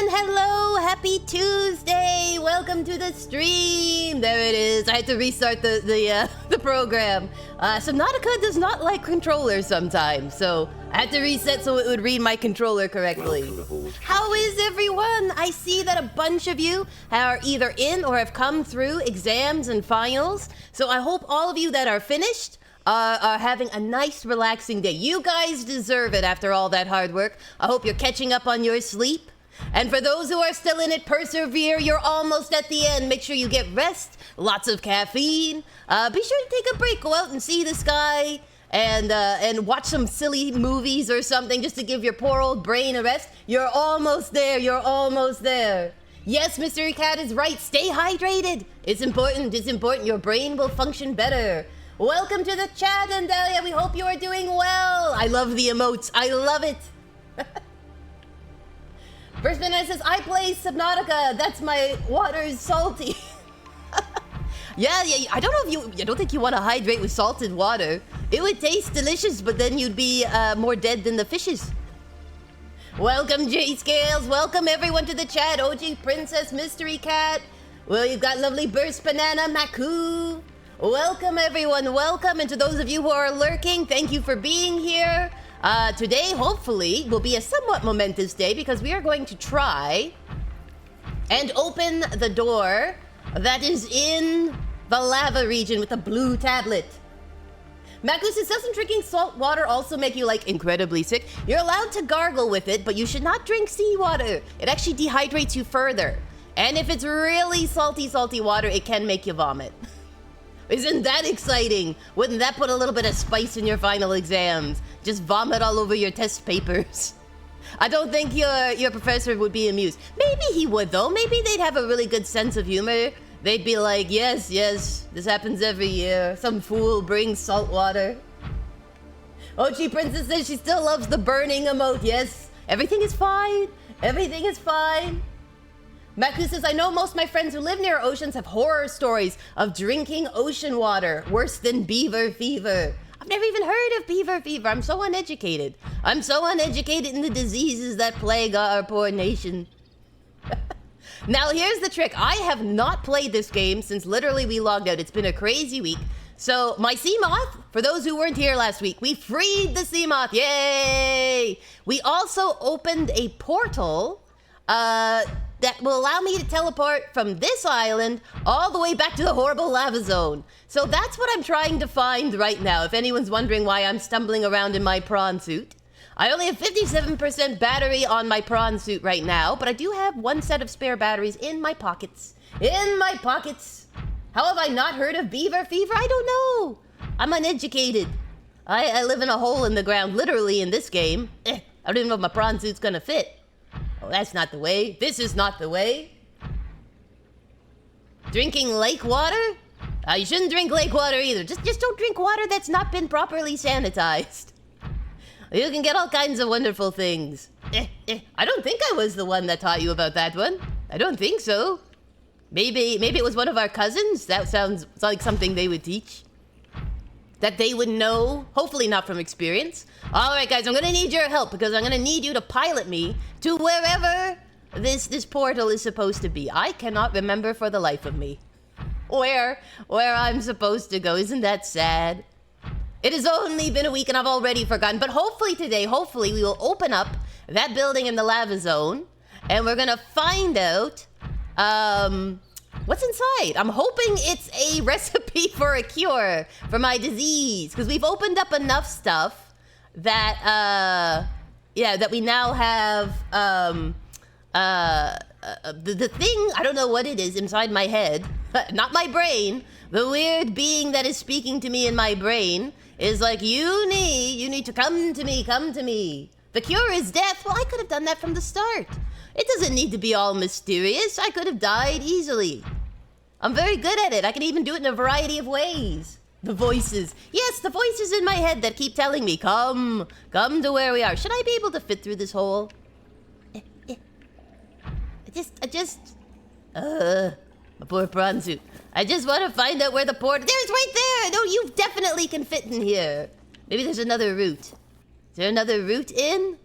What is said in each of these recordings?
everyone! Hello! Happy Tuesday! Welcome to the stream! There it is. I had to restart the program. Subnautica does not like controllers sometimes, so I had to reset so it would read my controller correctly. How is everyone? I see that a bunch of you are either in or have come through exams and finals, so I hope all of you that are finished are having a nice, relaxing day. You guys deserve it after all that hard work. I hope you're catching up on your sleep. And for those who are still in it, persevere. You're almost at the end. Make sure you get rest, lots of caffeine. Be sure to take a break. Go out and see the sky and watch some silly movies or something just to give your poor old brain a rest. You're almost there. You're almost there. Yes, Mystery Cat is right. Stay hydrated. It's important. It's important. Your brain will function better. Welcome to the chat, and Dahlia, we hope you are doing well. I love the emotes. I love it. First Midnight says, I play Subnautica. That's my water is salty. yeah, I don't know if I don't think you want to hydrate with salted water. It would taste delicious, but then you'd be more dead than the fishes. Welcome, J Scales. Welcome everyone to the chat. OG Princess, Mystery Cat. Well, you've got lovely Burst Banana, Maku. Welcome everyone, welcome, and to those of you who are lurking, thank you for being here. Today, hopefully, will be a somewhat momentous day because we are going to try and open the door that is in the lava region with the blue tablet. Maku says, doesn't drinking salt water also make you, like, incredibly sick? You're allowed to gargle with it, but you should not drink seawater. It actually dehydrates you further. And if it's really salty water, it can make you vomit. Isn't that exciting? Wouldn't that put a little bit of spice in your final exams? Just vomit all over your test papers. I don't think your professor would be amused. Maybe he would, though. Maybe they'd have a really good sense of humor. They'd be like, yes, this happens every year. Some fool brings salt water. Ochi Princess says she still loves the burning emote. Yes, everything is fine. Everything is fine. Maku says, I know most of my friends who live near oceans have horror stories of drinking ocean water, worse than beaver fever. I've never even heard of beaver fever. I'm so uneducated. I'm so uneducated in the diseases that plague our poor nation. Now, here's the trick. I have not played this game since literally we logged out. It's been a crazy week. So, my sea moth, for those who weren't here last week, we freed the sea moth. Yay! We also opened a portal, that will allow me to teleport from this island all the way back to the horrible lava zone. So that's what I'm trying to find right now, if anyone's wondering why I'm stumbling around in my prawn suit. I only have 57% battery on my prawn suit right now, but I do have one set of spare batteries in my pockets. In my pockets! How have I not heard of beaver fever? I don't know. I'm uneducated. I live in a hole in the ground, literally, in this game. I don't even know if my prawn suit's gonna fit. Oh, that's not the way. This is not the way. Drinking lake water? You shouldn't drink lake water either. Just don't drink water that's not been properly sanitized. You can get all kinds of wonderful things. I don't think I was the one that taught you about that one. I don't think so. Maybe it was one of our cousins. That sounds like something they would teach. That they would know, hopefully not from experience. All right, guys, I'm gonna need your help because I'm gonna need you to pilot me to wherever this portal is supposed to be. I cannot remember for the life of me where I'm supposed to go. Isn't that sad? It has only been a week and I've already forgotten, but hopefully today, we will open up that building in the lava zone and we're gonna find out, what's inside? I'm hoping it's a recipe for a cure for my disease. Because we've opened up enough stuff that, that we now have, the thing, I don't know what it is inside my head. Not my brain. The weird being that is speaking to me in my brain is like, you need to come to me. The cure is death. Well, I could have done that from the start. It doesn't need to be all mysterious. I could have died easily. I'm very good at it. I can even do it in a variety of ways. The voices. Yes, the voices in my head that keep telling me, come to where we are. Should I be able to fit through this hole? My poor prawn suit. I just want to find out where the port... There's right there! No, you definitely can fit in here. Maybe there's another route. Is there another route in?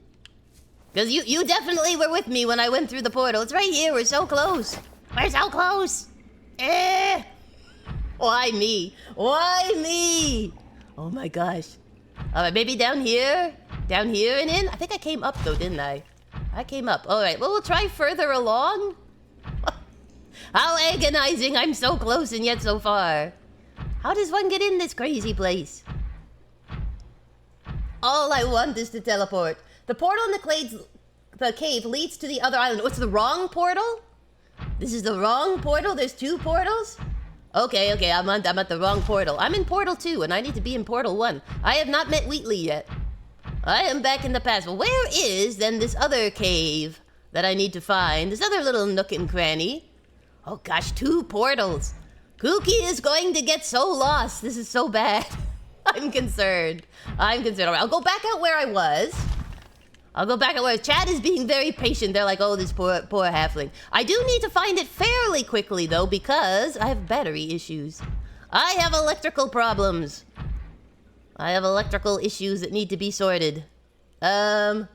Because you definitely were with me when I went through the portal. It's right here. We're so close. We're so close. Why me? Why me? Oh my gosh. Alright, maybe down here? Down here and in? I think I came up though, didn't I? I came up. Alright, well, we'll try further along. How agonizing. I'm so close and yet so far. How does one get in this crazy place? All I want is to teleport. The portal in the cave leads to the other island. What's the wrong portal? This is the wrong portal? There's 2 portals? Okay, I'm at the wrong portal. I'm in Portal 2, and I need to be in Portal 1. I have not met Wheatley yet. I am back in the past. Well, where is, then, this other cave that I need to find? This other little nook and cranny? Oh gosh, 2 portals. Kooky is going to get so lost. This is so bad. I'm concerned. All right, I'll go back out where I was. Chad is being very patient. They're like, oh, this poor halfling. I do need to find it fairly quickly, though, because I have battery issues. I have electrical problems. I have electrical issues that need to be sorted. Would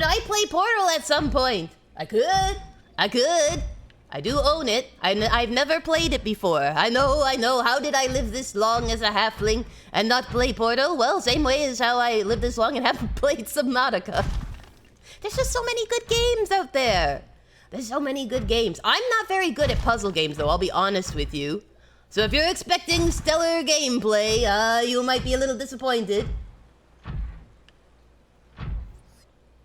I play Portal at some point? I could. I do own it. I've never played it before. I know. How did I live this long as a halfling and not play Portal? Well, same way as how I lived this long and haven't played Subnautica. There's just so many good games out there. There's so many good games. I'm not very good at puzzle games, though, I'll be honest with you. So if you're expecting stellar gameplay, you might be a little disappointed.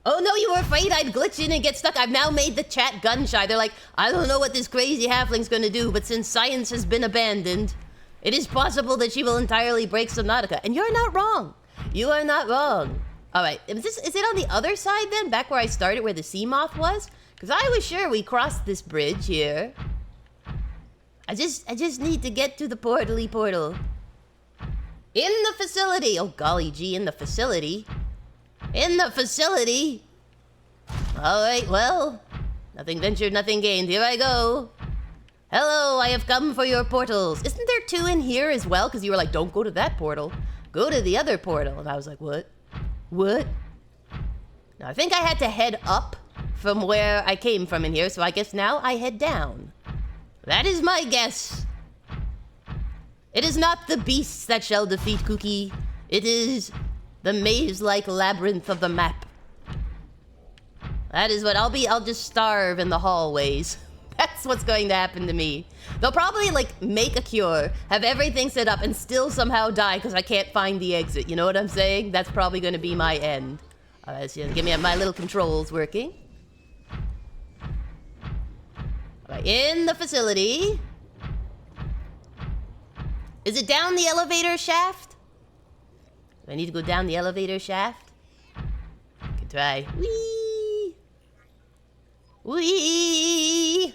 Oh no, you were afraid I'd glitch in and get stuck. I've now made the chat gun shy. They're like, I don't know what this crazy halfling's gonna do, but since science has been abandoned, it is possible that she will entirely break Subnautica. And you're not wrong. You are not wrong. Alright, is it on the other side then? Back where I started, where the sea moth was? Because I was sure we crossed this bridge here. I just need to get to the portally portal. In the facility. Oh golly gee, in the facility. In the facility. Alright, well. Nothing ventured, nothing gained. Here I go. Hello, I have come for your portals. Isn't there 2 in here as well? Because you were like, don't go to that portal. Go to the other portal. And I was like, what? What? Now, I think I had to head up from where I came from in here. So I guess now I head down. That is my guess. It is not the beasts that shall defeat Kooky. It is the maze-like labyrinth of the map. That is what I'll just starve in the hallways. That's what's going to happen to me. They'll probably, like, make a cure, have everything set up, and still somehow die because I can't find the exit. You know what I'm saying? That's probably going to be my end. Alright, so give me my little controls working. Alright, in the facility. Is it down the elevator shaft? Do I need to go down the elevator shaft? I can try. Whee! Whee!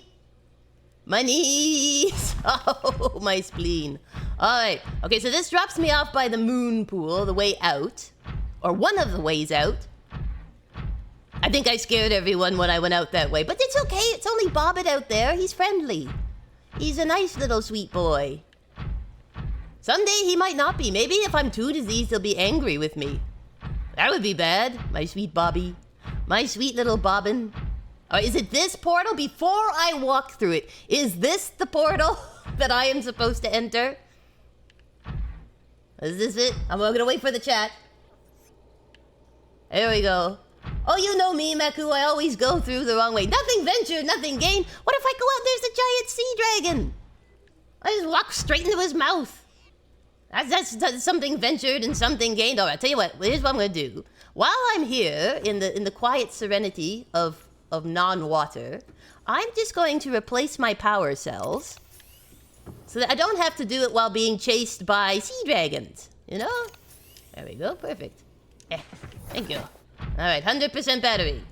My knees! Oh, my spleen. Alright. Okay, so this drops me off by the moon pool, the way out. Or one of the ways out. I think I scared everyone when I went out that way. But it's okay. It's only Bobbit out there. He's friendly. He's a nice little sweet boy. Someday he might not be. Maybe if I'm too diseased, he'll be angry with me. That would be bad. My sweet Bobby. My sweet little Bobbin. Is it this portal? Before I walk through it, is this the portal that I am supposed to enter? Is this it? I'm gonna wait for the chat. There we go. Oh, you know me, Maku. I always go through the wrong way. Nothing ventured, nothing gained. What if I go out, there's a giant sea dragon? I just walk straight into his mouth. That's something ventured and something gained. All right, tell you what. Here's what I'm gonna do. While I'm here in the quiet serenity of non-water, I'm just going to replace my power cells so that I don't have to do it while being chased by sea dragons. You know? There we go. Perfect. Thank you. All right, 100% battery.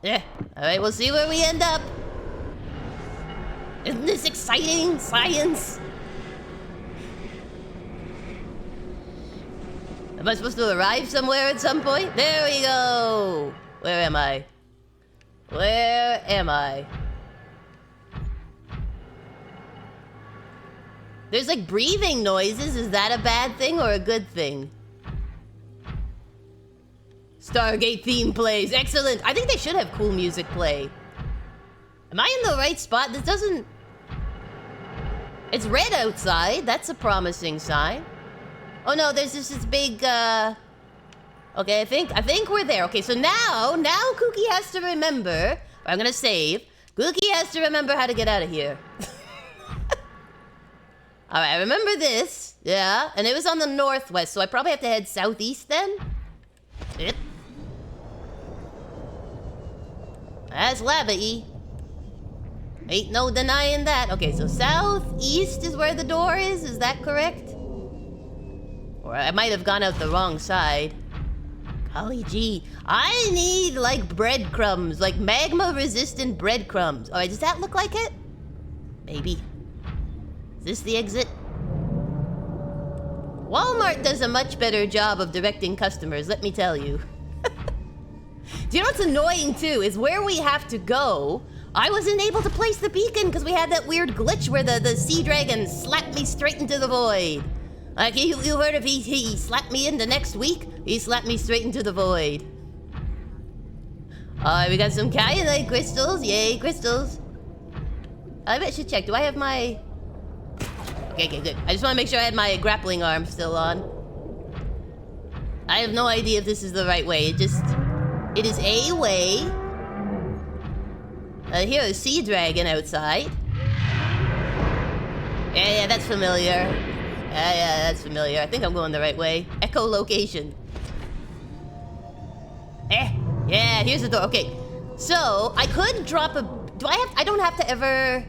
Yeah. All right, we'll see where we end up. Isn't this exciting? Science. Am I supposed to arrive somewhere at some point? There we go! Where am I? Where am I? There's like breathing noises. Is that a bad thing or a good thing? Stargate theme plays. Excellent. I think they should have cool music play. Am I in the right spot? This doesn't... It's red outside. That's a promising sign. Oh no, there's just this big, Okay, I think we're there. Okay, so now Kooky has to remember... I'm gonna save. Kooky has to remember how to get out of here. Alright, I remember this. Yeah, and it was on the northwest, so I probably have to head southeast then? Yep. That's lava-y. Ain't no denying that. Okay, so southeast is where the door is that correct? Or I might have gone out the wrong side. Golly gee, I need like breadcrumbs, like magma-resistant breadcrumbs. Alright, does that look like it? Maybe. Is this the exit? Walmart does a much better job of directing customers, let me tell you. Do you know what's annoying too, is where we have to go, I wasn't able to place the beacon because we had that weird glitch where the sea dragon slapped me straight into the void. Like, you heard if he slapped me in the next week? He slapped me straight into the void. Alright, we got some kyanite crystals. Yay, crystals. I bet I should check. Do I have my... Okay, good. I just want to make sure I had my grappling arm still on. I have no idea if this is the right way. It is a way. Here, a sea dragon outside. Yeah, that's familiar. Yeah, that's familiar. I think I'm going the right way. Echolocation. Yeah, here's the door. Okay, so I could drop a... I don't have to ever...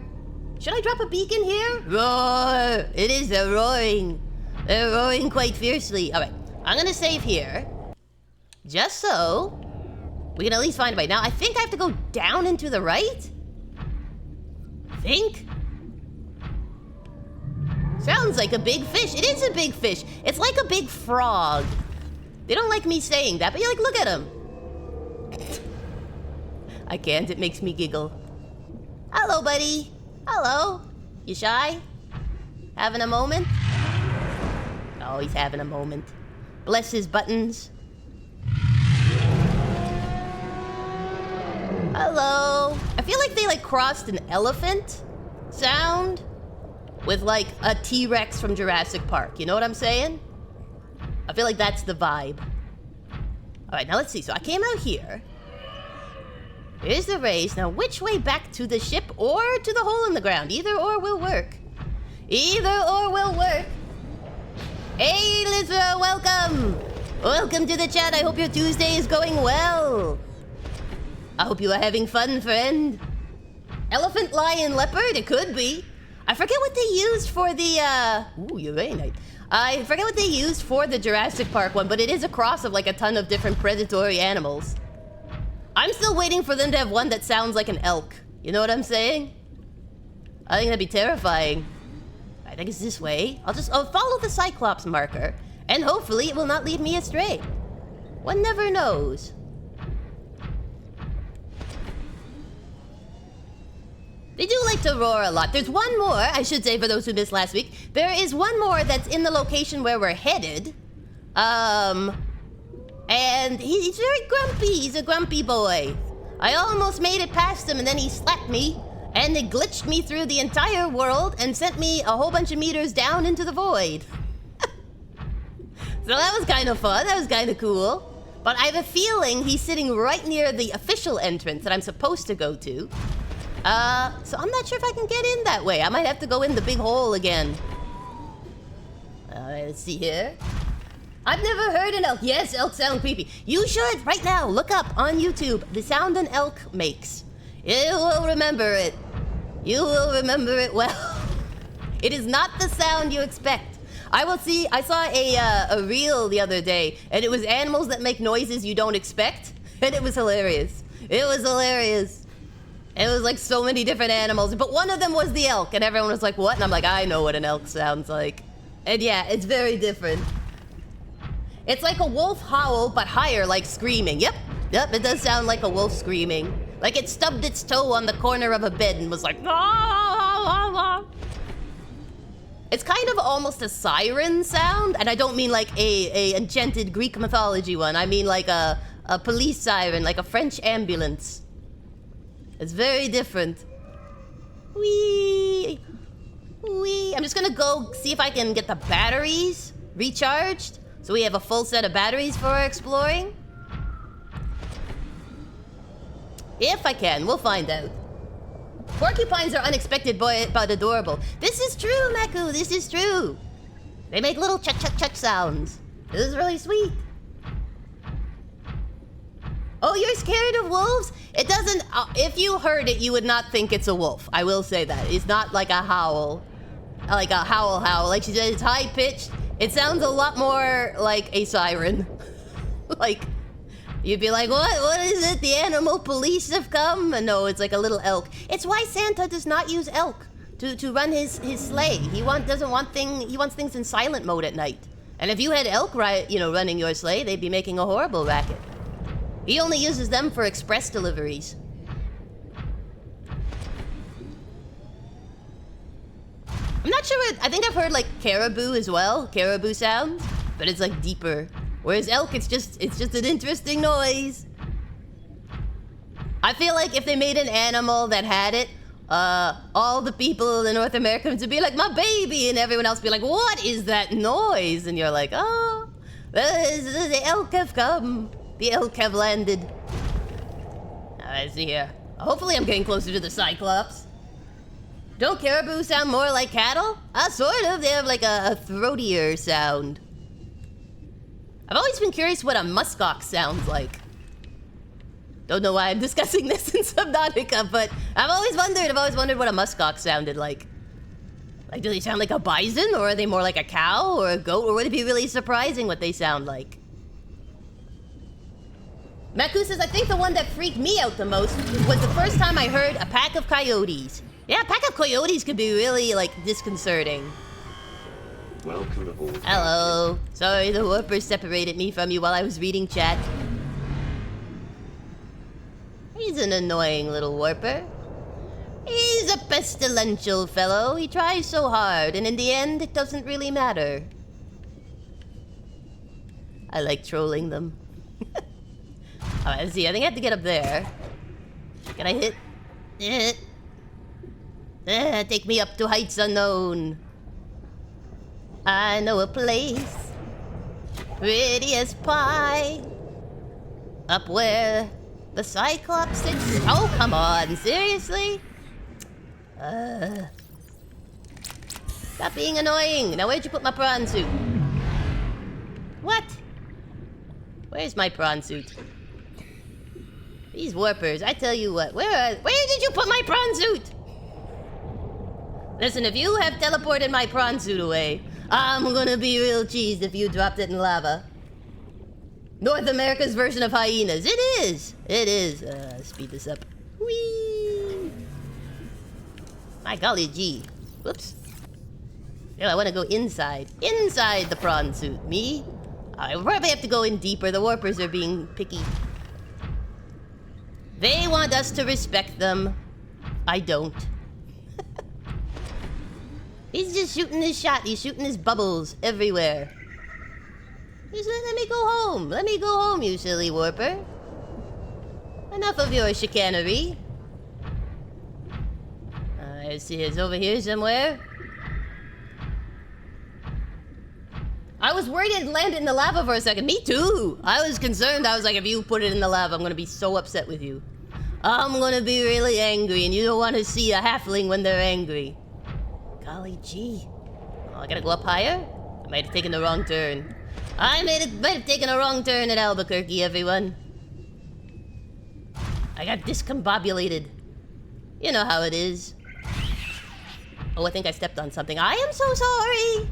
Should I drop a beacon here? Roar! It is a roaring. They're roaring quite fiercely. All right, I'm gonna save here. Just so we can at least find a way. Now, I think I have to go down and to the right? Think? Sounds like a big fish. It is a big fish. It's like a big frog. They don't like me saying that, but you're like, look at him. I can't, it makes me giggle. Hello, buddy. Hello. You shy? Having a moment? Oh, he's having a moment. Bless his buttons. Hello. I feel like they like crossed an elephant sound with like a T-Rex from Jurassic Park. You know what I'm saying? I feel like that's the vibe. All right, now let's see. So I came out here. Here's the race. Now, which way back to the ship or to the hole in the ground? Either or will work. Either or will work. Hey, Lizra, welcome. Welcome to the chat. I hope your Tuesday is going well. I hope you are having fun, friend. Elephant, lion, leopard? It could be. I forget what they used for the, Ooh, uranite. I forget what they used for the Jurassic Park one, but it is a cross of like a ton of different predatory animals. I'm still waiting for them to have one that sounds like an elk. You know what I'm saying? I think that'd be terrifying. I think it's this way. I'll follow the Cyclops marker, and hopefully it will not lead me astray. One never knows. They do like to roar a lot. There's one more, I should say for those who missed last week. There is one more that's in the location where we're headed. And he's very grumpy. He's a grumpy boy. I almost made it past him and then he slapped me and it glitched me through the entire world and sent me a whole bunch of meters down into the void. So that was kind of fun. That was kind of cool. But I have a feeling he's sitting right near the official entrance that I'm supposed to go to. So I'm not sure if I can get in that way. I might have to go in the big hole again. Alright, let's see here. I've never heard an elk. Yes, elk sound creepy. You should, right now, look up on YouTube the sound an elk makes. You will remember it. You will remember it well. It is not the sound you expect. I saw a reel the other day, and it was animals that make noises you don't expect, and it was hilarious. It was hilarious. It was like so many different animals, but one of them was the elk, and everyone was like, what? And I'm like, I know what an elk sounds like. And yeah, it's very different. It's like a wolf howl, but higher, like screaming. Yep, it does sound like a wolf screaming. Like it stubbed its toe on the corner of a bed and was like, ah. It's kind of almost a siren sound, and I don't mean like a enchanted Greek mythology one. I mean like a a police siren, like a French ambulance. It's very different. Whee! Whee! I'm just gonna go see if I can get the batteries recharged. So we have a full set of batteries for our exploring. If I can, we'll find out. Porcupines are unexpected but adorable. This is true, Maku, this is true. They make little chuck sounds. This is really sweet. Oh, you're scared of wolves? It doesn't... if you heard it, you would not think it's a wolf. I will say that. It's not like a howl. Like a howl. Like she said, it's high-pitched. It sounds a lot more like a siren. Like, you'd be like, what is it? The animal police have come? And no, it's like a little elk. It's why Santa does not use elk to run his sleigh. He wants things in silent mode at night. And if you had elk running your sleigh, they'd be making a horrible racket. He only uses them for express deliveries. I'm not sure I think I've heard like caribou as well, caribou sounds, but it's like deeper. Whereas elk, it's just an interesting noise. I feel like if they made an animal that had it, all the people in North America would be like, my baby, and everyone else would be like, what is that noise? And you're like, oh, the elk have come. The elk have landed. Let's see here. Hopefully I'm getting closer to the Cyclops. Don't caribou sound more like cattle? Sort of. They have like a throatier sound. I've always been curious what a muskox sounds like. Don't know why I'm discussing this in Subnautica, but I've always wondered what a muskox sounded like. Like, do they sound like a bison, or are they more like a cow or a goat, or would it be really surprising what they sound like? Maku says, I think the one that freaked me out the most was the first time I heard a pack of coyotes. Yeah, a pack of coyotes could be really, like, disconcerting. Welcome aboard. Hello. Sorry, the warper separated me from you while I was reading chat. He's an annoying little warper. He's a pestilential fellow. He tries so hard, and in the end, it doesn't really matter. I like trolling them. Alright, let's see. I think I have to get up there. Can I hit? Take me up to heights unknown. I know a place pretty as pie, up where the Cyclops sits. Oh, come on. Seriously? Stop being annoying. Now, where'd you put my prawn suit? What? Where's my prawn suit? These warpers, I tell you what. Where did you put my prawn suit? Listen, if you have teleported my prawn suit away, I'm gonna be real cheesed if you dropped it in lava. North America's version of hyenas. It is. It is. Speed this up. Whee! My golly gee. Whoops. Yeah, I want to go inside. Inside the prawn suit. Me? I probably have to go in deeper. The warpers are being picky. They want us to respect them. I don't. He's just shooting his shot. He's shooting his bubbles everywhere. He said, let me go home. Let me go home, you silly warper. Enough of your chicanery. Let's see, it's over here somewhere. I was worried it landed in the lava for a second. Me too. I was concerned. I was like, if you put it in the lava, I'm gonna be so upset with you. I'm gonna be really angry, and you don't want to see a halfling when they're angry. Golly gee. Oh, I gotta go up higher? I might have taken the wrong turn. I might have taken a wrong turn at Albuquerque, everyone. I got discombobulated. You know how it is. Oh, I think I stepped on something. I am so sorry.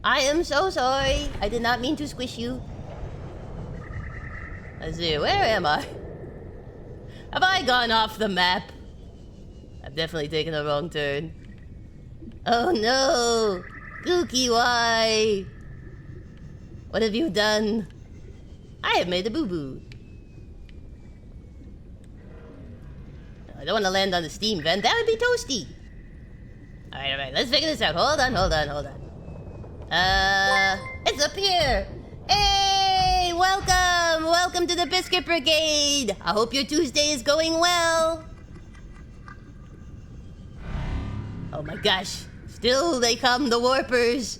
I am so sorry. I did not mean to squish you. Let's see, where am I? Have I gone off the map? I've definitely taken the wrong turn. Oh no! Kooky, why? What have you done? I have made a boo-boo. I don't want to land on the steam vent. That would be toasty. Alright. Let's figure this out. Hold on. It's up here. Hey! welcome! Welcome to the Biscuit Brigade! I hope your Tuesday is going well. Oh my gosh. Still they come, the warpers.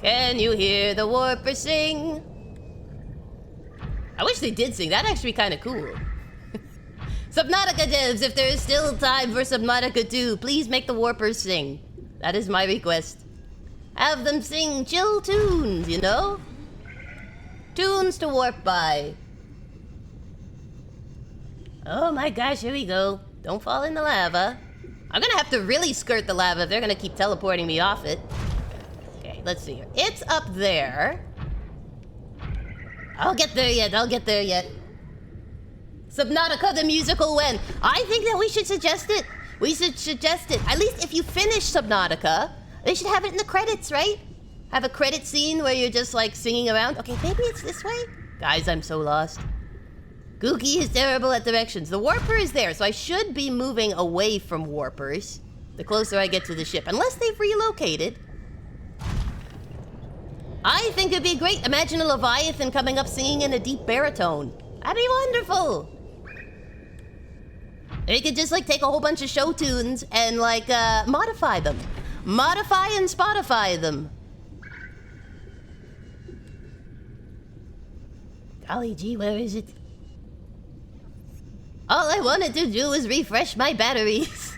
Can you hear the warper sing? I wish they did sing. That'd actually be kind of cool. Subnautica devs, if there is still time for Subnautica 2, please make the warpers sing. That is my request. Have them sing chill tunes, you know? Tunes to warp by. Oh my gosh, here we go. Don't fall in the lava. I'm gonna have to really skirt the lava if they're gonna keep teleporting me off it. Okay, let's see here. It's up there. I'll get there yet. Subnautica the musical when? I think that we should suggest it. At least if you finish Subnautica, they should have it in the credits, right? Have a credit scene where you're just like singing around. Okay, maybe it's this way? Guys, I'm so lost. Kooky is terrible at directions. The warper is there, so I should be moving away from warpers the closer I get to the ship, unless they've relocated. I think it'd be great. Imagine a Leviathan coming up singing in a deep baritone. That'd be wonderful. They could just like take a whole bunch of show tunes and like modify them. Modify and Spotify them. Golly gee, where is it? All I wanted to do was refresh my batteries.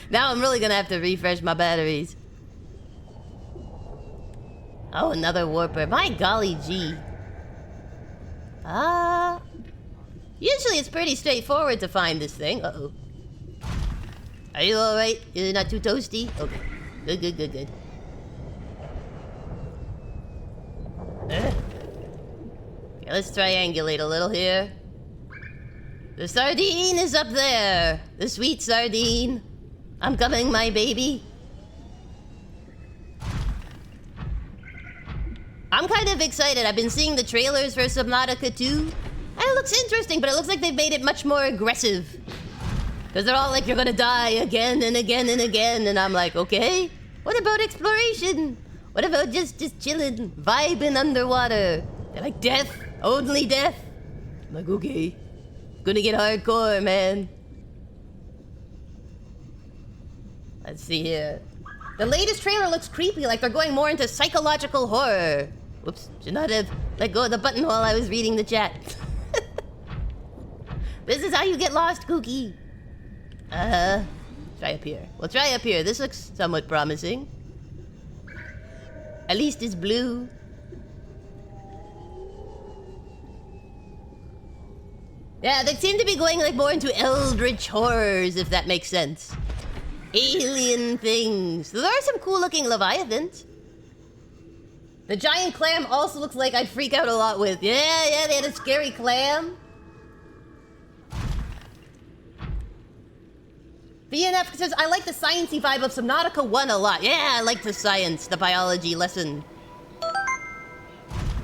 Now I'm really gonna have to refresh my batteries. Oh, another warper. My golly gee. Usually it's pretty straightforward to find this thing. Uh-oh. Are you alright? You're not too toasty? Okay. Good. Okay, let's triangulate a little here. The sardine is up there. The sweet sardine. I'm coming, my baby. I'm kind of excited. I've been seeing the trailers for Subnautica 2. And it looks interesting, but it looks like they've made it much more aggressive. Because they're all like, you're gonna die again and again and again. And I'm like, okay. What about exploration? What about just chilling, vibing underwater? They're like, death, only death. I'm like, okay. Gonna get hardcore, man. Let's see here. The latest trailer looks creepy, like they're going more into psychological horror. Whoops, should not have let go of the button while I was reading the chat. This is how you get lost, Kooky. Try up here. We'll try up here. This looks somewhat promising. At least it's blue. Yeah, they seem to be going like more into eldritch horrors, if that makes sense. Alien things. There are some cool looking Leviathans. The giant clam also looks like I'd freak out a lot with. Yeah, they had a scary clam. BNF says, I like the sciencey vibe of Subnautica 1 a lot. Yeah, I like the science, the biology lesson.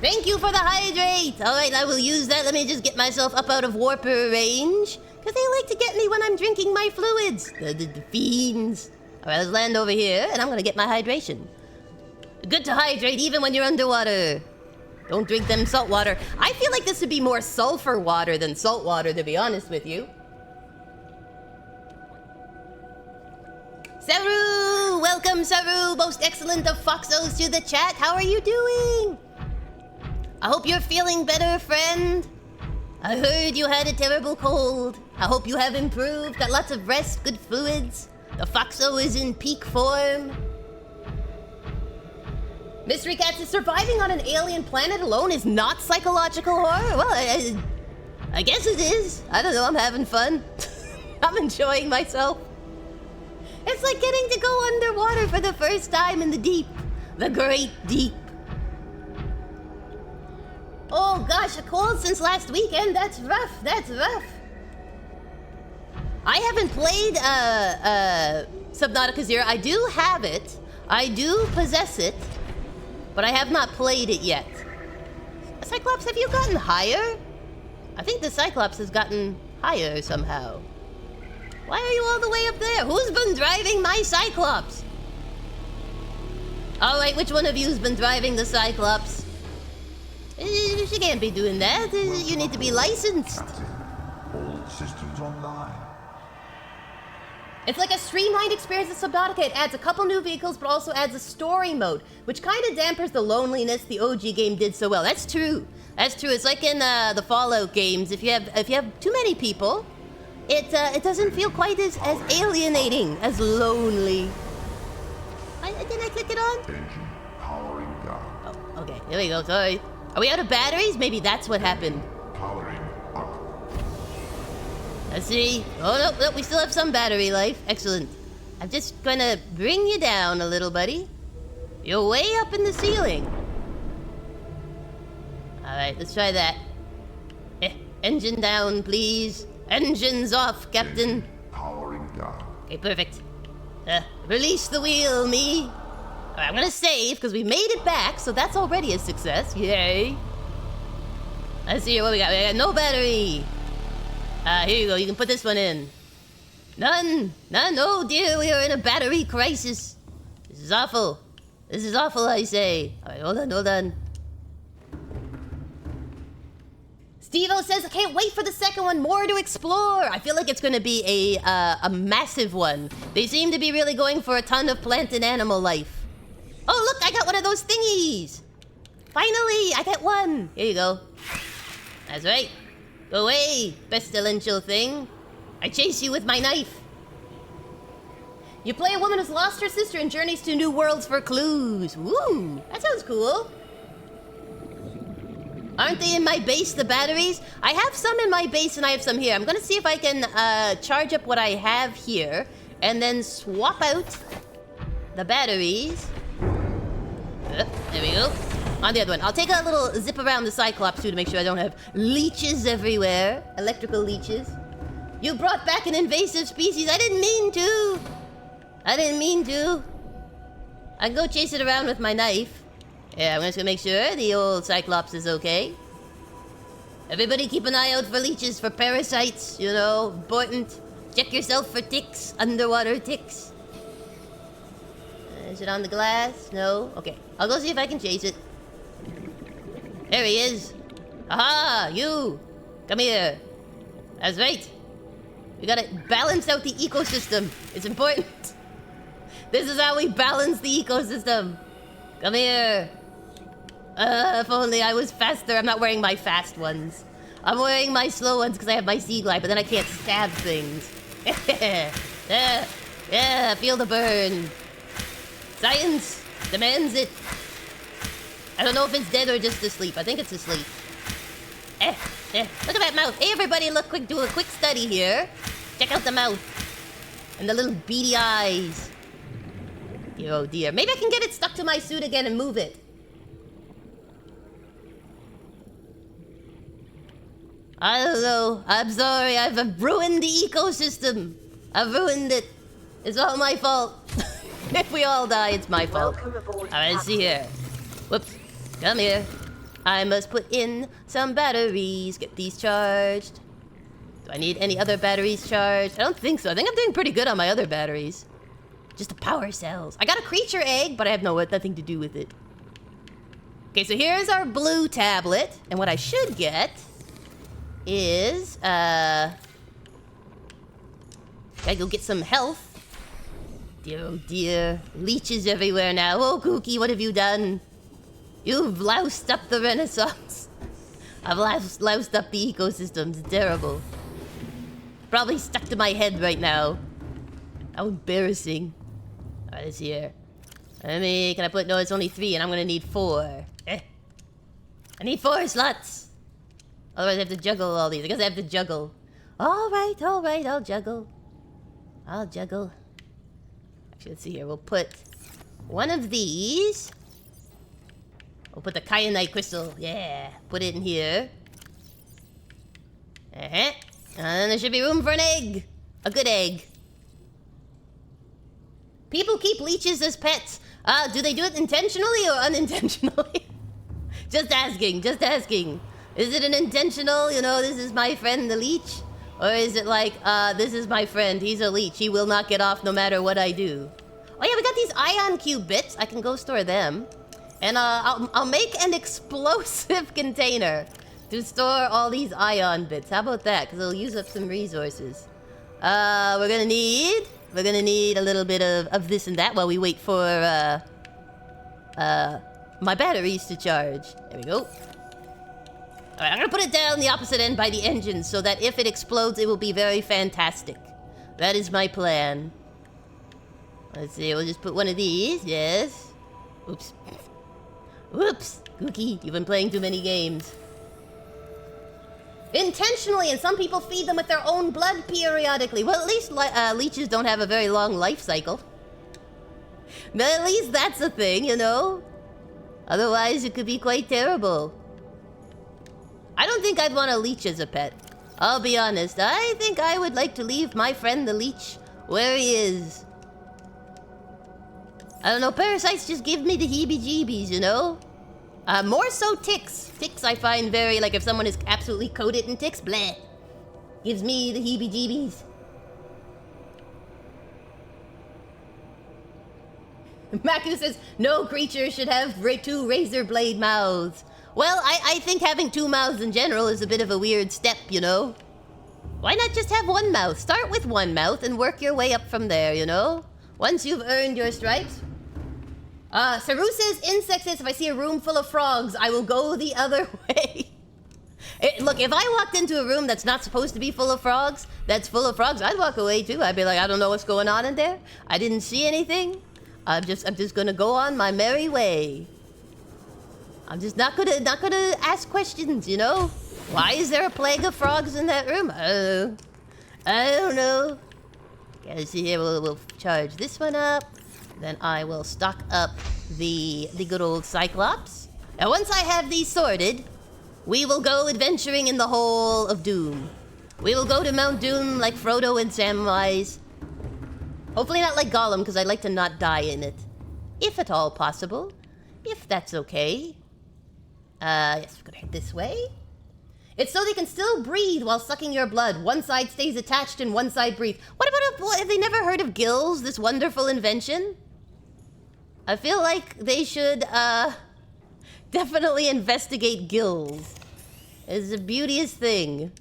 Thank you for the hydrate. All right, I will use that. Let me just get myself up out of warper range. Because they like to get me when I'm drinking my fluids. The fiends. All right, let's land over here, and I'm going to get my hydration. Good to hydrate even when you're underwater. Don't drink them salt water. I feel like this would be more sulfur water than salt water, to be honest with you. Saru! Welcome, Saru! Most excellent of Foxos to the chat. How are you doing? I hope you're feeling better, friend. I heard you had a terrible cold. I hope you have improved. Got lots of rest, good fluids. The Foxo is in peak form. Mystery Cats is surviving on an alien planet alone is not psychological horror? Well, I guess it is. I don't know, I'm having fun. I'm enjoying myself. It's like getting to go underwater for the first time in the deep. The great deep. Oh gosh, a cold since last weekend. That's rough. I haven't played Subnautica 0. I do have it. I do possess it. But I have not played it yet. Cyclops, have you gotten higher? I think the Cyclops has gotten higher somehow. Why are you all the way up there? Who's been driving my Cyclops? Alright, which one of you's been driving the Cyclops? She can't be doing that. You need to be licensed. Captain, all systems online. It's like a streamlined experience of Subnautica. It adds a couple new vehicles, but also adds a story mode, which kind of dampers the loneliness the OG game did so well. That's true. That's true. It's like in the Fallout games. If you have too many people, it doesn't feel quite as alienating, as lonely. Didn't I click it on? Engine powering down. Oh, okay. There we go. Sorry. Are we out of batteries? Maybe that's what happened. Powering up. Let's see. Oh, no, we still have some battery life. Excellent. I'm just gonna bring you down a little, buddy. You're way up in the ceiling. Alright, let's try that. Engine down, please. Engines off, Captain. Engine powering down. Okay, perfect. Release the wheel, me. Alright, I'm gonna save, because we made it back, so that's already a success. Yay. Let's see what we got. We got no battery. Here you go. You can put this one in. None. Oh dear, we are in a battery crisis. This is awful. This is awful, I say. Alright, hold on. Steve-O says, I can't wait for the second one. More to explore. I feel like it's going to be a massive one. They seem to be really going for a ton of plant and animal life. Oh, look, I got one of those thingies. Finally, I got one. Here you go. That's right. Go away, pestilential thing. I chase you with my knife. You play a woman who's lost her sister and journeys to new worlds for clues. Woo, that sounds cool. Aren't they in my base, the batteries? I have some in my base and I have some here. I'm gonna see if I can charge up what I have here and then swap out the batteries. There we go. On the other one. I'll take a little zip around the Cyclops too to make sure I don't have leeches everywhere. Electrical leeches. You brought back an invasive species. I didn't mean to. I can go chase it around with my knife. Yeah, I'm just gonna make sure the old Cyclops is okay. Everybody keep an eye out for leeches, for parasites, you know, important. Check yourself for ticks, underwater ticks. Is it on the glass? No? Okay, I'll go see if I can chase it. There he is. Aha, you. Come here. That's right. We gotta balance out the ecosystem. It's important. This is how we balance the ecosystem. Come here. If only I was faster. I'm not wearing my fast ones. I'm wearing my slow ones because I have my sea glide, but then I can't stab things. Yeah, feel the burn. Science demands it. I don't know if it's dead or just asleep. I think it's asleep. Look at that mouth. Hey, everybody, look quick. Do a quick study here. Check out the mouth. And the little beady eyes. Oh, dear. Maybe I can get it stuck to my suit again and move it. I don't know. I'm sorry. I've ruined the ecosystem. I've ruined it. It's all my fault. If we all die, it's my fault. Alright, let's see here. Whoops. Come here. I must put in some batteries. Get these charged. Do I need any other batteries charged? I don't think so. I think I'm doing pretty good on my other batteries. Just the power cells. I got a creature egg, but I have nothing to do with it. Okay, so here's our blue tablet. And what I should get is, gotta go get some health. Dear, oh dear. Leeches everywhere now. Oh, Kooky, what have you done? You've loused up the Renaissance. I've loused up the ecosystem. It's terrible. Probably stuck to my head right now. How embarrassing. Alright, let's see here. Can I put... No, it's only 3 and I'm gonna need 4. I need 4 slots. Otherwise I have to juggle all these. I guess I have to juggle. Alright, I'll juggle. Actually, let's see here. We'll put one of these. We'll put the kyanite crystal. Yeah. Put it in here. And there should be room for an egg. A good egg. People keep leeches as pets. Do they do it intentionally or unintentionally? Just asking. Is it an intentional, you know, this is my friend the leech? Or is it like, this is my friend, he's a leech, he will not get off no matter what I do? Oh yeah, we got these ion cube bits. I can go store them. And I'll make an explosive container to store all these ion bits. How about that? Because it'll use up some resources. We're gonna need a little bit of this and that while we wait for my batteries to charge. There we go. Alright, I'm gonna put it down the opposite end by the engine so that if it explodes, it will be very fantastic. That is my plan. Let's see, we'll just put one of these, yes. Oops. Whoops! Kooky, you've been playing too many games. Intentionally, and some people feed them with their own blood periodically. Well, at least leeches don't have a very long life cycle. But at least that's a thing, you know? Otherwise, it could be quite terrible. I don't think I'd want a leech as a pet. I'll be honest, I think I would like to leave my friend the leech where he is. I don't know, parasites just give me the heebie-jeebies, you know? More so ticks. Ticks I find very, like if someone is absolutely coated in ticks, bleh. Gives me the heebie-jeebies. Maku says, no creature should have two razor blade mouths. Well, I think having two mouths in general is a bit of a weird step, you know? Why not just have one mouth? Start with one mouth and work your way up from there, you know? Once you've earned your stripes. Saru says, insect says, if I see a room full of frogs, I will go the other way. Look, if I walked into a room that's not supposed to be full of frogs, that's full of frogs, I'd walk away too. I'd be like, I don't know what's going on in there. I didn't see anything. I'm just gonna go on my merry way. I'm just not gonna ask questions, you know? Why is there a plague of frogs in that room? I don't know. Okay, let's see here, we'll charge this one up. Then I will stock up the good old Cyclops. Now once I have these sorted, we will go adventuring in the Hole of Doom. We will go to Mount Doom like Frodo and Samwise. Hopefully not like Gollum, because I'd like to not die in it. If at all possible. If that's okay. Yes, we're gonna head this way. It's so they can still breathe while sucking your blood. One side stays attached and one side breathes. What about have they never heard of gills, this wonderful invention? I feel like they should, definitely investigate gills. It's a beauteous thing.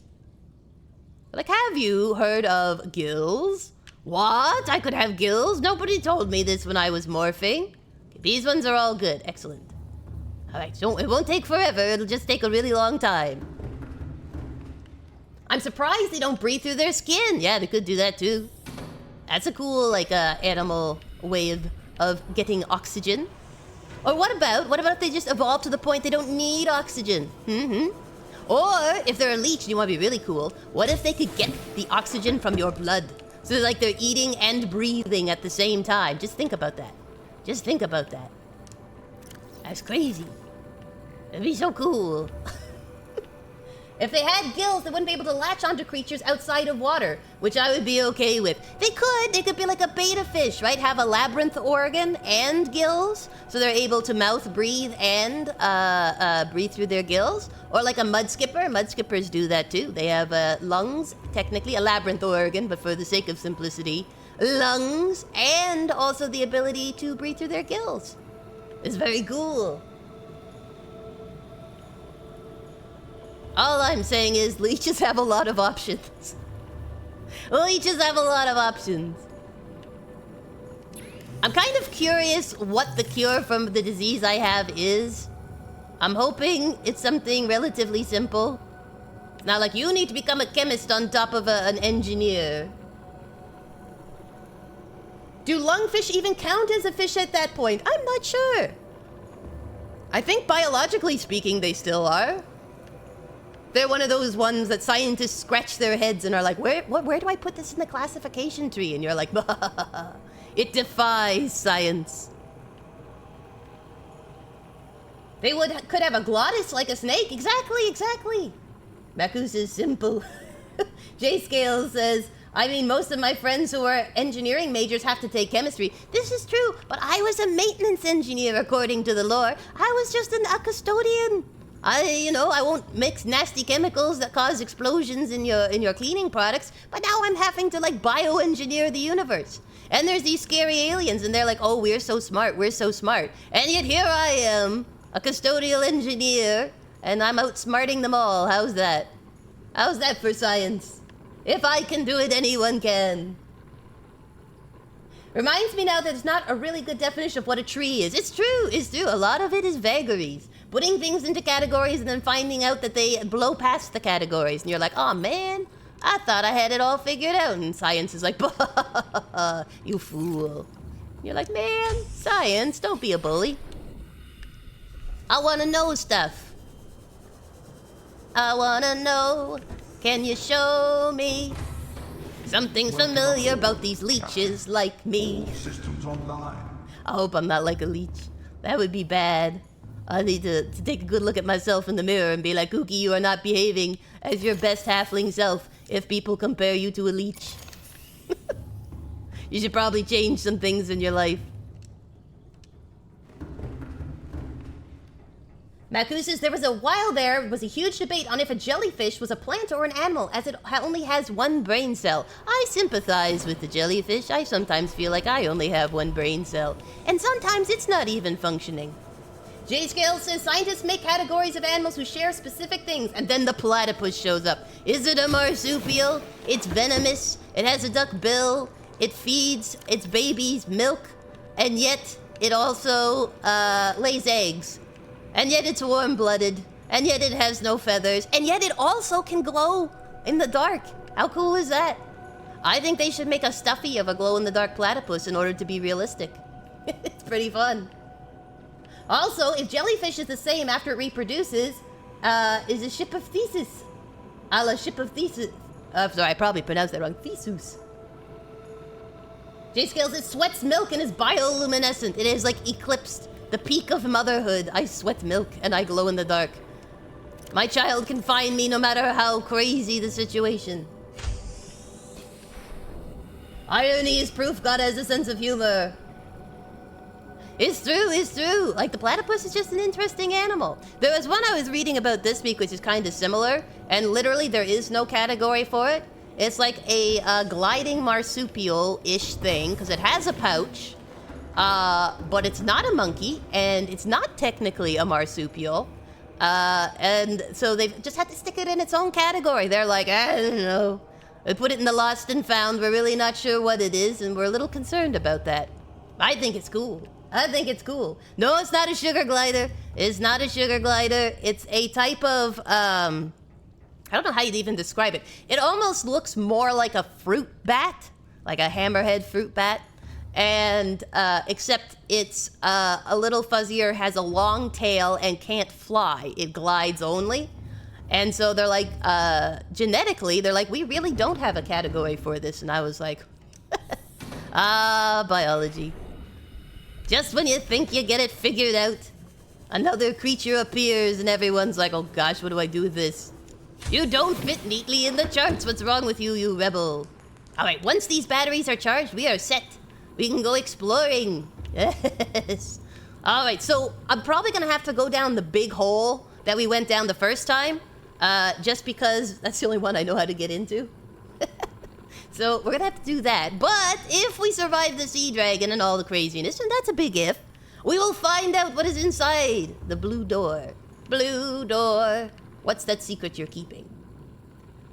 Like, have you heard of gills? What? I could have gills? Nobody told me this when I was morphing. Okay, these ones are all good. Excellent. Alright, it won't take forever. It'll just take a really long time. I'm surprised they don't breathe through their skin. Yeah, they could do that too. That's a cool, like, animal way of getting oxygen. Or what about if they just evolve to the point they don't need oxygen? Or, if they're a leech and you want to be really cool, what if they could get the oxygen from your blood? So like they're eating and breathing at the same time. Just think about that. Just think about that. That's crazy. It'd be so cool. If they had gills, they wouldn't be able to latch onto creatures outside of water, which I would be okay with. They could be like a betta fish, right? Have a labyrinth organ and gills, so they're able to mouth breathe and breathe through their gills. Or like a mud skipper. Mud skippers do that too. They have lungs, technically a labyrinth organ, but for the sake of simplicity, lungs, and also the ability to breathe through their gills. It's very cool. All I'm saying is leeches have a lot of options. Leeches have a lot of options. I'm kind of curious what the cure from the disease I have is. I'm hoping it's something relatively simple. Not like you need to become a chemist on top of an engineer. Do lungfish even count as a fish at that point? I'm not sure. I think biologically speaking, they still are. They're one of those ones that scientists scratch their heads and are like, where do I put this in the classification tree? And you're like, bah, it defies science. They could have a glottis like a snake. Exactly. Makus is simple. J Scale says, I mean, most of my friends who are engineering majors have to take chemistry. This is true, but I was a maintenance engineer according to the lore. I was just a custodian. I won't mix nasty chemicals that cause explosions in your cleaning products, but now I'm having to like bioengineer the universe. And there's these scary aliens and they're like, oh, we're so smart. And yet here I am, a custodial engineer, and I'm outsmarting them all. How's that? How's that for science? If I can do it, anyone can. Reminds me now that it's not a really good definition of what a tree is. It's true. A lot of it is vagaries. Putting things into categories and then finding out that they blow past the categories. And you're like, oh man, I thought I had it all figured out. And science is like, bah, you fool. You're like, man, science, don't be a bully. I want to know stuff. I want to know, can you show me something familiar about these leeches like me? All systems online. I hope I'm not like a leech. That would be bad. I need to take a good look at myself in the mirror and be like, Kooky, you are not behaving as your best halfling self if people compare you to a leech. You should probably change some things in your life. Maku says, there was a huge debate on if a jellyfish was a plant or an animal, as it only has one brain cell. I sympathize with the jellyfish. I sometimes feel like I only have one brain cell. And sometimes it's not even functioning. J-Scale says, scientists make categories of animals who share specific things, and then the platypus shows up. Is it a marsupial? It's venomous. It has a duck bill. It feeds its babies milk. And yet, it also lays eggs. And yet it's warm-blooded. And yet it has no feathers. And yet it also can glow in the dark. How cool is that? I think they should make a stuffy of a glow-in-the-dark platypus in order to be realistic. It's pretty fun. Also, if jellyfish is the same after it reproduces, is a ship of Thesis. A la ship of Thesis. Sorry, I probably pronounced that wrong. Thesus. J-Scales, it sweats milk and is bioluminescent. It is like eclipsed. The peak of motherhood. I sweat milk and I glow in the dark. My child can find me no matter how crazy the situation. Irony is proof God has a sense of humor. It's true. Like, the platypus is just an interesting animal. There was one I was reading about this week, which is kind of similar, and literally there is no category for it. It's like a gliding marsupial-ish thing, because it has a pouch, but it's not a monkey, and it's not technically a marsupial. And so they've just had to stick it in its own category. They're like, I don't know. They put it in the lost and found. We're really not sure what it is, and we're a little concerned about that. I think it's cool. No, it's not a sugar glider. It's not a sugar glider. It's a type of, I don't know how you'd even describe it. It almost looks more like a fruit bat, like a hammerhead fruit bat. And, except it's a little fuzzier, has a long tail, and can't fly. It glides only. And so they're like, genetically, they're like, we really don't have a category for this. And I was like, biology. Just when you think you get it figured out, another creature appears and everyone's like, oh gosh, what do I do with this? You don't fit neatly in the charts. What's wrong with you, you rebel? All right, once these batteries are charged, we are set. We can go exploring. Yes. All right, so I'm probably going to have to go down the big hole that we went down the first time, just because that's the only one I know how to get into. So we're gonna have to do that. But if we survive the sea dragon and all the craziness, and that's a big if, we will find out what is inside the blue door. Blue door. What's that secret you're keeping?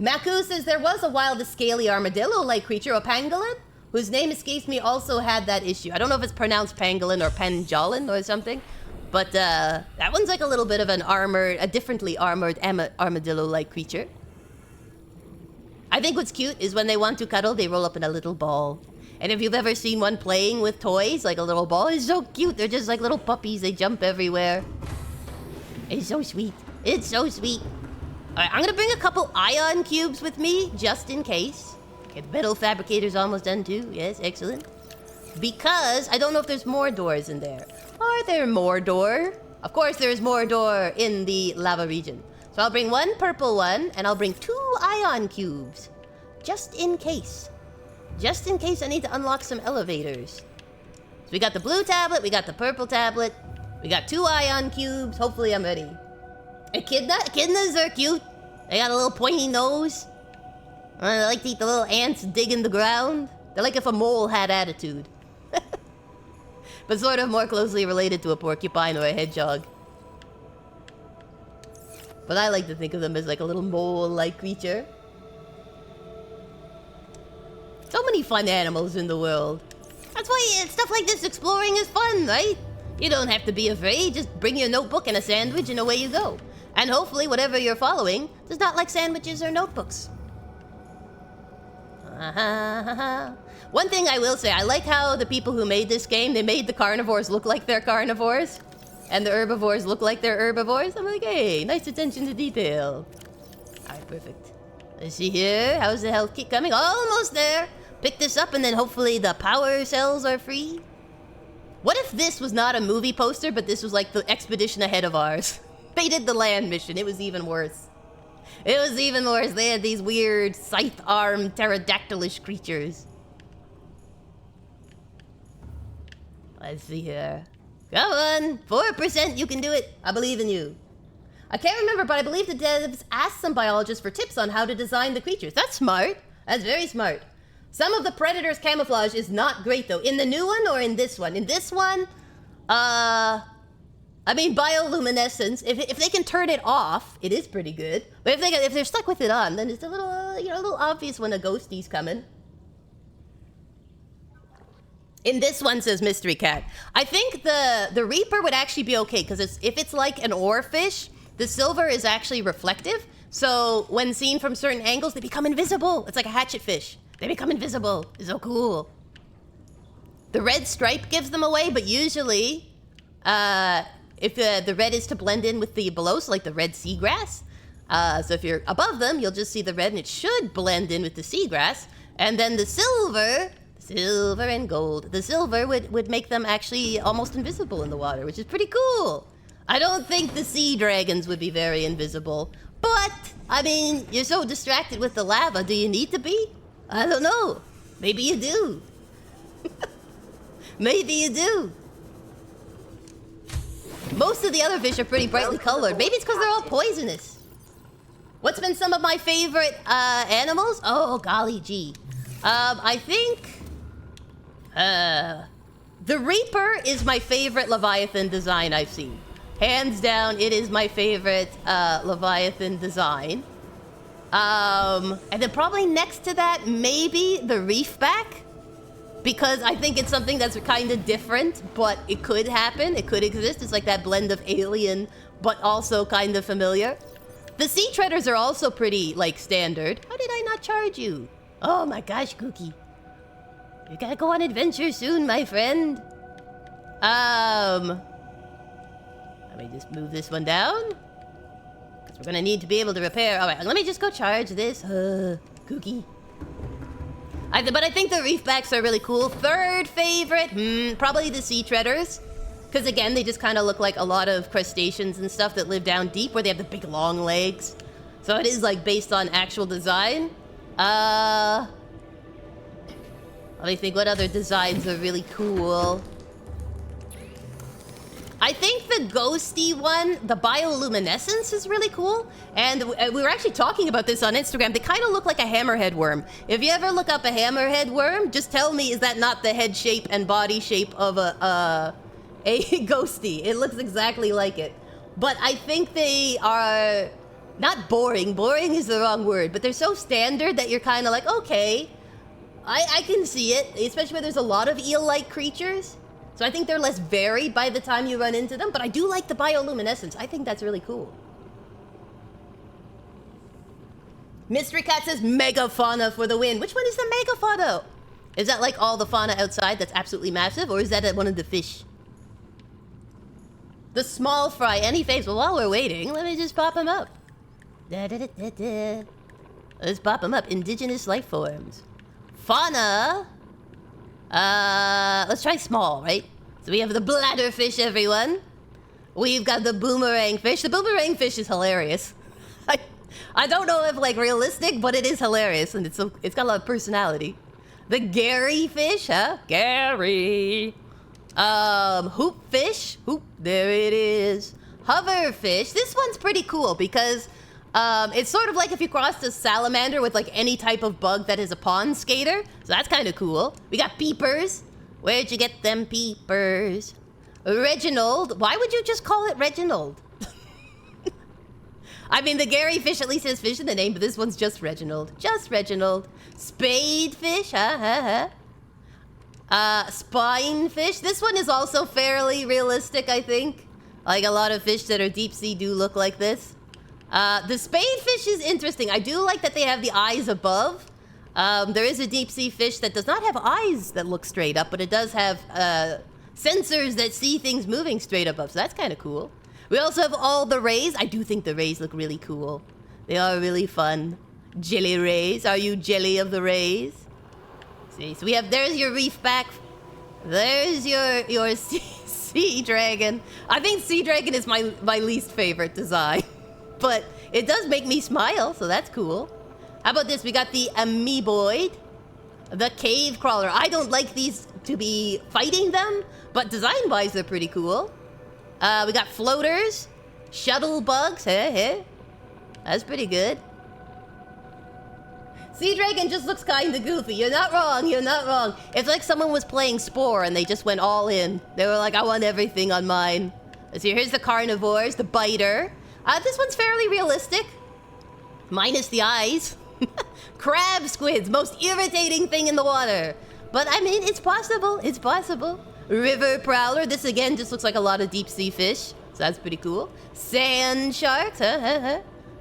Maku says there was a wild scaly armadillo-like creature, a pangolin, whose name escapes me, also had that issue. I don't know if it's pronounced pangolin or panjolin or something, but that one's like a little bit of a differently armored armadillo-like creature. I think what's cute is when they want to cuddle, they roll up in a little ball. And if you've ever seen one playing with toys, like a little ball, it's so cute. They're just like little puppies. They jump everywhere. It's so sweet. It's so sweet. All right, I'm going to bring a couple ion cubes with me, just in case. Okay, the metal fabricator's almost done too. Yes, excellent. Because I don't know if there's more doors in there. Are there more door? Of course there is more door in the lava region. So I'll bring one purple one, and I'll bring 2 ion cubes. Just in case. Just in case I need to unlock some elevators. So we got the blue tablet, we got the purple tablet, we got 2 ion cubes. Hopefully I'm ready. Echidnas are cute. They got a little pointy nose. They like to eat the little ants digging the ground. They're like if a mole had attitude. But sort of more closely related to a porcupine or a hedgehog. But I like to think of them as like a little mole-like creature. So many fun animals in the world. That's why stuff like this exploring is fun, right? You don't have to be afraid. Just bring your notebook and a sandwich and away you go. And hopefully whatever you're following does not like sandwiches or notebooks. One thing I will say, I like how the people who made this game, they made the carnivores look like they're carnivores. And the herbivores look like they're herbivores. I'm like, hey, nice attention to detail. Alright, perfect. Let's see here. How's the health kit coming? Almost there. Pick this up and then hopefully the power cells are free. What if this was not a movie poster, but this was like the expedition ahead of ours? They did the land mission. It was even worse. It was even worse. They had these weird scythe-armed pterodactylish creatures. Let's see here. Come on. 4%. You can do it. I believe in you. I can't remember, but I believe the devs asked some biologists for tips on how to design the creatures. That's smart. That's very smart. Some of the predators' camouflage is not great, though. In the new one or in this one? In this one, I mean, bioluminescence. If they can turn it off, it is pretty good. But if they're stuck with it on, then it's a little, a little obvious when a ghostie's coming. In this one, says Mystery Cat. I think the Reaper would actually be okay, because if it's like an oarfish, the silver is actually reflective. So when seen from certain angles, they become invisible. It's like a hatchet fish. They become invisible. It's so cool. The red stripe gives them away, but usually, if the red is to blend in with the below, so like the red seagrass. So if you're above them, you'll just see the red, and it should blend in with the seagrass. And then the silver and gold. The silver would make them actually almost invisible in the water, which is pretty cool. I don't think the sea dragons would be very invisible. But, I mean, you're so distracted with the lava, do you need to be? I don't know. Maybe you do. Maybe you do. Most of the other fish are pretty brightly colored. Maybe it's because they're all poisonous. What's been some of my favorite animals? Oh, golly gee. I think... the Reaper is my favorite Leviathan design I've seen. Hands down, it is my favorite Leviathan design. And then probably next to that, maybe the Reefback. Because I think it's something that's kind of different, but it could happen. It could exist. It's like that blend of alien, but also kind of familiar. The Sea Treaders are also pretty, like, standard. How did I not charge you? Oh my gosh, Kooky. You gotta go on adventure soon, my friend. Let me just move this one down. Because we're gonna need to be able to repair. Alright, let me just go charge this. Kooky. But I think the Reefbacks are really cool. Third favorite, probably the Sea Treaders. Because again, they just kind of look like a lot of crustaceans and stuff that live down deep, where they have the big long legs. So it is like based on actual design. Let me think what other designs are really cool. I think the ghosty one, the bioluminescence, is really cool. And we were actually talking about this on Instagram. They kind of look like a hammerhead worm. If you ever look up a hammerhead worm, just tell me, is that not the head shape and body shape of a ghosty? It looks exactly like it. But I think they are not boring. Boring is the wrong word. But they're so standard that you're kind of like, okay, I can see it. Especially where there's a lot of eel-like creatures. So I think they're less varied by the time you run into them, but I do like the bioluminescence. I think that's really cool. Mystery Cat says megafauna for the win. Which one is the megafauna? Is that like all the fauna outside that's absolutely massive, or is that one of the fish? The small fry, any faves? Well, while we're waiting, let me just pop them up. Let's pop them up. Indigenous life forms. Fauna. Let's try small, right? So we have the bladderfish, everyone. We've got the boomerang fish. The boomerang fish is hilarious. I don't know if like realistic, but it is hilarious, and it's got a lot of personality. The Gary fish, huh? Gary. Hoop fish. Hoop. There it is. Hoverfish. This one's pretty cool because it's sort of like if you crossed a salamander with like any type of bug that is a pond skater. So that's kind of cool. We got peepers. Where'd you get them peepers? Reginald. Why would you just call it Reginald? I mean, the Gary fish at least has fish in the name, but this one's just Reginald. Just Reginald. Spadefish. Spinefish. This one is also fairly realistic, I think. Like a lot of fish that are deep sea do look like this. The spadefish is interesting. I do like that they have the eyes above. There is a deep sea fish that does not have eyes that look straight up, but it does have sensors that see things moving straight above, so that's kind of cool. We also have all the rays. I do think the rays look really cool. They are really fun. Jelly rays. Are you jelly of the rays? See, so we have, there's your reef back. There's your sea dragon. I think sea dragon is my least favorite design. But it does make me smile, so that's cool. How about this? We got the amoeboid. The cave crawler. I don't like these to be fighting them, but design-wise, they're pretty cool. We got floaters. Shuttle bugs. That's pretty good. Sea Dragon just looks kinda goofy. You're not wrong, you're not wrong. It's like someone was playing Spore and they just went all in. They were like, I want everything on mine. Let's see, here's the carnivores, the biter. This one's fairly realistic. Minus the eyes. Crab squids, most irritating thing in the water. But I mean, it's possible, it's possible. River prowler, this again just looks like a lot of deep sea fish. So that's pretty cool. Sand sharks,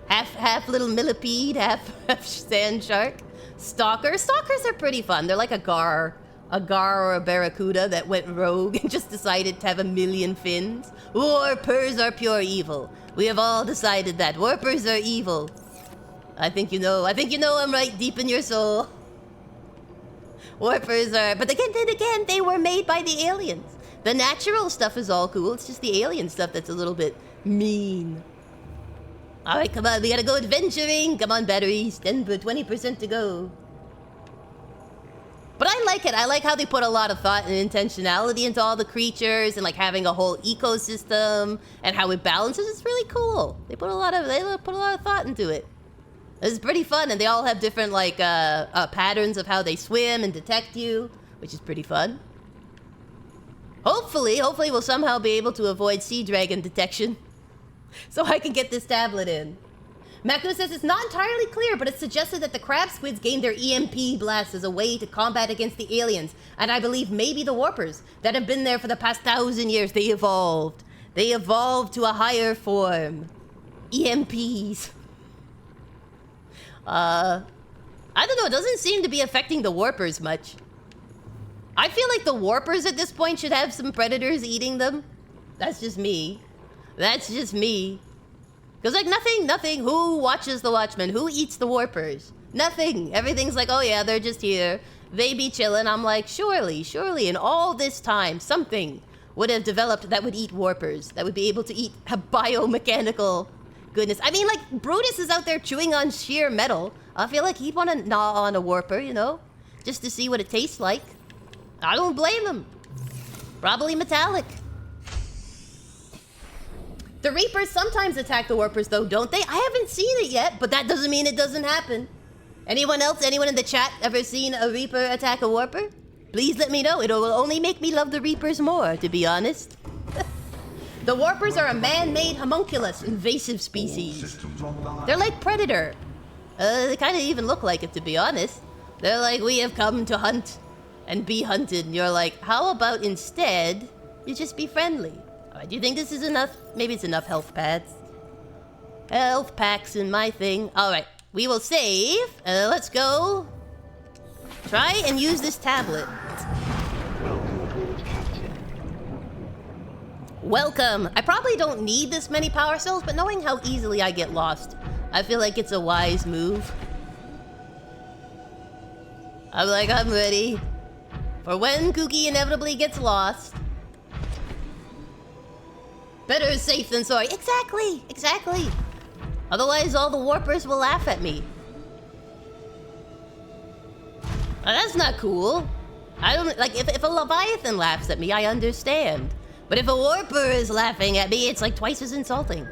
Half little millipede, half sand shark. Stalkers. Stalkers are pretty fun. They're like a gar or a barracuda that went rogue and just decided to have 1,000,000 fins. Warpers are pure evil. We have all decided that. Warpers are evil. I think you know I'm right deep in your soul. Warpers are, but again, they were made by the aliens. The natural stuff is all cool. It's just the alien stuff that's a little bit mean. All right, come on, we gotta go adventuring. Come on, batteries, 20% to go. But I like it. I like how they put a lot of thought and intentionality into all the creatures and like having a whole ecosystem and how it balances. It's really cool. They put a lot of thought into it. It's pretty fun, and they all have different like patterns of how they swim and detect you, which is pretty fun. Hopefully we'll somehow be able to avoid sea dragon detection. So I can get this tablet in. Maku says it's not entirely clear, but it's suggested that the crab squids gained their EMP blast as a way to combat against the aliens. And I believe maybe the warpers that have been there for the past 1,000 years, they evolved. They evolved to a higher form. EMPs. I don't know, it doesn't seem to be affecting the warpers much. I feel like the warpers at this point should have some predators eating them. That's just me. That's just me. Because like nothing. Who watches the Watchmen? Who eats the warpers? Nothing. Everything's like, oh yeah, they're just here. They be chilling. I'm like, surely, in all this time, something would have developed that would eat warpers. That would be able to eat a biomechanical goodness. I mean, like, Brutus is out there chewing on sheer metal. I feel like he'd want to gnaw on a warper, you know? Just to see what it tastes like. I don't blame him. Probably metallic. The Reapers sometimes attack the Warpers though, don't they? I haven't seen it yet, but that doesn't mean it doesn't happen. Anyone else, anyone in the chat ever seen a Reaper attack a Warper? Please let me know. It will only make me love the Reapers more, to be honest. The Warpers are a man-made homunculus, invasive species. They're like Predator. They kind of even look like it, to be honest. They're like, we have come to hunt and be hunted. And you're like, how about instead, you just be friendly? Do you think this is enough? Maybe it's enough health pads. Health packs in my thing. Alright, we will save. Let's go. Try and use this tablet. Welcome aboard, Captain. Welcome. I probably don't need this many power cells, but knowing how easily I get lost, I feel like it's a wise move. I'm like, I'm ready for when Kooky inevitably gets lost. Better safe than sorry. Exactly. Otherwise, all the warpers will laugh at me. That's not cool. I don't like if a Leviathan laughs at me, I understand. But if a warper is laughing at me, it's like twice as insulting.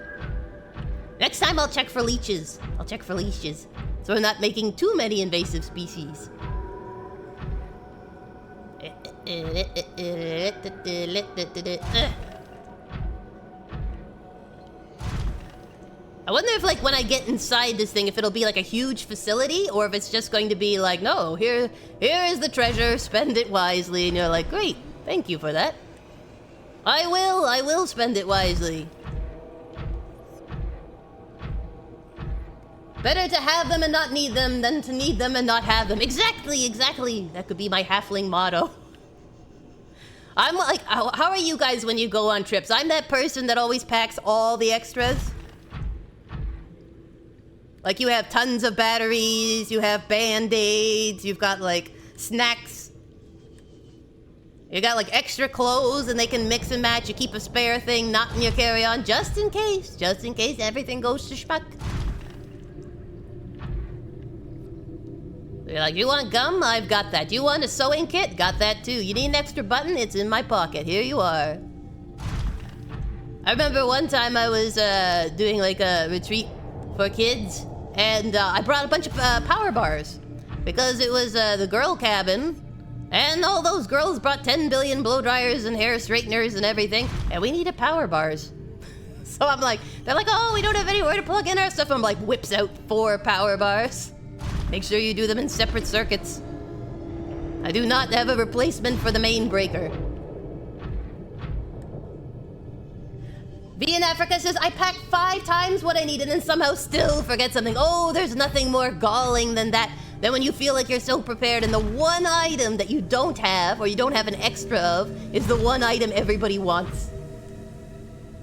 Next time I'll check for leeches. I'll check for leeches. So we're not making too many invasive species. I wonder if, like, when I get inside this thing, if it'll be like a huge facility, or if it's just going to be like, no, here is the treasure, spend it wisely, and you're like, great, thank you for that. I will spend it wisely. Better to have them and not need them than to need them and not have them. Exactly, exactly. That could be my halfling motto. I'm like, how are you guys when you go on trips? I'm that person that always packs all the extras. Like, you have tons of batteries, you have band-aids, you've got, like, snacks. You got, like, extra clothes, and they can mix and match. You keep a spare thing not in your carry-on, just in case everything goes to schmuck. You're like, you want gum? I've got that. You want a sewing kit? Got that, too. You need an extra button? It's in my pocket. Here you are. I remember one time I was doing, like, a retreat for kids, and I brought a bunch of power bars because it was the girl cabin, and all those girls brought 10 billion blow dryers and hair straighteners and everything, and we needed power bars. So I'm like, they're like, oh, we don't have anywhere to plug in our stuff. I'm like, whips out 4 power bars. Make sure you do them in separate circuits. I do not have a replacement for the main breaker. V in Africa says, I packed 5 times what I needed and somehow still forget something. Oh, there's nothing more galling than that. Then when you feel like you're so prepared and the one item that you don't have, or you don't have an extra of, is the one item everybody wants.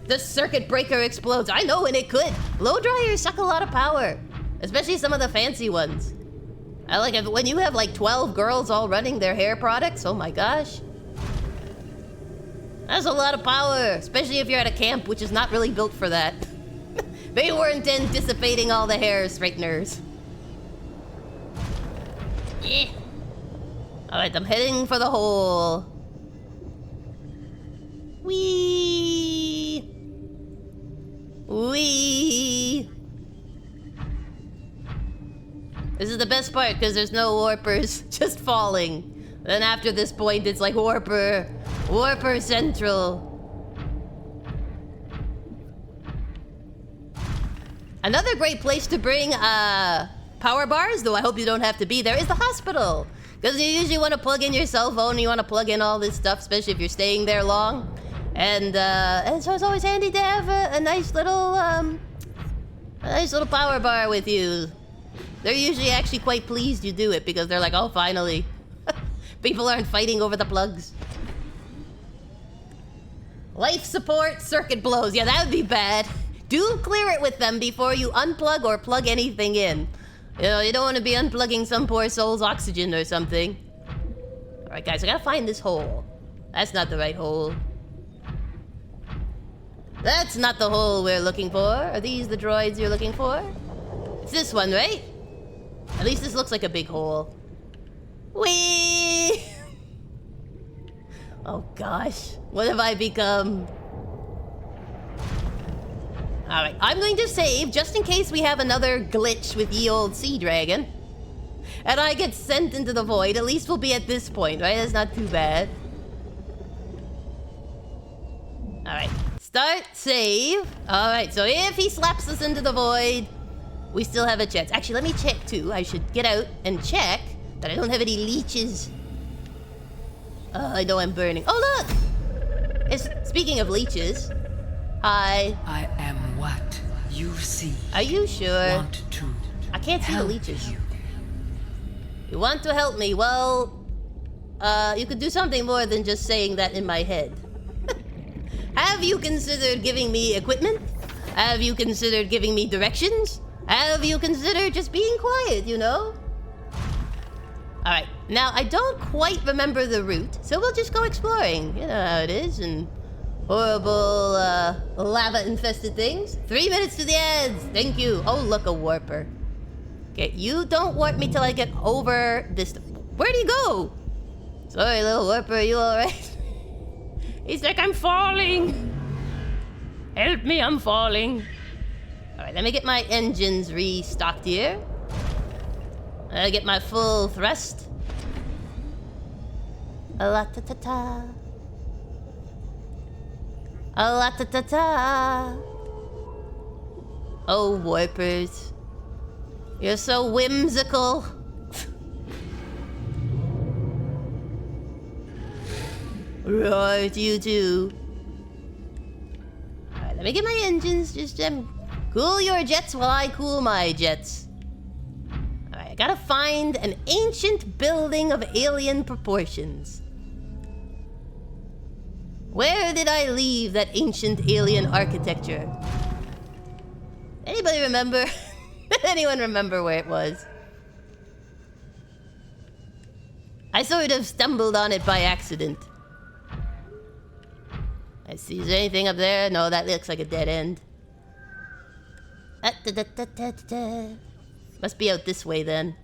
The circuit breaker explodes. I know, and it could. Blow dryers suck a lot of power, especially some of the fancy ones. I like it when you have like 12 girls all running their hair products. Oh my gosh. That's a lot of power, especially if you're at a camp, which is not really built for that. They weren't anticipating all the hair straighteners. Yeah. Alright, I'm heading for the hole. Whee! Whee! This is the best part, because there's no warpers, just falling. Then after this point, it's like warper central. Another great place to bring power bars, though I hope you don't have to be there, is the hospital. Because you usually want to plug in your cell phone, you want to plug in all this stuff, especially if you're staying there long. And so it's always handy to have a nice little power bar with you. They're usually actually quite pleased you do it, because they're like, oh, finally. People aren't fighting over the plugs. Life support circuit blows. Yeah, that would be bad. Do clear it with them before you unplug or plug anything in. You know, you don't want to be unplugging some poor soul's oxygen or something. Alright, guys, I gotta find this hole. That's not the right hole. That's not the hole we're looking for. Are these the droids you're looking for? It's this one, right? At least this looks like a big hole. Whee! Oh gosh, what have I become? Alright, I'm going to save just in case we have another glitch with ye old sea dragon. And I get sent into the void. At least we'll be at this point, right? That's not too bad. Alright, start, save. Alright, so if he slaps us into the void, we still have a chance. Actually, let me check too. I should get out and check that I don't have any leeches. I know I'm burning. Oh, look! Speaking of leeches. Hi. I am what you see. Are you sure? Want to I can't see the help leeches. you. You want to help me? Well, you could do something more than just saying that in my head. Have you considered giving me equipment? Have you considered giving me directions? Have you considered just being quiet, you know? Alright, now I don't quite remember the route, so we'll just go exploring. You know how it is, and horrible, lava-infested things. 3 minutes to the ads! Thank you. Oh, look, a warper. Okay, you don't warp me till I get over this. Where'd he go? Sorry, little warper, are you alright? He's like, I'm falling. Help me, I'm falling. All right, let me get my engines restocked here. Get my full thrust. A-la-ta-ta-ta. A-la-ta-ta-ta. Oh, warpers. You're so whimsical. Right, you too. Alright, let me get my engines. Just cool your jets while I cool my jets. Alright, I gotta find an ancient building of alien proportions. Where did I leave that ancient alien architecture? Anybody remember? Anyone remember where it was? I sort of stumbled on it by accident. Let's see, is there anything up there? No, that looks like a dead end. Must be out this way then.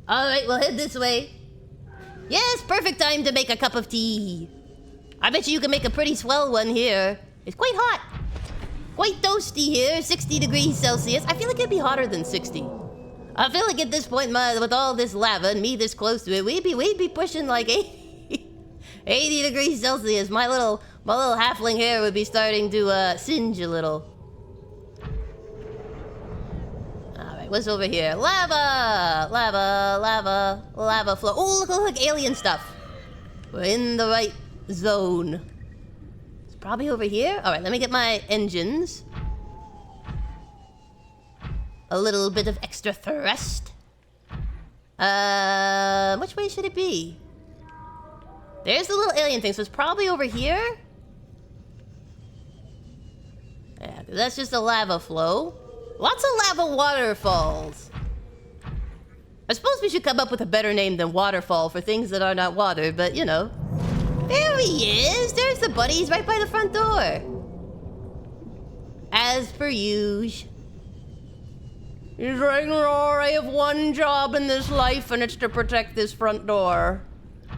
Alright, we'll head this way. Yes, perfect time to make a cup of tea. I bet you can make a pretty swell one here. It's quite hot. Quite toasty here, 60 degrees Celsius. I feel like it'd be hotter than 60. I feel like at this point, with all this lava and me this close to it, we'd be pushing like 80 degrees Celsius. My little halfling hair would be starting to singe a little. Alright, what's over here? Lava! Lava, lava, lava flow. Oh, look, alien stuff. We're in the right zone. It's probably over here. Alright, let me get my engines. A little bit of extra thrust. Which way should it be? There's the little alien thing, so it's probably over here? Yeah, 'cause that's just a lava flow. Lots of lava waterfalls. I suppose we should come up with a better name than waterfall for things that are not water, but you know. There he is! There's the buddy, he's right by the front door. As per usual. He's like, I have one job in this life, and it's to protect this front door.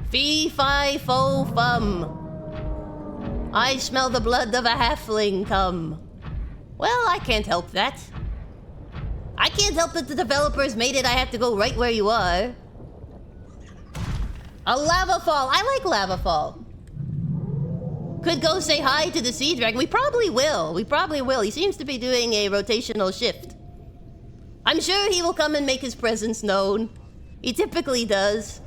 Fee, fi, fo, fum. I smell the blood of a halfling come. Well, I can't help that. I can't help that the developers made it I have to go right where you are. A lava fall. I like lava fall. Could go say hi to the sea dragon. We probably will. He seems to be doing a rotational shift. I'm sure he will come and make his presence known. He typically does.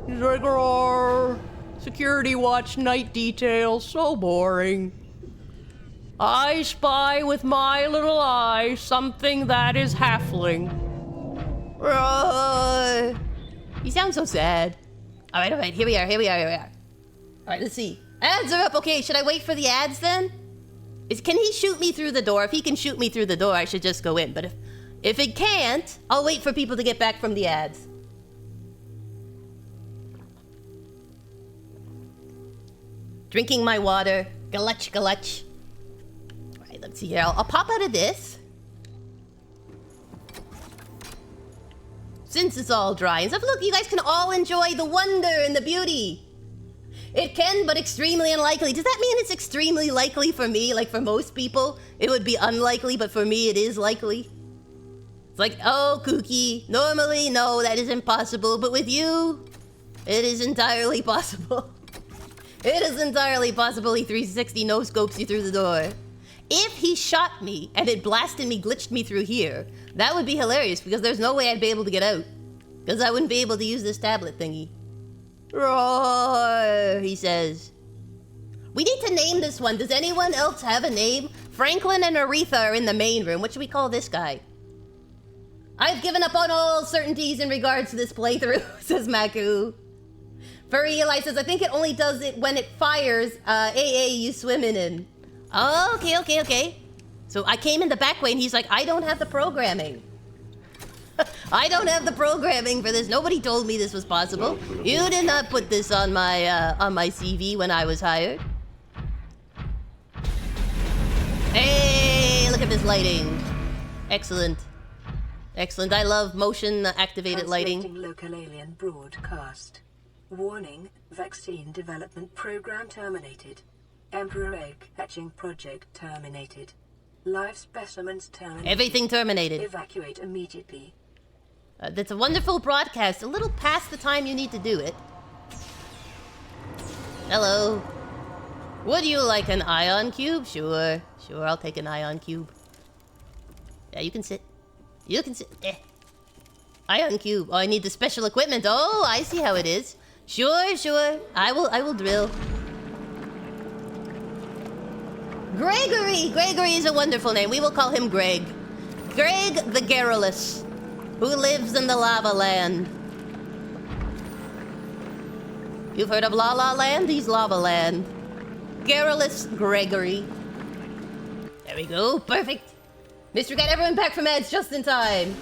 He's like, roar. Security watch night detail, so boring. I spy with my little eye something that is halfling. Roar. You sound so sad. Alright, here we are. Alright, let's see. Ads are up, okay, should I wait for the ads then? Can he shoot me through the door? If he can shoot me through the door, I should just go in. But if it can't, I'll wait for people to get back from the ads. Drinking my water. Galutch, galutch. Alright, let's see here. I'll pop out of this. Since it's all dry and stuff, look, you guys can all enjoy the wonder and the beauty. It can, but extremely unlikely. Does that mean it's extremely likely for me? Like for most people, it would be unlikely, but for me, it is likely. It's like, oh, Kooky, normally, no, that is impossible, but with you, it is entirely possible. It is entirely possible he 360 no-scopes you through the door. If he shot me and it blasted me, glitched me through here, that would be hilarious because there's no way I'd be able to get out. Because I wouldn't be able to use this tablet thingy. Roar, he says. We need to name this one. Does anyone else have a name? Franklin and Aretha are in the main room. What should we call this guy? I've given up on all certainties in regards to this playthrough, says Maku. Furry Eli says, I think it only does it when it fires AA you swimming in. Oh, okay. So I came in the back way and he's like, I don't have the programming. I don't have the programming for this. Nobody told me this was possible. You did not put this on my CV when I was hired. Hey, look at this lighting. Excellent. I love motion activated lighting. Local alien broadcast. Warning, vaccine development program terminated. Emperor egg hatching project terminated. Live specimens terminated. Everything terminated. Evacuate immediately. That's a wonderful broadcast. A little past the time you need to do it. Hello. Would you like an ion cube? Sure. Sure, I'll take an ion cube. Yeah, you can sit. You can sit. Ion cube. Oh, I need the special equipment. Oh, I see how it is. Sure, sure. I will drill. Gregory! Gregory is a wonderful name. We will call him Greg. Greg the Garrulous, who lives in the lava land. You've heard of La La Land? He's Lava Land. Garrulous Gregory. There we go. Perfect. Mr. Got everyone back from ads just in time.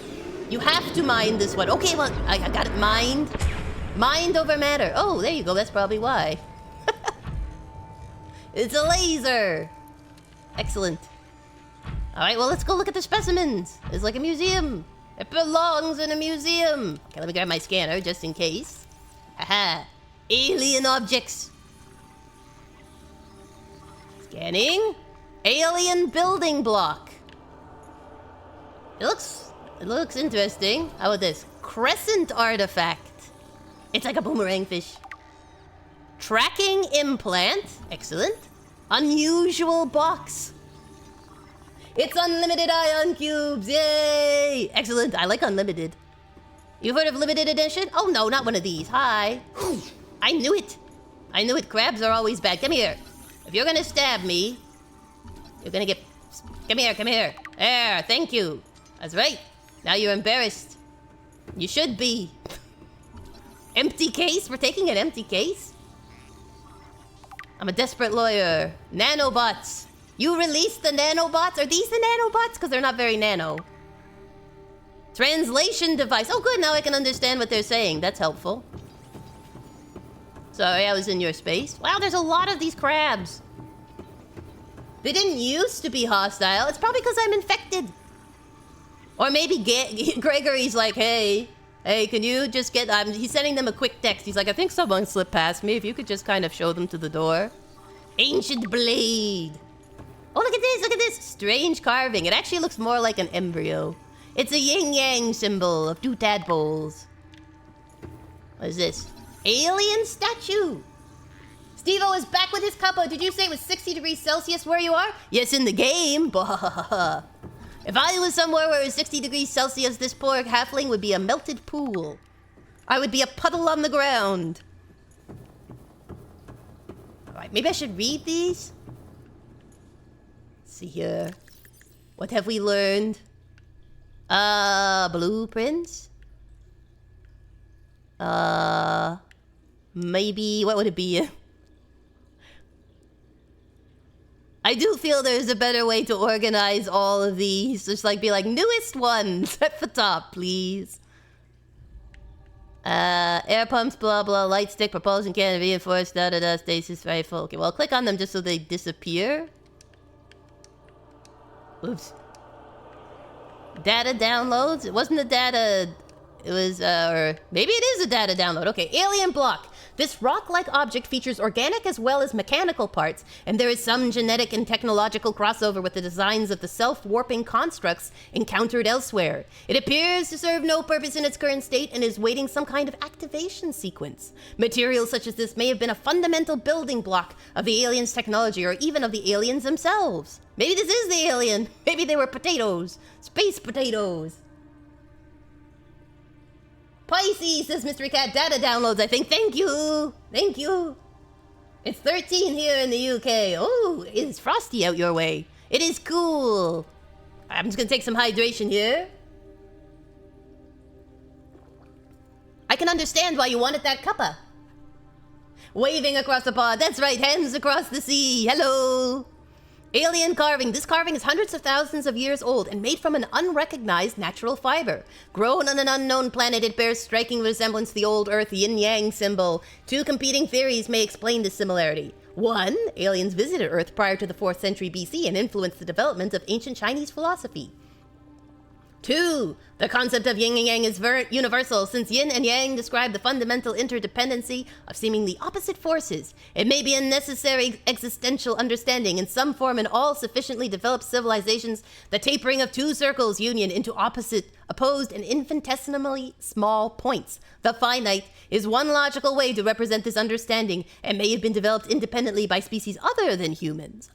You have to mine this one. Okay, well, I got it mined. Mind over matter. Oh, there you go. That's probably why. It's a laser. Excellent. All right, well, let's go look at the specimens. It's like a museum. It belongs in a museum. Okay, let me grab my scanner just in case. Haha. Alien objects. Scanning. Alien building block. It looks interesting. How about this? Crescent artifact. It's like a boomerang fish. Tracking implant. Excellent. Unusual box. It's unlimited ion cubes. Yay! Excellent. I like unlimited. You've heard of limited edition? Oh no, not one of these. Hi. I knew it. I knew it. Crabs are always bad. Come here. If you're gonna stab me, you're gonna get... Come here, come here. There, thank you. That's right. Now you're embarrassed. You should be. Empty case? We're taking an empty case? I'm a desperate lawyer. Nanobots. You released the nanobots? Are these the nanobots? Because they're not very nano. Translation device. Oh, good. Now I can understand what they're saying. That's helpful. Sorry, I was in your space. Wow, there's a lot of these crabs. They didn't used to be hostile. It's probably because I'm infected. Or maybe Gregory's like, hey, can you just get... he's sending them a quick text. He's like, I think someone slipped past me. If you could just kind of show them to the door. Ancient blade. Oh, look at this. Look at this. Strange carving. It actually looks more like an embryo. It's a yin-yang symbol of two tadpoles. What is this? Alien statue. Steve-O is back with his cuppa. Did you say it was 60 degrees Celsius where you are? Yes, in the game. If I was somewhere where it was 60 degrees Celsius, this poor halfling would be a melted pool. I would be a puddle on the ground. Alright, maybe I should read these? Let's see here. What have we learned? Blueprints? Maybe, what would it be? I do feel there's a better way to organize all of these. Just like be like, newest ones at the top, please. Air pumps, blah, blah, light stick, propulsion cannon, reinforced, da-da-da, stasis rifle. Okay, well, click on them just so they disappear. Oops. Data downloads? It wasn't a data... It was, or maybe it is a data download. Okay, alien block. This rock-like object features organic as well as mechanical parts, and there is some genetic and technological crossover with the designs of the self-warping constructs encountered elsewhere. It appears to serve no purpose in its current state and is waiting some kind of activation sequence. Materials such as this may have been a fundamental building block of the aliens' technology, or even of the aliens themselves. Maybe this is the alien. Maybe they were potatoes. Space potatoes. Pisces, says Mystery Cat. Data downloads, I think. Thank you. Thank you. It's 13 here in the UK. Oh, it's frosty out your way. It is cool. I'm just gonna take some hydration here. I can understand why you wanted that cuppa. Waving across the pod. That's right, hands across the sea. Hello. Alien carving. This carving is hundreds of thousands of years old and made from an unrecognized natural fiber. Grown on an unknown planet, it bears striking resemblance to the old Earth yin-yang symbol. Two competing theories may explain this similarity. One, aliens visited Earth prior to the 4th century BC and influenced the development of ancient Chinese philosophy. 2. The concept of yin and yang is universal, since yin and yang describe the fundamental interdependency of seemingly opposite forces. It may be a necessary existential understanding in some form in all sufficiently developed civilizations, the tapering of two circles union into opposed and infinitesimally small points. The finite is one logical way to represent this understanding and may have been developed independently by species other than humans.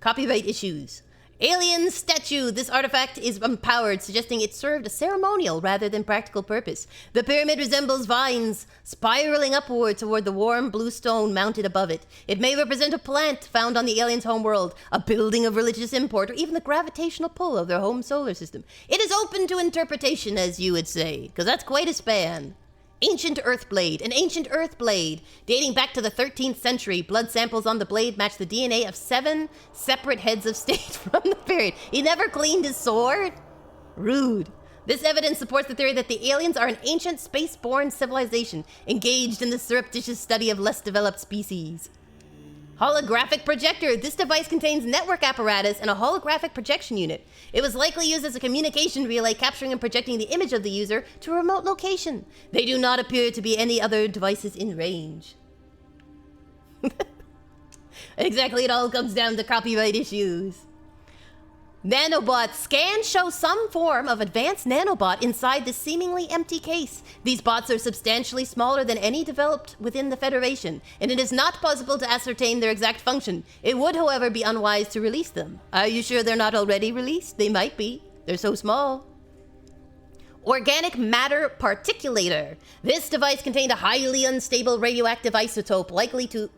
Copyright issues. Alien statue. This artifact is empowered, suggesting it served a ceremonial rather than practical purpose. The pyramid resembles vines spiraling upward toward the warm blue stone mounted above it. It may represent a plant found on the aliens' homeworld, a building of religious import, or even the gravitational pull of their home solar system. It is open to interpretation, as you would say, because that's quite a span. Ancient Earth Blade. An ancient Earth Blade dating back to the 13th century. Blood samples on the blade match the DNA of 7 separate heads of state from the period. He never cleaned his sword? Rude. This evidence supports the theory that the aliens are an ancient space-borne civilization engaged in the surreptitious study of less developed species. Holographic projector. This device contains network apparatus and a holographic projection unit. It was likely used as a communication relay, capturing and projecting the image of the user to a remote location. They do not appear to be any other devices in range. Exactly, it all comes down to copyright issues. Nanobots. Scans show some form of advanced nanobot inside this seemingly empty case. These bots are substantially smaller than any developed within the Federation, and it is not possible to ascertain their exact function. It would, however, be unwise to release them. Are you sure they're not already released? They might be. They're so small. Organic matter particulator. This device contained a highly unstable radioactive isotope likely to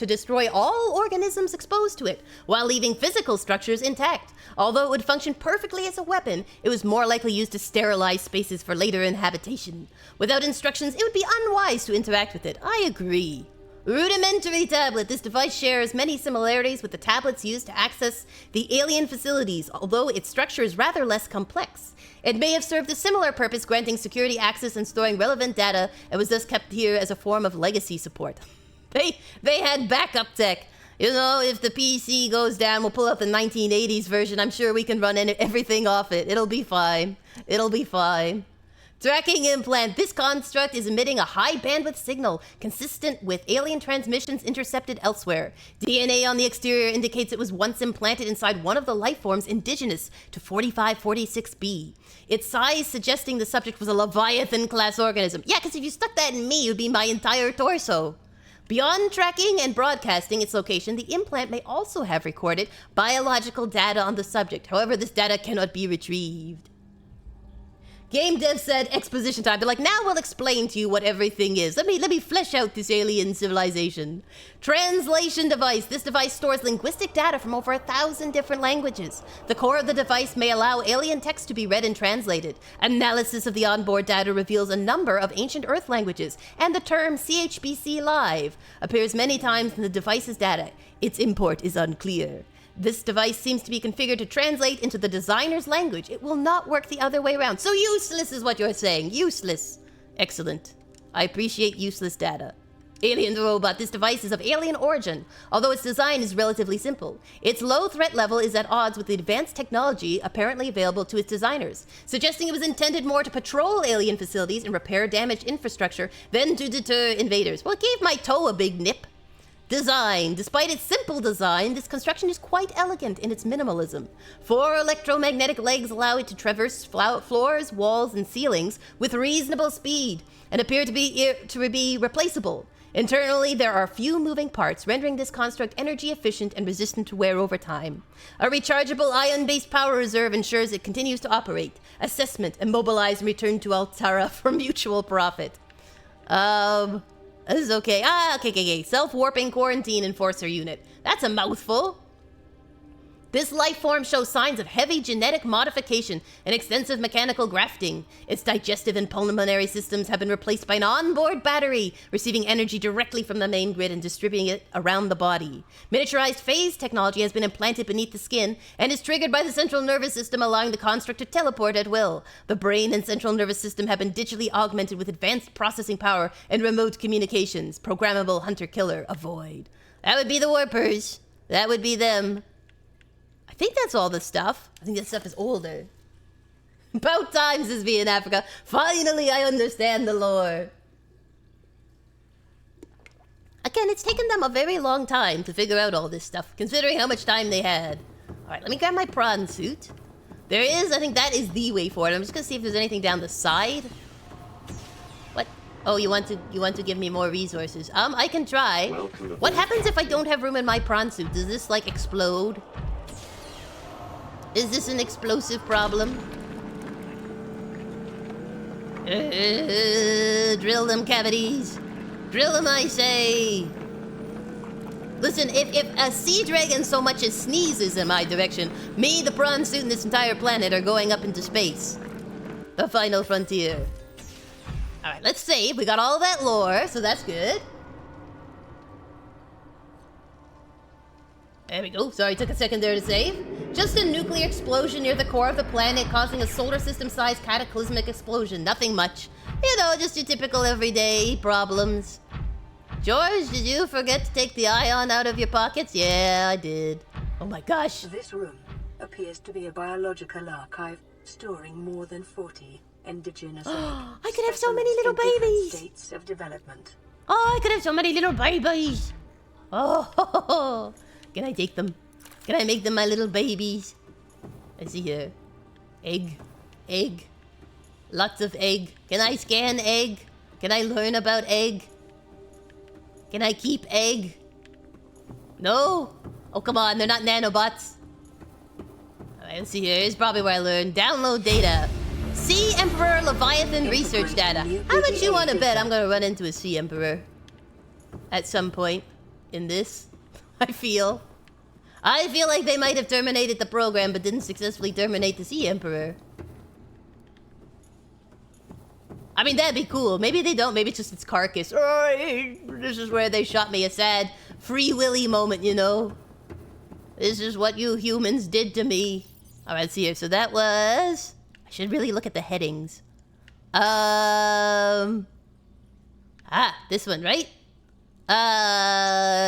destroy all organisms exposed to it, while leaving physical structures intact. Although it would function perfectly as a weapon, it was more likely used to sterilize spaces for later inhabitation. Without instructions, it would be unwise to interact with it. I agree. Rudimentary tablet. This device shares many similarities with the tablets used to access the alien facilities, although its structure is rather less complex. It may have served a similar purpose, granting security access and storing relevant data, and was thus kept here as a form of legacy support. They had backup tech. You know, if the PC goes down, we'll pull out the 1980s version. I'm sure we can run everything off it. It'll be fine. It'll be fine. Tracking implant. This construct is emitting a high bandwidth signal consistent with alien transmissions intercepted elsewhere. DNA on the exterior indicates it was once implanted inside one of the life forms indigenous to 4546b. Its size suggesting the subject was a Leviathan class organism. Yeah, because if you stuck that in me, it would be my entire torso. Beyond tracking and broadcasting its location, the implant may also have recorded biological data on the subject. However, this data cannot be retrieved. Game dev said exposition time. They're like, now we'll explain to you what everything is. Let me flesh out this alien civilization. Translation device. This device stores linguistic data from over 1,000 different languages. The core of the device may allow alien text to be read and translated. Analysis of the onboard data reveals a number of ancient Earth languages, and the term CHBC Live appears many times in the device's data. Its import is unclear. This device seems to be configured to translate into the designer's language. It will not work the other way around. So useless is what you're saying. Useless. Excellent. I appreciate useless data. Alien robot. This device is of alien origin, although its design is relatively simple. Its low threat level is at odds with the advanced technology apparently available to its designers, suggesting it was intended more to patrol alien facilities and repair damaged infrastructure than to deter invaders. Well, it gave my toe a big nip. Design. Despite its simple design, this construction is quite elegant in its minimalism. 4 electromagnetic legs allow it to traverse floors, walls, and ceilings with reasonable speed and appear to be replaceable. Internally, there are few moving parts, rendering this construct energy efficient and resistant to wear over time. A rechargeable ion-based power reserve ensures it continues to operate. Assessment. Immobilize and return to Altara for mutual profit. This is okay. Okay. Self-warping quarantine enforcer unit. That's a mouthful. This life form shows signs of heavy genetic modification and extensive mechanical grafting. Its digestive and pulmonary systems have been replaced by an onboard battery, receiving energy directly from the main grid and distributing it around the body. Miniaturized phase technology has been implanted beneath the skin and is triggered by the central nervous system, allowing the construct to teleport at will. The brain and central nervous system have been digitally augmented with advanced processing power and remote communications. Programmable hunter-killer. Avoid. That would be the warpers. That would be them. I think that's all the stuff. I think that stuff is older. About time, says V in Africa. Finally, I understand the lore. Again, it's taken them a very long time to figure out all this stuff, considering how much time they had. Alright, let me grab my prawn suit. There is, I think that is the way forward. I'm just gonna see if there's anything down the side. What? Oh, you want to give me more resources. I can try. What happens if I don't have room in my prawn suit? Does this, like, explode? Is this an explosive problem? Drill them cavities. Drill them, I say. Listen, if a sea dragon so much as sneezes in my direction, me, the prawn suit, and this entire planet are going up into space. The final frontier. Alright, let's save. We got all that lore, so that's good. There we go. Sorry, took a second there to save. Just a nuclear explosion near the core of the planet causing a solar system-sized cataclysmic explosion. Nothing much. You know, just your typical everyday problems. George, did you forget to take the ion out of your pockets? Yeah, I did. Oh my gosh. This room appears to be a biological archive storing more than 40 indigenous I could have so many little babies. States of development. Oh, I could have so many little babies. Oh, can I take them? Can I make them my little babies? Let's see here. Egg. Egg. Lots of egg. Can I scan egg? Can I learn about egg? Can I keep egg? No? Oh, come on. They're not nanobots. Alright, let's see here. Here's probably where I learned. Download data. Sea Emperor Leviathan research data. How much you want to bet I'm going to run into a Sea Emperor? At some point in this, I feel like they might have terminated the program but didn't successfully terminate the Sea Emperor. I mean, that'd be cool. Maybe they don't. Maybe it's just its carcass. Oh, this is where they shot me. A sad Free Willy moment, you know? This is what you humans did to me. Alright, let's see here. So that was... I should really look at the headings. This one, right?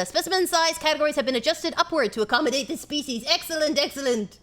Specimen size categories have been adjusted upward to accommodate this species. Excellent, excellent.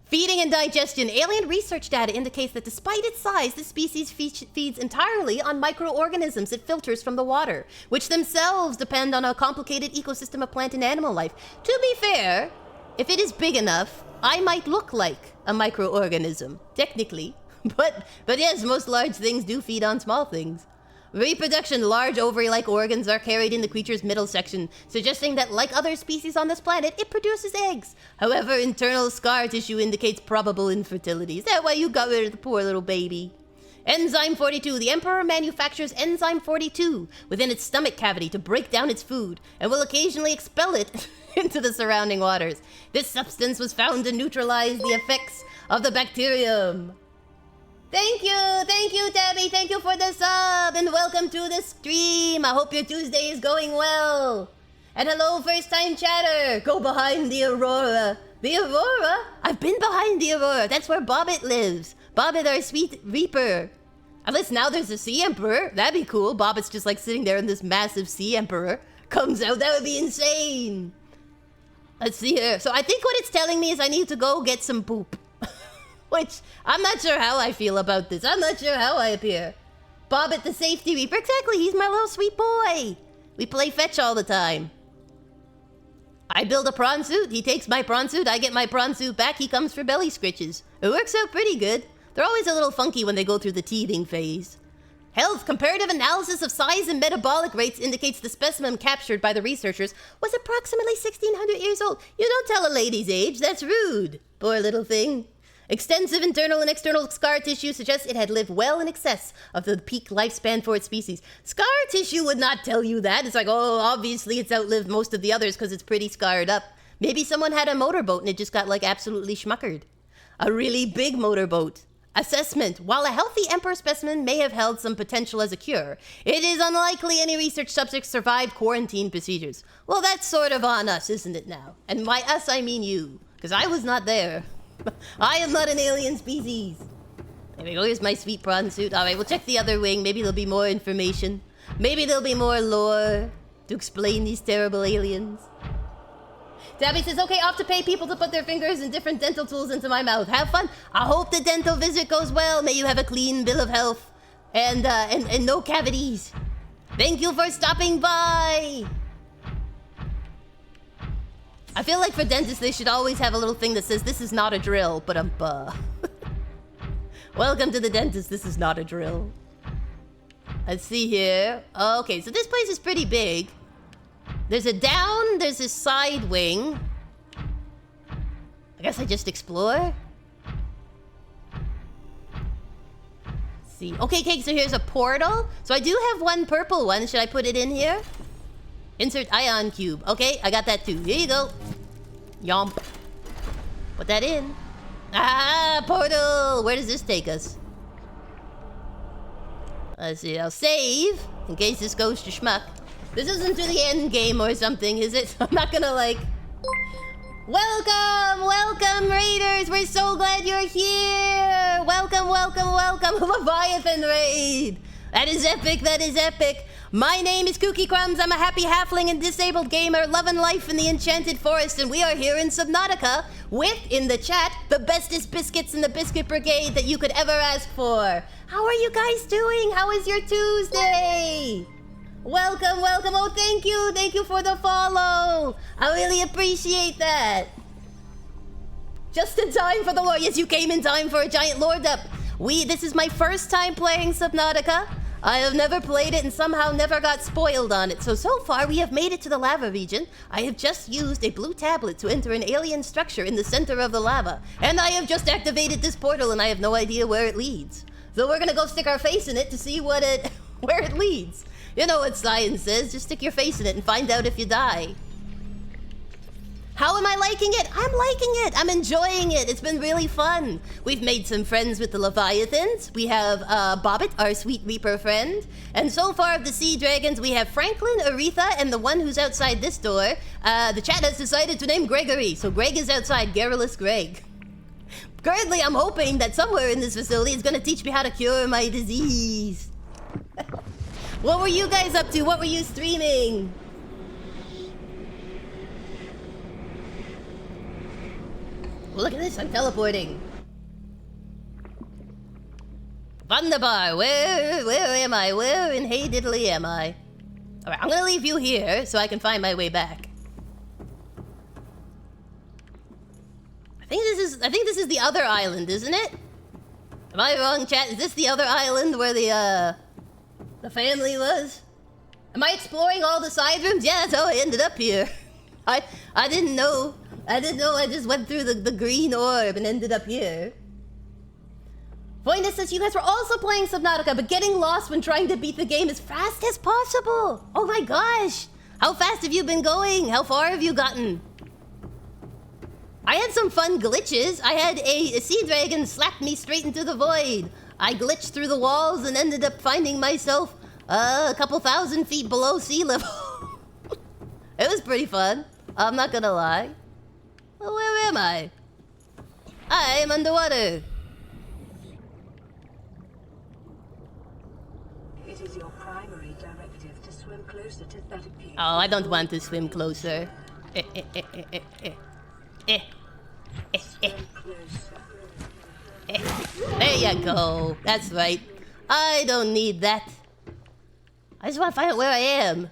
Feeding and digestion. Alien research data indicates that despite its size, this species feeds entirely on microorganisms it filters from the water, which themselves depend on a complicated ecosystem of plant and animal life. To be fair, if it is big enough, I might look like a microorganism, technically. But yes, most large things do feed on small things. Reproduction. Large ovary-like organs are carried in the creature's middle section, suggesting that, like other species on this planet, it produces eggs. However, internal scar tissue indicates probable infertility. Is that why you got rid of the poor little baby? Enzyme 42. The Emperor manufactures Enzyme 42 within its stomach cavity to break down its food, and will occasionally expel it into the surrounding waters. This substance was found to neutralize the effects of the bacterium. Thank you, Tabby. Thank you for the sub, and welcome to the stream. I hope your Tuesday is going well. And hello, first-time chatter. Go behind the Aurora. The Aurora? I've been behind the Aurora. That's where Bobbit lives. Bobbit, our sweet reaper. Unless now there's a Sea Emperor. That'd be cool. Bobbit's just like sitting there in this massive Sea Emperor. Comes out. That would be insane. Let's see here. So I think what it's telling me is I need to go get some poop. Which, I'm not sure how I feel about this. I'm not sure how I appear. Bobbit the Safety Reaper. Exactly, he's my little sweet boy. We play fetch all the time. I build a prawn suit, he takes my prawn suit, I get my prawn suit back, he comes for belly scritches. It works out pretty good. They're always a little funky when they go through the teething phase. Health. Comparative analysis of size and metabolic rates indicates the specimen captured by the researchers was approximately 1,600 years old. You don't tell a lady's age, that's rude. Poor little thing. Extensive internal and external scar tissue suggests it had lived well in excess of the peak lifespan for its species. Scar tissue would not tell you that. It's like, oh, obviously it's outlived most of the others because it's pretty scarred up. Maybe someone had a motorboat and it just got, like, absolutely schmuckered. A really big motorboat. Assessment. While a healthy emperor specimen may have held some potential as a cure, it is unlikely any research subjects survived quarantine procedures. Well, that's sort of on us, isn't it now? And by us, I mean you, because I was not there. I am not an alien species. There we go, here's my sweet prawn suit. Alright, we'll check the other wing. Maybe there'll be more information. Maybe there'll be more lore to explain these terrible aliens. Dabby says, okay, off to pay people to put their fingers and different dental tools into my mouth. Have fun. I hope the dental visit goes well. May you have a clean bill of health and no cavities. Thank you for stopping by. I feel like for dentists, they should always have a little thing that says, this is not a drill, but welcome to the dentist, this is not a drill. Let's see here. Okay, so this place is pretty big. There's a down, there's a side wing. I guess I just explore. Let's see. Okay, so here's a portal. So I do have one purple one. Should I put it in here? Insert ion cube. Okay, I got that too. Here you go. Yomp. Put that in. Ah, portal! Where does this take us? Let's see, I'll save in case this goes to schmuck. This isn't to the end game or something, is it? I'm not gonna like... Welcome, Raiders! We're so glad you're here! Welcome, Leviathan Raid! That is epic! My name is Kooky Crumbz. I'm a happy halfling and disabled gamer loving life in the enchanted forest, and we are here in Subnautica with, in the chat, the bestest biscuits in the biscuit brigade that you could ever ask for. How are you guys doing? How is your Tuesday? Welcome. Oh, thank you for the follow. I really appreciate that. Just in time for the lore. Yes, you came in time for a giant lore up. This is my first time playing Subnautica. I have never played it and somehow never got spoiled on it. So far we have made it to the lava region. I have just used a blue tablet to enter an alien structure in the center of the lava. And I have just activated this portal and I have no idea where it leads. So we're gonna go stick our face in it to see where it leads. You know what science says, just stick your face in it and find out if you die. How am I liking it? I'm liking it. I'm enjoying it. It's been really fun. We've made some friends with the Leviathans. We have Bobbit, our sweet Reaper friend. And so far of the Sea Dragons, we have Franklin, Aretha, and the one who's outside this door. The chat has decided to name Gregory. So Greg is outside, Garrulous Greg. Currently, I'm hoping that somewhere in this facility is going to teach me how to cure my disease. What were you guys up to? What were you streaming? Look at this, I'm teleporting. Wunderbar, where am I? Where in hey diddly am I? Alright, I'm gonna leave you here so I can find my way back. I think this is the other island, isn't it? Am I wrong, chat? Is this the other island where the family was? Am I exploring all the side rooms? Yeah, that's how I ended up here. I didn't know. I just went through the green orb and ended up here. Voidness says you guys were also playing Subnautica, but getting lost when trying to beat the game as fast as possible. Oh my gosh! How fast have you been going? How far have you gotten? I had some fun glitches. I had a sea dragon slap me straight into the void. I glitched through the walls and ended up finding myself a couple thousand feet below sea level. It was pretty fun. I'm not gonna lie. Well, where am I? I am underwater. It is your primary directive to swim closer to that appeal. Oh, I don't want to swim closer. There you go. That's right. I don't need that. I just want to find out where I am.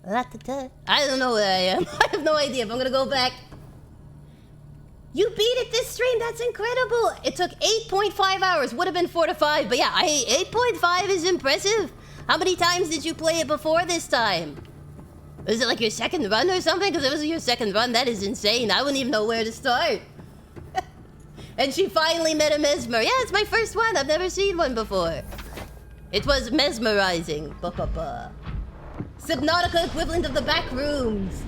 I don't know where I am. I have no idea if I'm gonna go back. You beat it this stream, that's incredible. It took 8.5 hours, would have been 4 to 5, but yeah, 8.5 is impressive. How many times did you play it before this time? Was it like your second run or something? Because if it was your second run, that is insane. I wouldn't even know where to start. And she finally met a mesmer. Yeah, it's my first one. I've never seen one before. It was mesmerizing. Subnautica equivalent of the back rooms.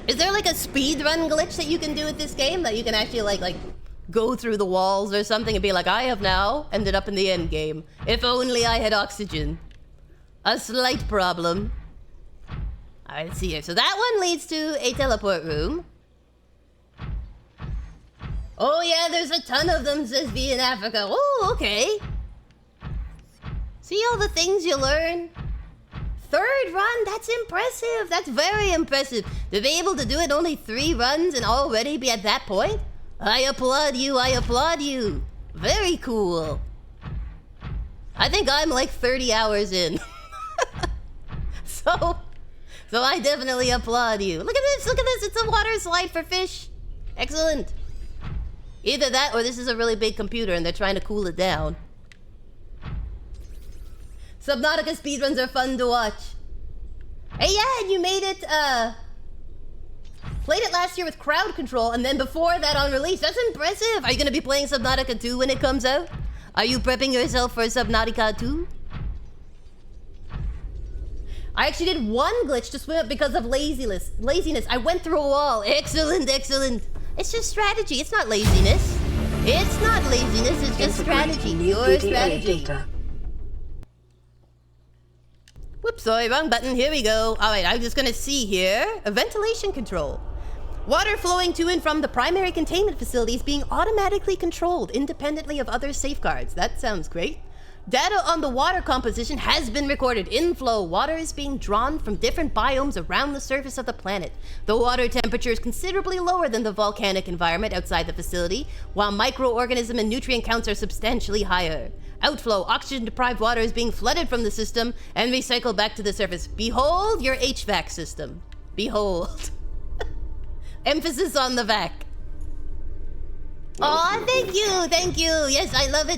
Is there like a speedrun glitch that you can do with this game? That you can actually like go through the walls or something and be like, I have now ended up in the end game. If only I had oxygen. A slight problem. Alright, let's see here. So that one leads to a teleport room. Oh yeah, there's a ton of them, says V in Africa. Oh, okay. See all the things you learn? 3rd run? That's impressive. That's very impressive. To be able to do it only 3 runs and already be at that point? I applaud you. I applaud you. Very cool. I think I'm like 30 hours in. So I definitely applaud you. Look at this. Look at this. It's a water slide for fish. Excellent. Either that or this is a really big computer and they're trying to cool it down. Subnautica speedruns are fun to watch. Hey, yeah, and you made it, played it last year with crowd control, and then before that on release. That's impressive. Are you gonna be playing Subnautica 2 when it comes out? Are you prepping yourself for Subnautica 2? I actually did 1 glitch to swim up because of laziness. I went through a wall. Excellent, excellent. It's just strategy. It's not laziness. It's not laziness. It's just strategy. Your strategy. Whoops, sorry, wrong button. Here we go. All right, I'm just gonna see here. A ventilation control. Water flowing to and from the primary containment facility is being automatically controlled independently of other safeguards. That sounds great. Data on the water composition has been recorded. Inflow. Water is being drawn from different biomes around the surface of the planet. The water temperature is considerably lower than the volcanic environment outside the facility, while microorganism and nutrient counts are substantially higher. Outflow. Oxygen-deprived water is being flooded from the system and recycled back to the surface. Behold your HVAC system. Behold. Emphasis on the vac. Aw, thank you, thank you. Yes, I love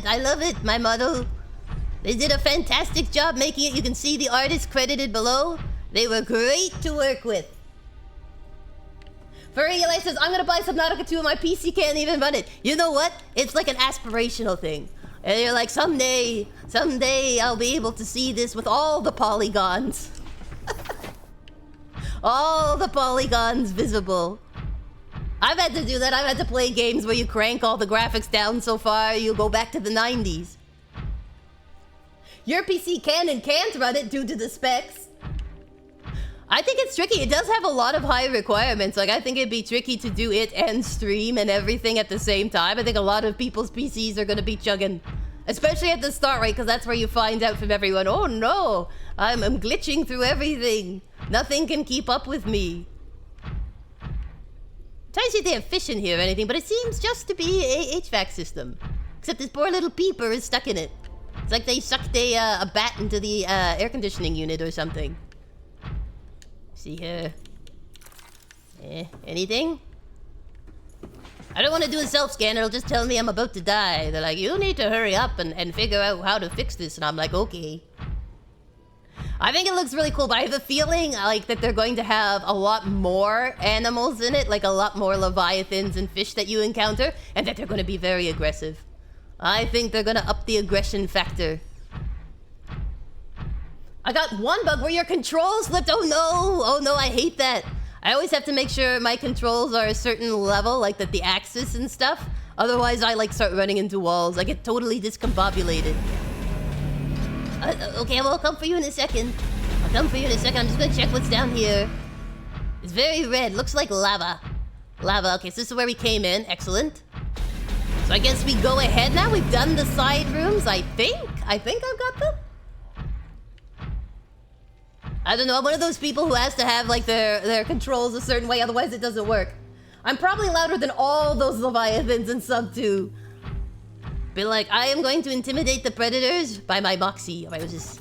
it, my model. They did a fantastic job making it. You can see the artists credited below. They were great to work with. Furry Eli says, I'm gonna buy Subnautica 2 and my PC can't even run it. You know what? It's like an aspirational thing. And you're like, someday I'll be able to see this with all the polygons. All the polygons visible. I've had to do that. I've had to play games where you crank all the graphics down so far you go back to the 90s. Your PC can and can't run it due to the specs. I think it's tricky. It does have a lot of high requirements. Like, I think it'd be tricky to do it and stream and everything at the same time. I think a lot of people's PCs are gonna be chugging. Especially at the start, right? Because that's where you find out from everyone, oh no, I'm glitching through everything. Nothing can keep up with me. Trying to see if they have fish in here or anything, but it seems just to be a HVAC system. Except this poor little peeper is stuck in it. It's like they sucked a bat into the air conditioning unit or something. See here. Anything? I don't want to do a self-scan. It'll just tell me I'm about to die. They're like, you need to hurry up and figure out how to fix this. And I'm like, okay. I think it looks really cool, but I have a feeling like that they're going to have a lot more animals in it, like a lot more leviathans and fish that you encounter, and that they're going to be very aggressive. I think they're going to up the aggression factor. I got one bug where your controls slipped. Oh no, I hate that. I always have to make sure my controls are a certain level, like that the axis and stuff. Otherwise, I like start running into walls. I get totally discombobulated. Okay, I will come for you in a second. I'll come for you in a second. I'm just gonna check what's down here. It's very red. Looks like lava. Lava. Okay, so this is where we came in. Excellent. So I guess we go ahead now. We've done the side rooms, I think. I think I've got them. I don't know. I'm one of those people who has to have like their controls a certain way, otherwise it doesn't work. I'm probably louder than all those leviathans in sub 2. Be like, I am going to intimidate the predators by my moxie. Alright, what's this?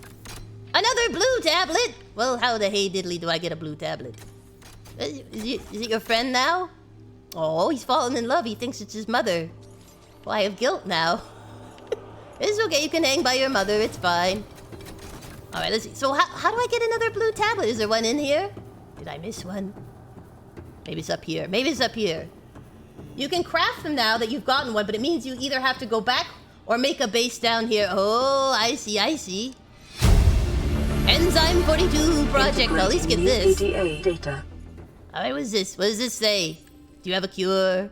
Another blue tablet? Well, how the hey diddly do I get a blue tablet? Is it your friend now? Oh, he's fallen in love. He thinks it's his mother. Well, I have guilt now. It's okay. You can hang by your mother. It's fine. Alright, let's see. So how do I get another blue tablet? Is there one in here? Did I miss one? Maybe it's up here. Maybe it's up here. You can craft them now that you've gotten one, but it means you either have to go back or make a base down here. Oh, I see, I see. Enzyme 42 project. At least get this. Data. Alright, what is this? What does this say? Do you have a cure?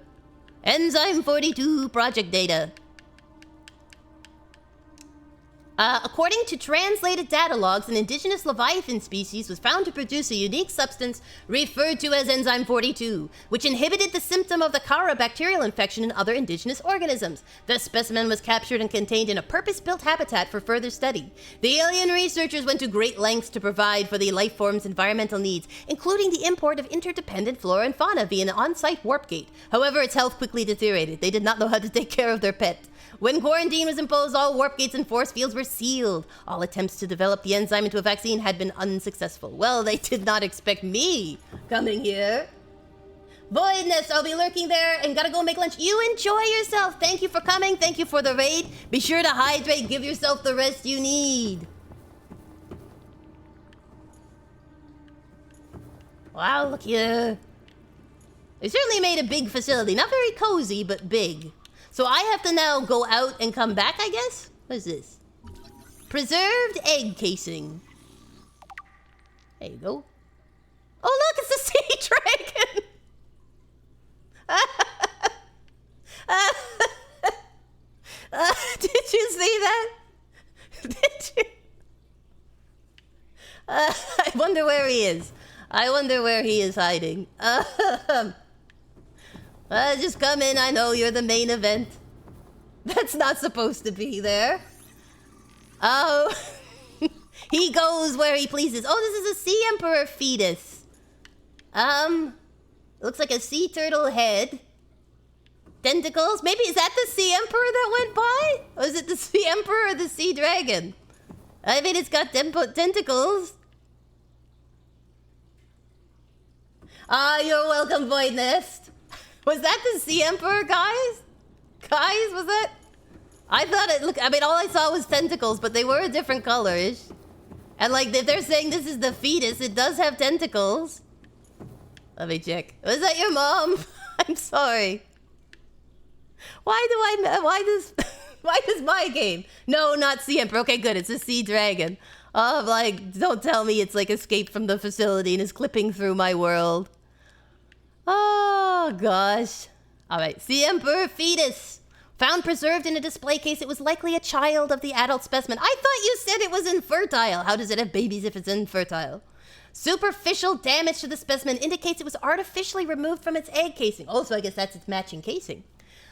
Enzyme 42 project data. According to translated data logs, an indigenous Leviathan species was found to produce a unique substance referred to as enzyme 42, which inhibited the symptom of the Kara bacterial infection in other indigenous organisms. The specimen was captured and contained in a purpose-built habitat for further study. The alien researchers went to great lengths to provide for the life form's environmental needs, including the import of interdependent flora and fauna via an on-site warp gate. However, its health quickly deteriorated. They did not know how to take care of their pet. When quarantine was imposed, all warp gates and force fields were sealed. All attempts to develop the enzyme into a vaccine had been unsuccessful. Well, they did not expect me coming here. Voidness, I'll be lurking there and gotta go make lunch. You enjoy yourself. Thank you for coming. Thank you for the raid. Be sure to hydrate. Give yourself the rest you need. Wow, look here. They certainly made a big facility. Not very cozy, but big. So I have to now go out and come back, I guess? What is this? Preserved egg casing. There you go. Oh, look, it's the sea dragon! Did you see that? Did you? I wonder where he is. I wonder where he is hiding. Just come in, I know you're the main event. That's not supposed to be there. Oh, he goes where he pleases. Oh, this is a sea emperor fetus. Looks like a sea turtle head. Tentacles? Maybe, is that the sea emperor that went by? Or is it the sea emperor or the sea dragon? I mean, it's got tentacles. Ah, you're welcome, Void Nest. Was that the Sea Emperor, guys? Guys, was that? I thought it looked... I mean, all I saw was tentacles, but they were a different color-ish. And, like, if they're saying this is the fetus, it does have tentacles. Let me check. Was that your mom? I'm sorry. Why does my game? No, not Sea Emperor. Okay, good. It's a Sea Dragon. Oh, like, don't tell me it's, like, escaped from the facility and is clipping through my world. Oh, gosh. All right. Sea Emperor fetus. Found preserved in a display case. It was likely a child of the adult specimen. I thought you said it was infertile. How does it have babies if it's infertile? Superficial damage to the specimen indicates it was artificially removed from its egg casing. Oh, so I guess that's its matching casing.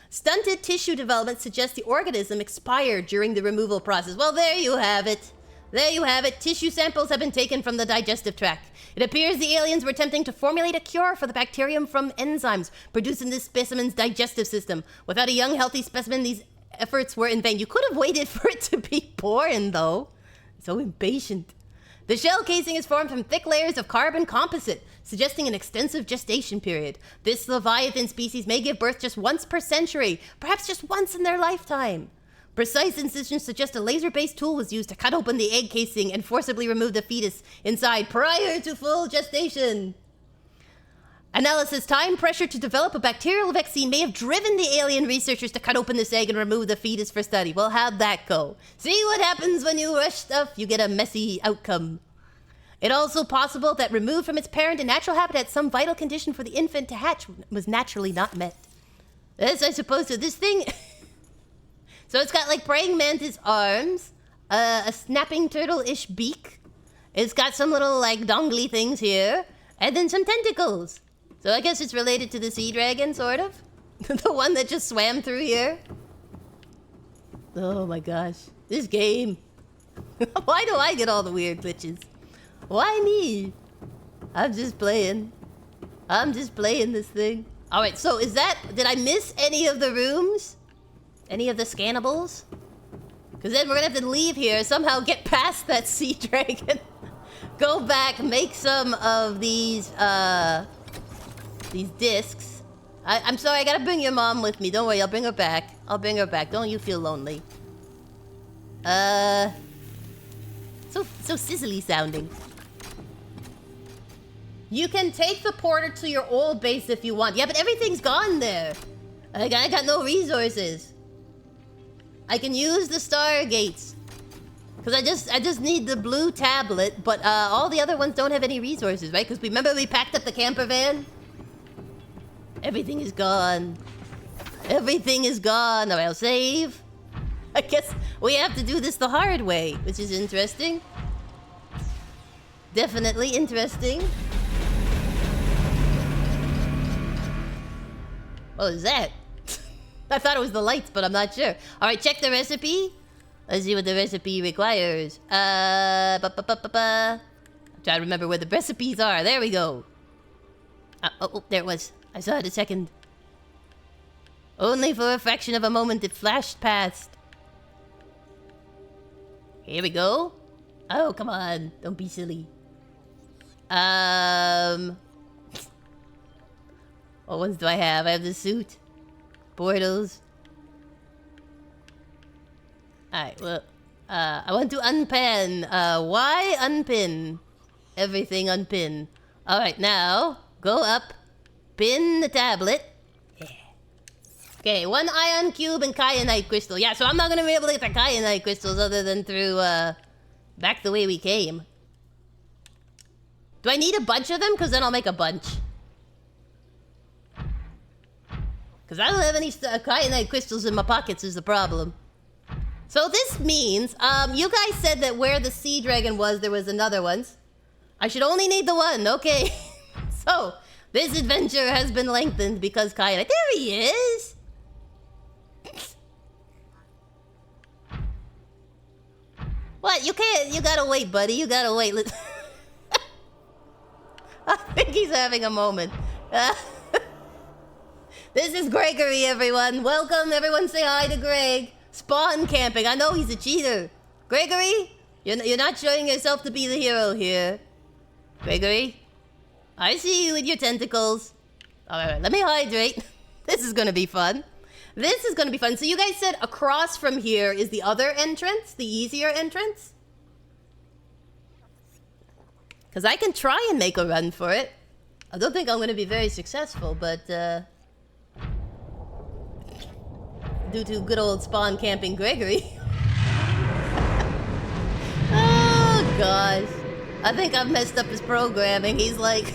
Stunted tissue development suggests the organism expired during the removal process. Well, there you have it. There you have it. Tissue samples have been taken from the digestive tract. It appears the aliens were attempting to formulate a cure for the bacterium from enzymes produced in this specimen's digestive system. Without a young, healthy specimen, these efforts were in vain. You could have waited for it to be born, though. So impatient. The shell casing is formed from thick layers of carbon composite, suggesting an extensive gestation period. This Leviathan species may give birth just once per century, perhaps just once in their lifetime. Precise incisions suggest a laser-based tool was used to cut open the egg casing and forcibly remove the fetus inside prior to full gestation. Analysis: time pressure to develop a bacterial vaccine may have driven the alien researchers to cut open this egg and remove the fetus for study. Well, how'd that go? See what happens when you rush stuff? You get a messy outcome. It's also possible that removed from its parent in natural habitat, some vital condition for the infant to hatch was naturally not met. This, I suppose, so this thing... So it's got like praying mantis arms, a snapping turtle-ish beak. It's got some little like dongly things here, and then some tentacles. So I guess it's related to the sea dragon, sort of. The one that just swam through here. Oh my gosh, this game. Why do I get all the weird glitches? Why me? I'm just playing. I'm just playing this thing. All right, so is that... Did I miss any of the rooms? Any of the scannables? Because then we're gonna have to leave here, somehow get past that sea dragon. Go back, make some of these discs. I'm sorry, I gotta bring your mom with me. Don't worry, I'll bring her back. I'll bring her back. Don't you feel lonely. So sizzly sounding. You can take the porter to your old base if you want. Yeah, but everything's gone there. I got no resources. I can use the stargates. Because I just need the blue tablet, but all the other ones don't have any resources, right? Because remember we packed up the camper van? Everything is gone. Everything is gone. All right, I'll save. I guess we have to do this the hard way, which is interesting. Definitely interesting. What was that? I thought it was the lights, but I'm not sure. Alright, check the recipe. Let's see what the recipe requires. I'm trying to remember where the recipes are. There we go. Oh, there it was. I saw it a second. Only for a fraction of a moment it flashed past. Here we go. Oh, come on. Don't be silly. What ones do I have? I have the suit. Portals. Alright, well, I want to unpin. Why unpin? Everything unpin. Alright, now, go up. Pin the tablet. Yeah. Okay, 1 ion cube and kyanite crystal. Yeah, so I'm not gonna be able to get the kyanite crystals other than through, back the way we came. Do I need a bunch of them? Because then I'll make a bunch. Because I don't have any kyanite crystals in my pockets is the problem. So this means, you guys said that where the sea dragon was, there was another one. I should only need the one, okay. So, this adventure has been lengthened because kyanite... There he is! What? You can't... You gotta wait, buddy. You gotta wait. I think he's having a moment. This is Gregory, everyone. Welcome, everyone say hi to Greg. Spawn camping. I know he's a cheater. Gregory, you're not showing yourself to be the hero here. Gregory, I see you with your tentacles. Alright, let me hydrate. This is gonna be fun. This is gonna be fun. So you guys said across from here is the other entrance? The easier entrance? Because I can try and make a run for it. I don't think I'm gonna be very successful, but due to good old spawn camping Gregory. Oh gosh. I think I've messed up his programming. He's like...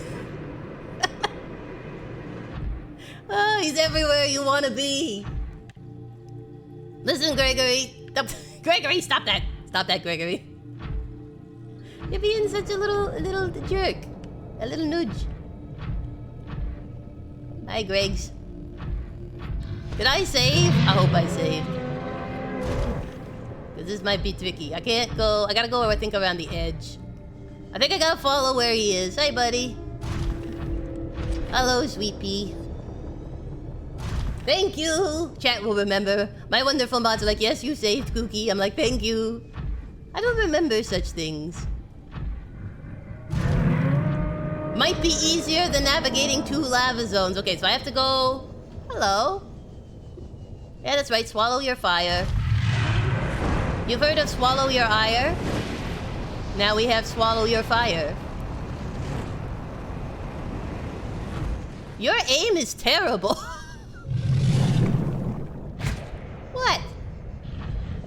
Oh, he's everywhere you want to be. Listen, Gregory. Gregory, stop that. Stop that, Gregory. You're being such a little jerk. A little nudge. Hi, Gregs. Did I save? I hope I saved. Because this might be tricky. I can't go... I gotta go, I think, around the edge. I think I gotta follow where he is. Hey, buddy. Hello, sweet pea. Thank you! Chat will remember. My wonderful mods are like, yes, you saved Kooky. I'm like, thank you. I don't remember such things. Might be easier than navigating 2 lava zones. Okay, so I have to go... Hello. Yeah, that's right. Swallow your fire. You've heard of swallow your ire? Now we have swallow your fire. Your aim is terrible. What?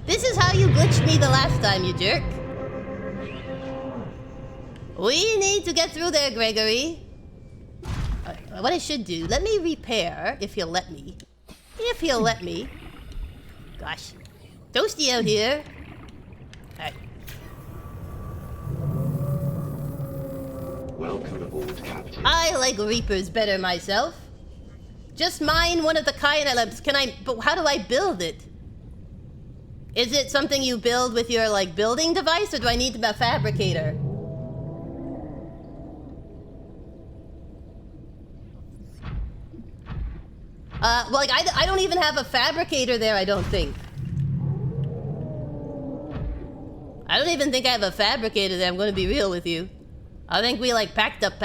This is how you glitched me the last time, you jerk. We need to get through there, Gregory. What I should do, let me repair, if he'll let me. If he'll let me. Gosh. Toasty out here. Alright. Welcome aboard, Captain. I like Reapers better myself. Just mine one of the kyanite lamps. Can I... But how do I build it? Is it something you build with your, like, building device? Or do I need a fabricator? Like, I don't even have a fabricator there, I don't think. I don't even think I have a fabricator there, I'm gonna be real with you. I think we, like, packed up.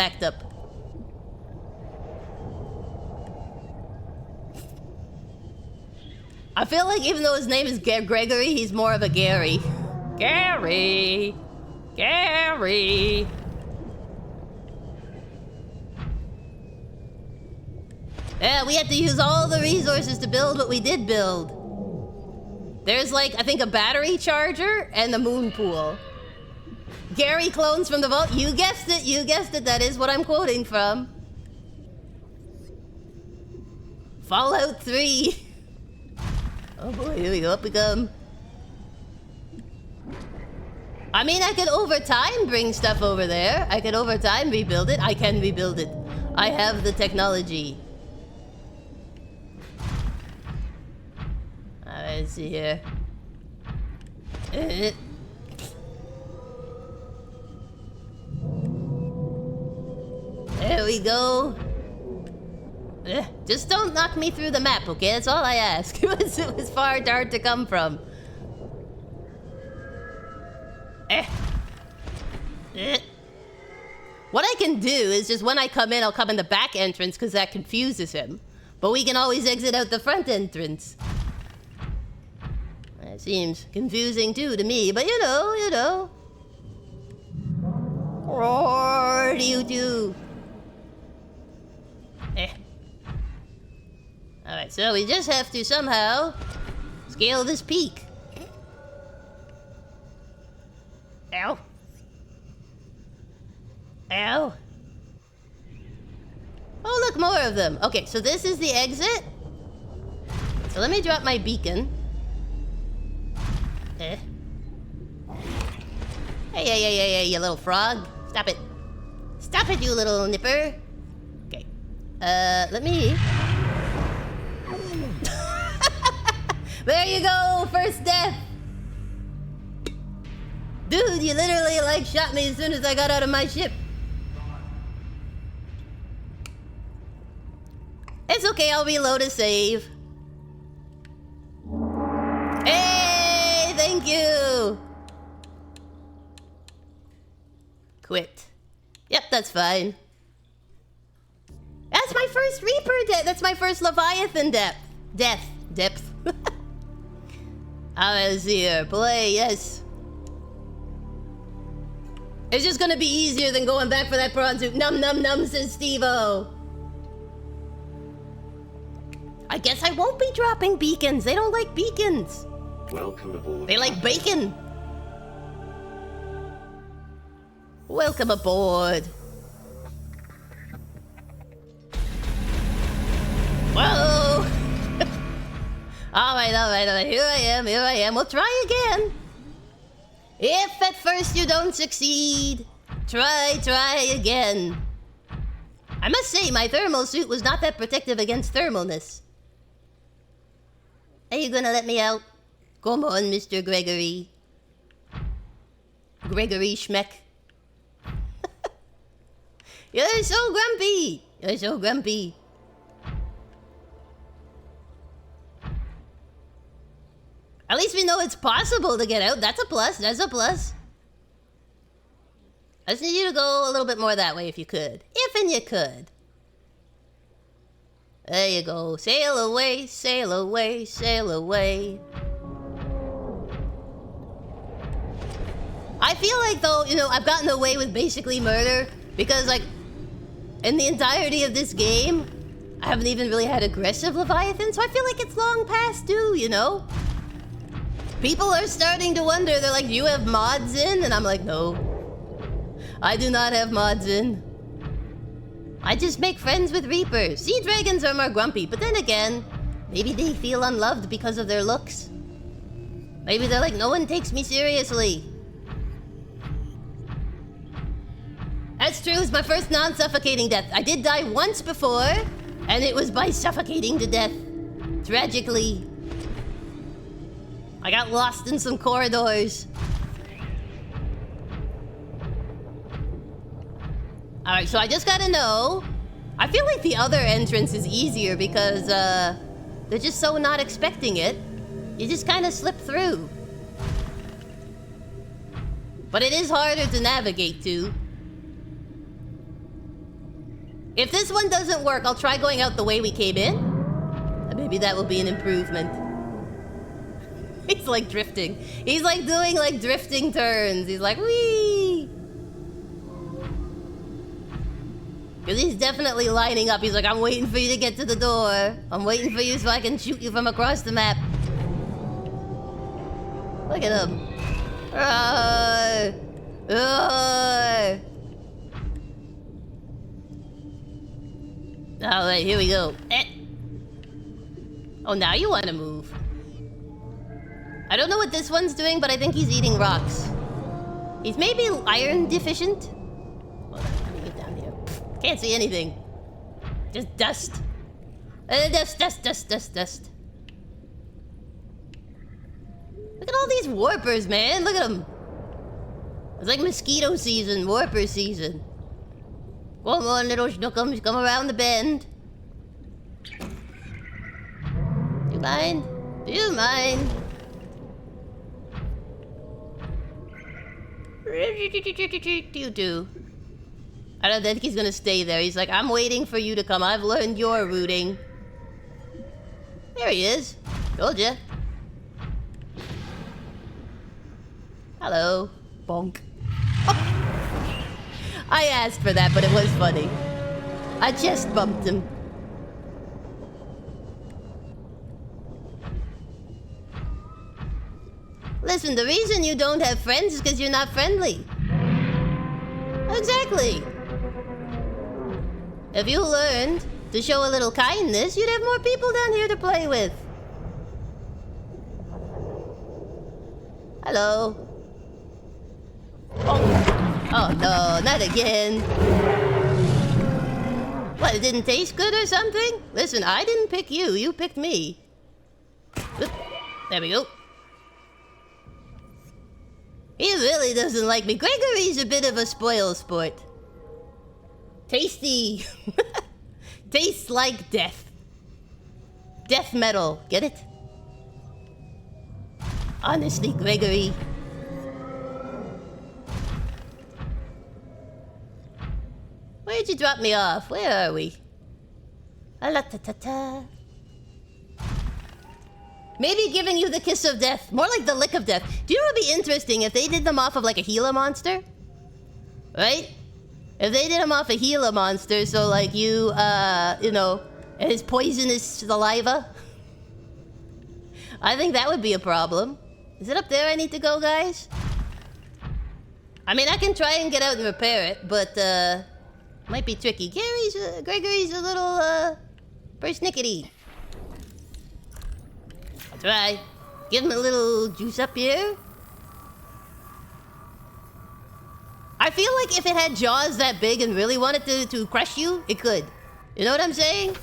I feel like even though his name is Gregory, he's more of a Gary. Gary! Yeah, we had to use all the resources to build what we did build. There's like, I think a battery charger and the moon pool. Gary clones from the vault. You guessed it, that is what I'm quoting from. Fallout 3. Oh boy, here we go, up we come. I mean, I could over time bring stuff over there. I could over time rebuild it. I can rebuild it. I have the technology. Alright, let's see here. There we go. Just don't knock me through the map, okay? That's all I ask. It was far hard to come from. What I can do is just when I come in, I'll come in the back entrance because that confuses him. But we can always exit out the front entrance. That seems confusing too to me, but you know. Roar do you do? Alright, so we just have to somehow scale this peak. Ow. Ow. Oh, look, more of them. Okay, so this is the exit. So let me drop my beacon. Hey, you little frog. Stop it. Stop it, you little nipper. Okay. Let me... There you go, first death. Dude, you literally like shot me as soon as I got out of my ship. It's okay, I'll reload a save. Hey, thank you. Quit. Yep, that's fine. That's my first Reaper death. That's my first Leviathan depth. I was here. Play, yes. It's just gonna be easier than going back for that prawn soup. Num num num, says Steve-O. I guess I won't be dropping beacons. They don't like beacons. Welcome aboard. They like bacon. Welcome aboard. Whoa! Alright. Here I am. We'll try again. If at first you don't succeed, try again. I must say, my thermal suit was not that protective against thermalness. Are you gonna let me out? Come on, Mr. Gregory. Gregory Schmeck. You're so grumpy. You're so grumpy. At least we know it's possible to get out. That's a plus. That's a plus. I just need you to go a little bit more that way if you could. If and you could. There you go. Sail away, sail away, sail away. I feel like, though, you know, I've gotten away with basically murder because, like, in the entirety of this game, I haven't even really had aggressive Leviathan, so I feel like it's long past due, you know? People are starting to wonder. They're like, "Do you have mods in?" And I'm like, "No. I do not have mods in. I just make friends with Reapers. Sea dragons are more grumpy, but then again, maybe they feel unloved because of their looks. Maybe they're like, no one takes me seriously." That's true, it's my first non-suffocating death. I did die once before, and it was by suffocating to death. Tragically. I got lost in some corridors. Alright, so I just gotta know. I feel like the other entrance is easier because, they're just so not expecting it. You just kind of slip through. But it is harder to navigate to. If this one doesn't work, I'll try going out the way we came in. Maybe that will be an improvement. He's like drifting. He's like doing like drifting turns. He's like, wee. Because he's definitely lining up. He's like, I'm waiting for you to get to the door. I'm waiting for you so I can shoot you from across the map. Look at him. Alright, here we go. Oh, now you want to move. I don't know what this one's doing, but I think he's eating rocks. He's maybe iron deficient. Hold on, let me get down here. Can't see anything. Just dust. Dust. Look at all these warpers, man. Look at them. It's like mosquito season, warper season. Come on, little schnookums, come around the bend. Do you mind? Do you mind? You do. I don't think he's gonna stay there. He's like, I'm waiting for you to come. I've learned your routing. There he is. Told ya. Hello. Bonk. I asked for that, but it was funny. I chest bumped him. Listen, the reason you don't have friends is because you're not friendly. Exactly. If you learned to show a little kindness, you'd have more people down here to play with. Hello. Oh no, not again. What, it didn't taste good or something? Listen, I didn't pick you, you picked me. Oop, there we go. He really doesn't like me. Gregory's a bit of a spoil sport. Tasty. Tastes like death. Death metal, get it? Honestly, Gregory. Where'd you drop me off? Where are we? A-la-ta-ta-ta. Maybe giving you the kiss of death. More like the lick of death. Do you know what would be interesting if they did them off of like a Gila monster? Right? If they did them off a Gila monster, so like you know, his poisonous saliva. I think that would be a problem. Is it up there I need to go, guys? I mean, I can try and get out and repair it, but might be tricky. Gregory's a little persnickety. I'll try. Give him a little juice up here. I feel like if it had jaws that big and really wanted to crush you, it could. You know what I'm saying?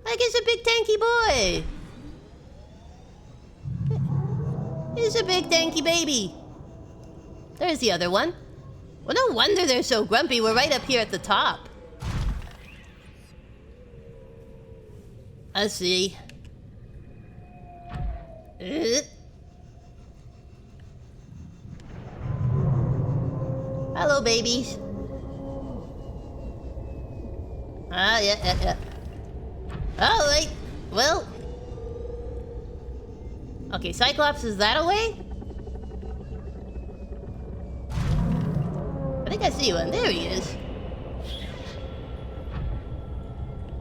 Like it's a big tanky boy. He's a big tanky baby. There's the other one. Well, no wonder they're so grumpy. We're right up here at the top. Let's see. Hello, babies. Yeah. All right. Well. Okay, Cyclops, is that away? I think I see one. There he is.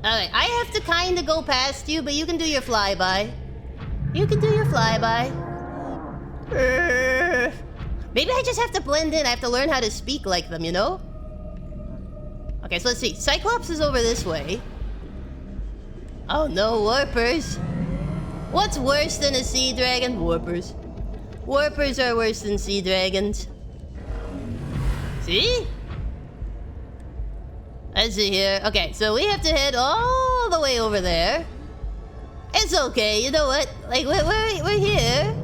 Alright, I have to kinda go past you, but you can do your flyby. You can do your flyby. Maybe I just have to blend in. I have to learn how to speak like them, you know? Okay, so let's see. Cyclops is over this way. Oh no, warpers. What's worse than a sea dragon? Warpers. Warpers are worse than sea dragons. See? Let's see here. Okay, so we have to head all the way over there. It's okay, you know what? Like, we're here.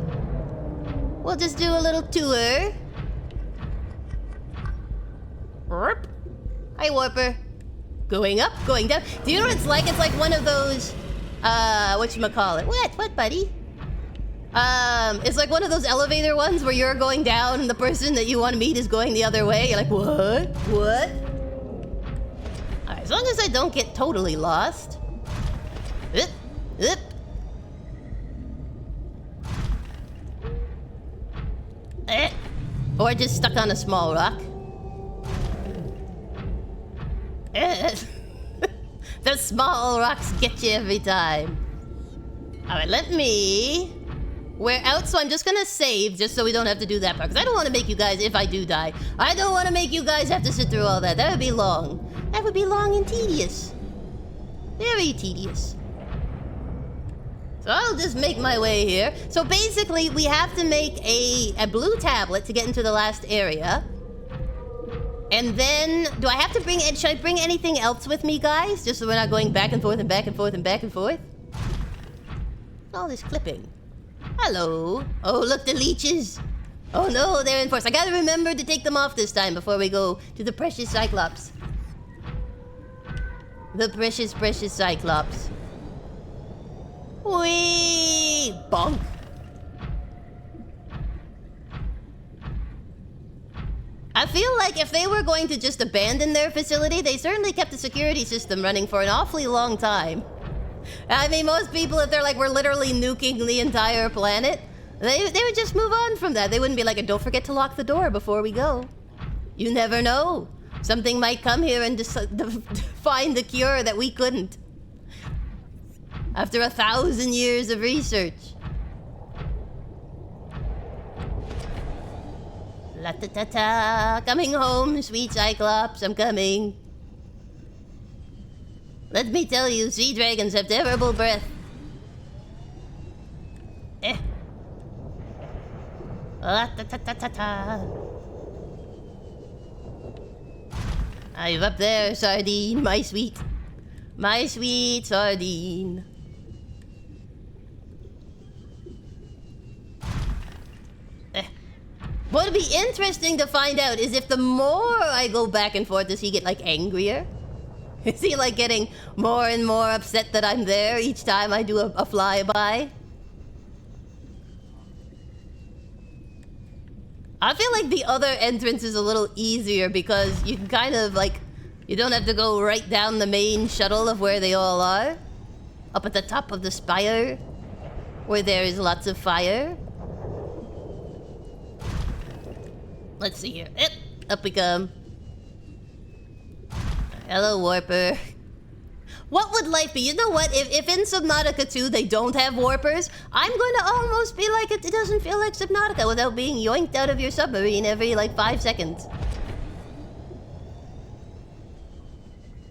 We'll just do a little tour. Hi, Warper. Going up, going down. Do you know what it's like? It's like one of those, whatchamacallit? What, buddy? It's like one of those elevator ones where you're going down and the person that you want to meet is going the other way. You're like, what? What? Alright, as long as I don't get totally lost. Or just stuck on a small rock. The small rocks get you every time. Alright, let me... We're out, so I'm just gonna save, just so we don't have to do that part. Because I don't want to make you guys, if I do die, I don't want to make you guys have to sit through all that. That would be long. That would be long and tedious. Very tedious. So I'll just make my way here. So basically, we have to make a blue tablet to get into the last area. And then, do I have to bring, should I bring anything else with me, guys? Just so we're not going back and forth and back and forth and back and forth? All this clipping. Hello. Oh, look, the leeches. Oh no, they're in force. I gotta remember to take them off this time before we go to the precious Cyclops. The precious, precious Cyclops. Whee! Bonk. I feel like if they were going to just abandon their facility, they certainly kept the security system running for an awfully long time. I mean, most people, if they're like, we're literally nuking the entire planet, they would just move on from that. They wouldn't be like, don't forget to lock the door before we go. You never know. Something might come here and just find the cure that we couldn't. After 1,000 years of research. La-ta-ta-ta. Coming home, sweet Cyclops. I'm coming. Let me tell you, sea dragons have terrible breath. Eh. La-ta-ta-ta-ta-ta. Ah, you're up there, sardine, my sweet sardine. What would be interesting to find out is if the more I go back and forth, does he get like angrier? Is he like getting more and more upset that I'm there each time I do a flyby? I feel like the other entrance is a little easier because you can kind of like, you don't have to go right down the main shuttle of where they all are. Up at the top of the spire, where there is lots of fire. Let's see here. Up we come. Hello, Warper. What would life be? You know what? If in Subnautica 2 they don't have warpers, I'm going to almost be like, it doesn't feel like Subnautica without being yoinked out of your submarine every like 5 seconds.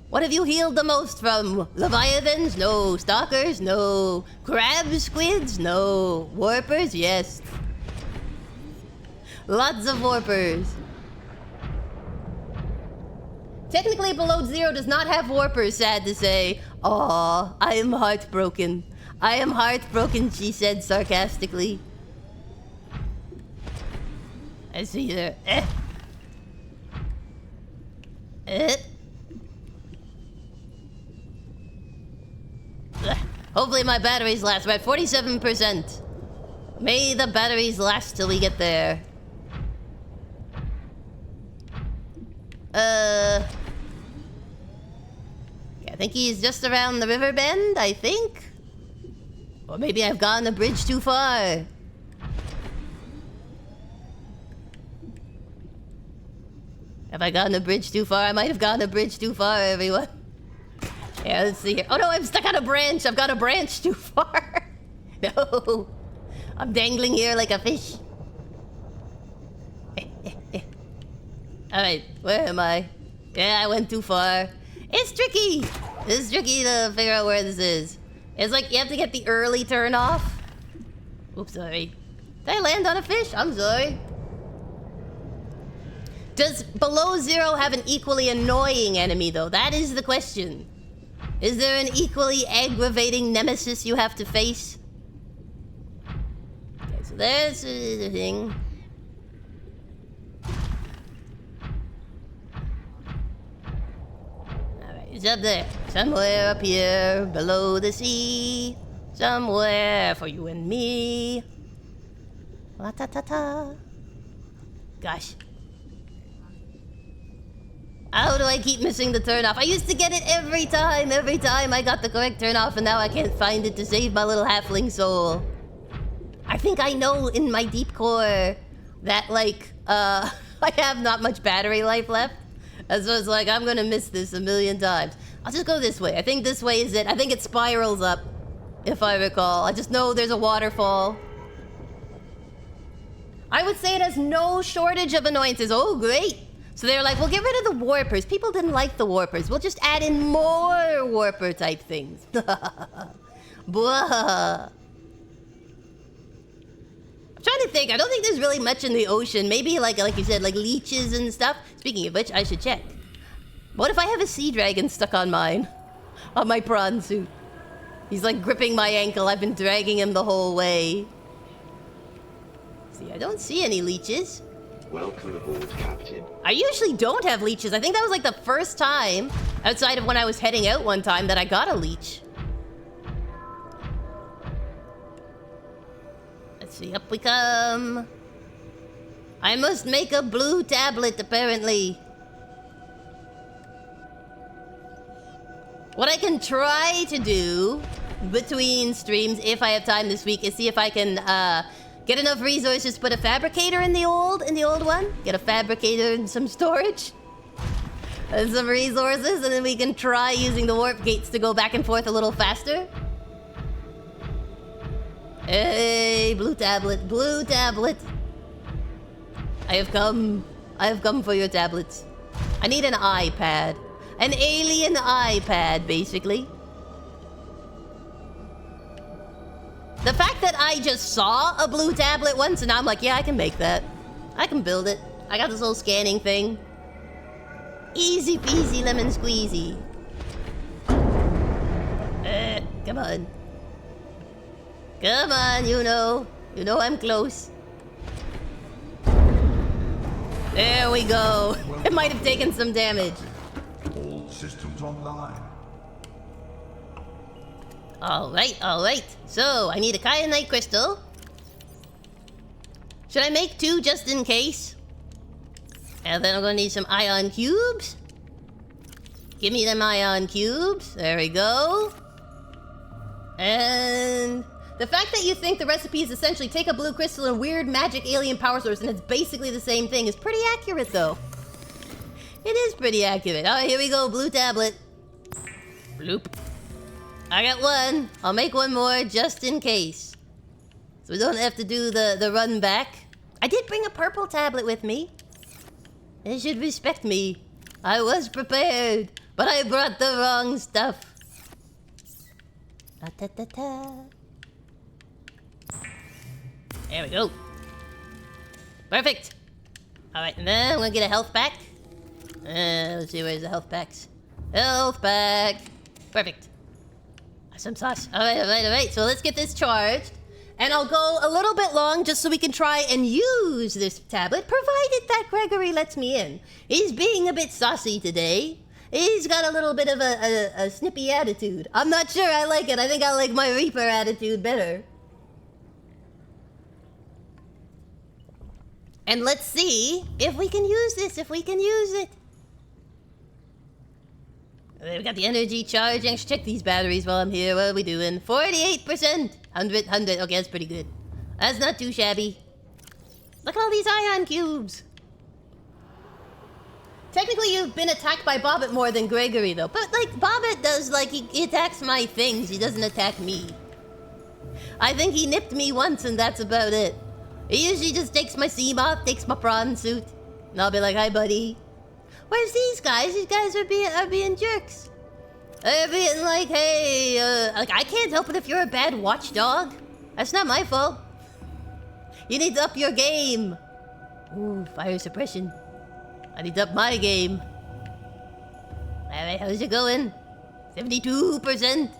What have you healed the most from? Leviathans? No. Stalkers? No. Crab squids? No. Warpers? Yes. Lots of warpers. Technically, Below Zero does not have warpers, sad to say. Aw, I am heartbroken. I am heartbroken, she said sarcastically. I see there. Hopefully my batteries last. We're at 47%. May the batteries last till we get there. Yeah, I think he's just around the river bend, I think. Or maybe I've gone a bridge too far. Have I gone a bridge too far? I might have gone a bridge too far, everyone. Yeah, let's see here. Oh no, I'm stuck on a branch. I've got a branch too far. No. I'm dangling here like a fish. Alright, where am I? Yeah, I went too far. It's tricky! It's tricky to figure out where this is. It's like you have to get the early turn off. Oops, sorry. Did I land on a fish? I'm sorry. Does Below Zero have an equally annoying enemy, though? That is the question. Is there an equally aggravating nemesis you have to face? Okay, so there's the thing. Alright, he's up there. Somewhere up here, below the sea. Somewhere for you and me. La-ta-ta-ta. Gosh. How do I keep missing the turn off? I used to get it every time I got the correct turn off, and now I can't find it to save my little halfling soul. I think I know in my deep core that, like, I have not much battery life left. And so it's like, I'm gonna miss this a million times. I'll just go this way. I think this way is it. I think it spirals up, if I recall. I just know there's a waterfall. I would say it has no shortage of annoyances. Oh, great. So they're like, we'll get rid of the warpers. People didn't like the warpers. We'll just add in more warper type things. Blah. think. I don't think there's really much in the ocean. Maybe like you said, like leeches and stuff. Speaking of which, I should check. What if I have a sea dragon stuck on mine? On my prawn suit. He's like gripping my ankle. I've been dragging him the whole way. See, I don't see any leeches. Welcome aboard, Captain. I usually don't have leeches. I think that was like the first time, outside of when I was heading out one time, that I got a leech. Let's see, up we come. I must make a blue tablet, apparently. What I can try to do between streams, if I have time this week, is see if I can get enough resources to put a fabricator in the old one. Get a fabricator and some storage. And some resources, and then we can try using the warp gates to go back and forth a little faster. Hey, blue tablet, blue tablet. I have come for your tablets. I need an iPad. An alien iPad, basically. The fact that I just saw a blue tablet once and I'm like, yeah, I can make that. I can build it. I got this little scanning thing. Easy peasy lemon squeezy. Come on. Come on, you know I'm close. There we go. It might have taken some damage. All systems online. Alright. So, I need a kyanite crystal. Should I make 2 just in case? And then I'm gonna need some ion cubes. Give me them ion cubes. There we go. And the fact that you think the recipe is essentially take a blue crystal and a weird magic alien power source and it's basically the same thing is pretty accurate, though. It is pretty accurate. Alright, here we go. Blue tablet. Bloop. I got one. I'll make one more just in case. So we don't have to do the run back. I did bring a purple tablet with me. They should respect me. I was prepared, but I brought the wrong stuff. There we go. Perfect. Alright, and then I'm gonna get a health pack. Let's see, where's the health packs? Health pack. Perfect. Some sauce. Alright. So let's get this charged. And I'll go a little bit long just so we can try and use this tablet, provided that Gregory lets me in. He's being a bit saucy today. He's got a little bit of a snippy attitude. I'm not sure I like it. I think I like my Reaper attitude better. And let's see if we can use this, if we can use it. We got the energy charging. Let's check these batteries while I'm here. What are we doing? 48%. 100. Okay, that's pretty good. That's not too shabby. Look at all these ion cubes. Technically, you've been attacked by Bobbit more than Gregory, though. But, like, Bobbit does, like, he attacks my things. He doesn't attack me. I think he nipped me once, and that's about it. He usually just takes my seam off, takes my prawn suit. And I'll be like, hi, buddy. Where's these guys? These guys are being jerks. They're being like, hey, like, I can't help it if you're a bad watchdog. That's not my fault. You need to up your game. Ooh, fire suppression. I need to up my game. Alright, how's it going? 72%.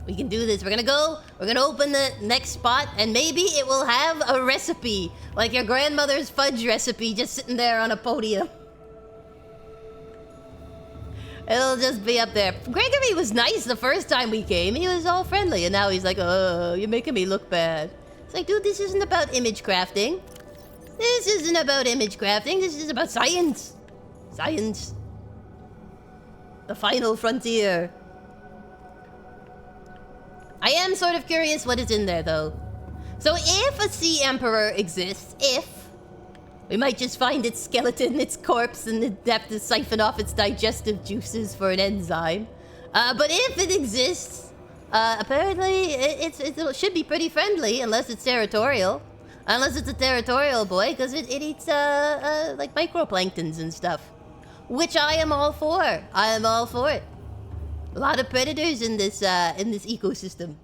We can do this. We're gonna open the next spot, and maybe it will have a recipe. Like your grandmother's fudge recipe just sitting there on a podium. It'll just be up there. Gregory was nice the first time we came. He was all friendly, and now he's like, oh, you're making me look bad. It's like, dude, this isn't about image crafting. This isn't about image crafting. This is about science. Science. The final frontier. I am sort of curious what is in there, though. So if a sea emperor exists, we might just find its skeleton, its corpse, and have to siphon off its digestive juices for an enzyme. But if it exists, apparently it should be pretty friendly, unless it's territorial. Unless it's a territorial boy, because it eats like microplanktons and stuff. Which I am all for. I am all for it. A lot of predators in this ecosystem.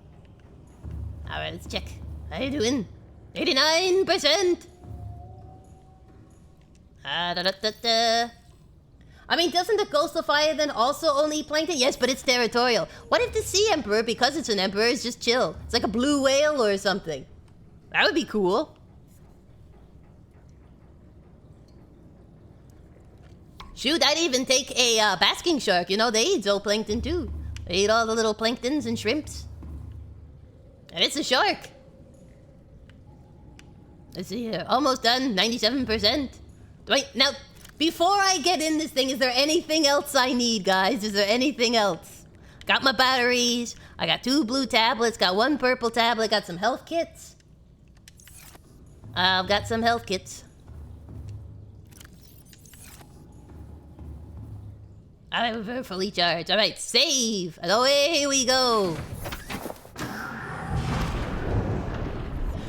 Alright, let's check. How you doing? 89%. I mean, doesn't the Ghost Leviathan also only eat plankton? Yes, but it's territorial. What if the Sea Emperor, because it's an emperor, is just chill? It's like a blue whale or something. That would be cool. Shoot, I'd even take a basking shark. You know, they eat zooplankton too. They eat all the little planktons and shrimps. And it's a shark. Let's see here. Almost done. 97%. Wait, now, before I get in this thing, is there anything else I need, guys? Is there anything else? Got my batteries. I got 2 blue tablets. Got 1 purple tablet. Got some health kits. I've got some health kits. I'm fully charged. Alright, save! And away we go!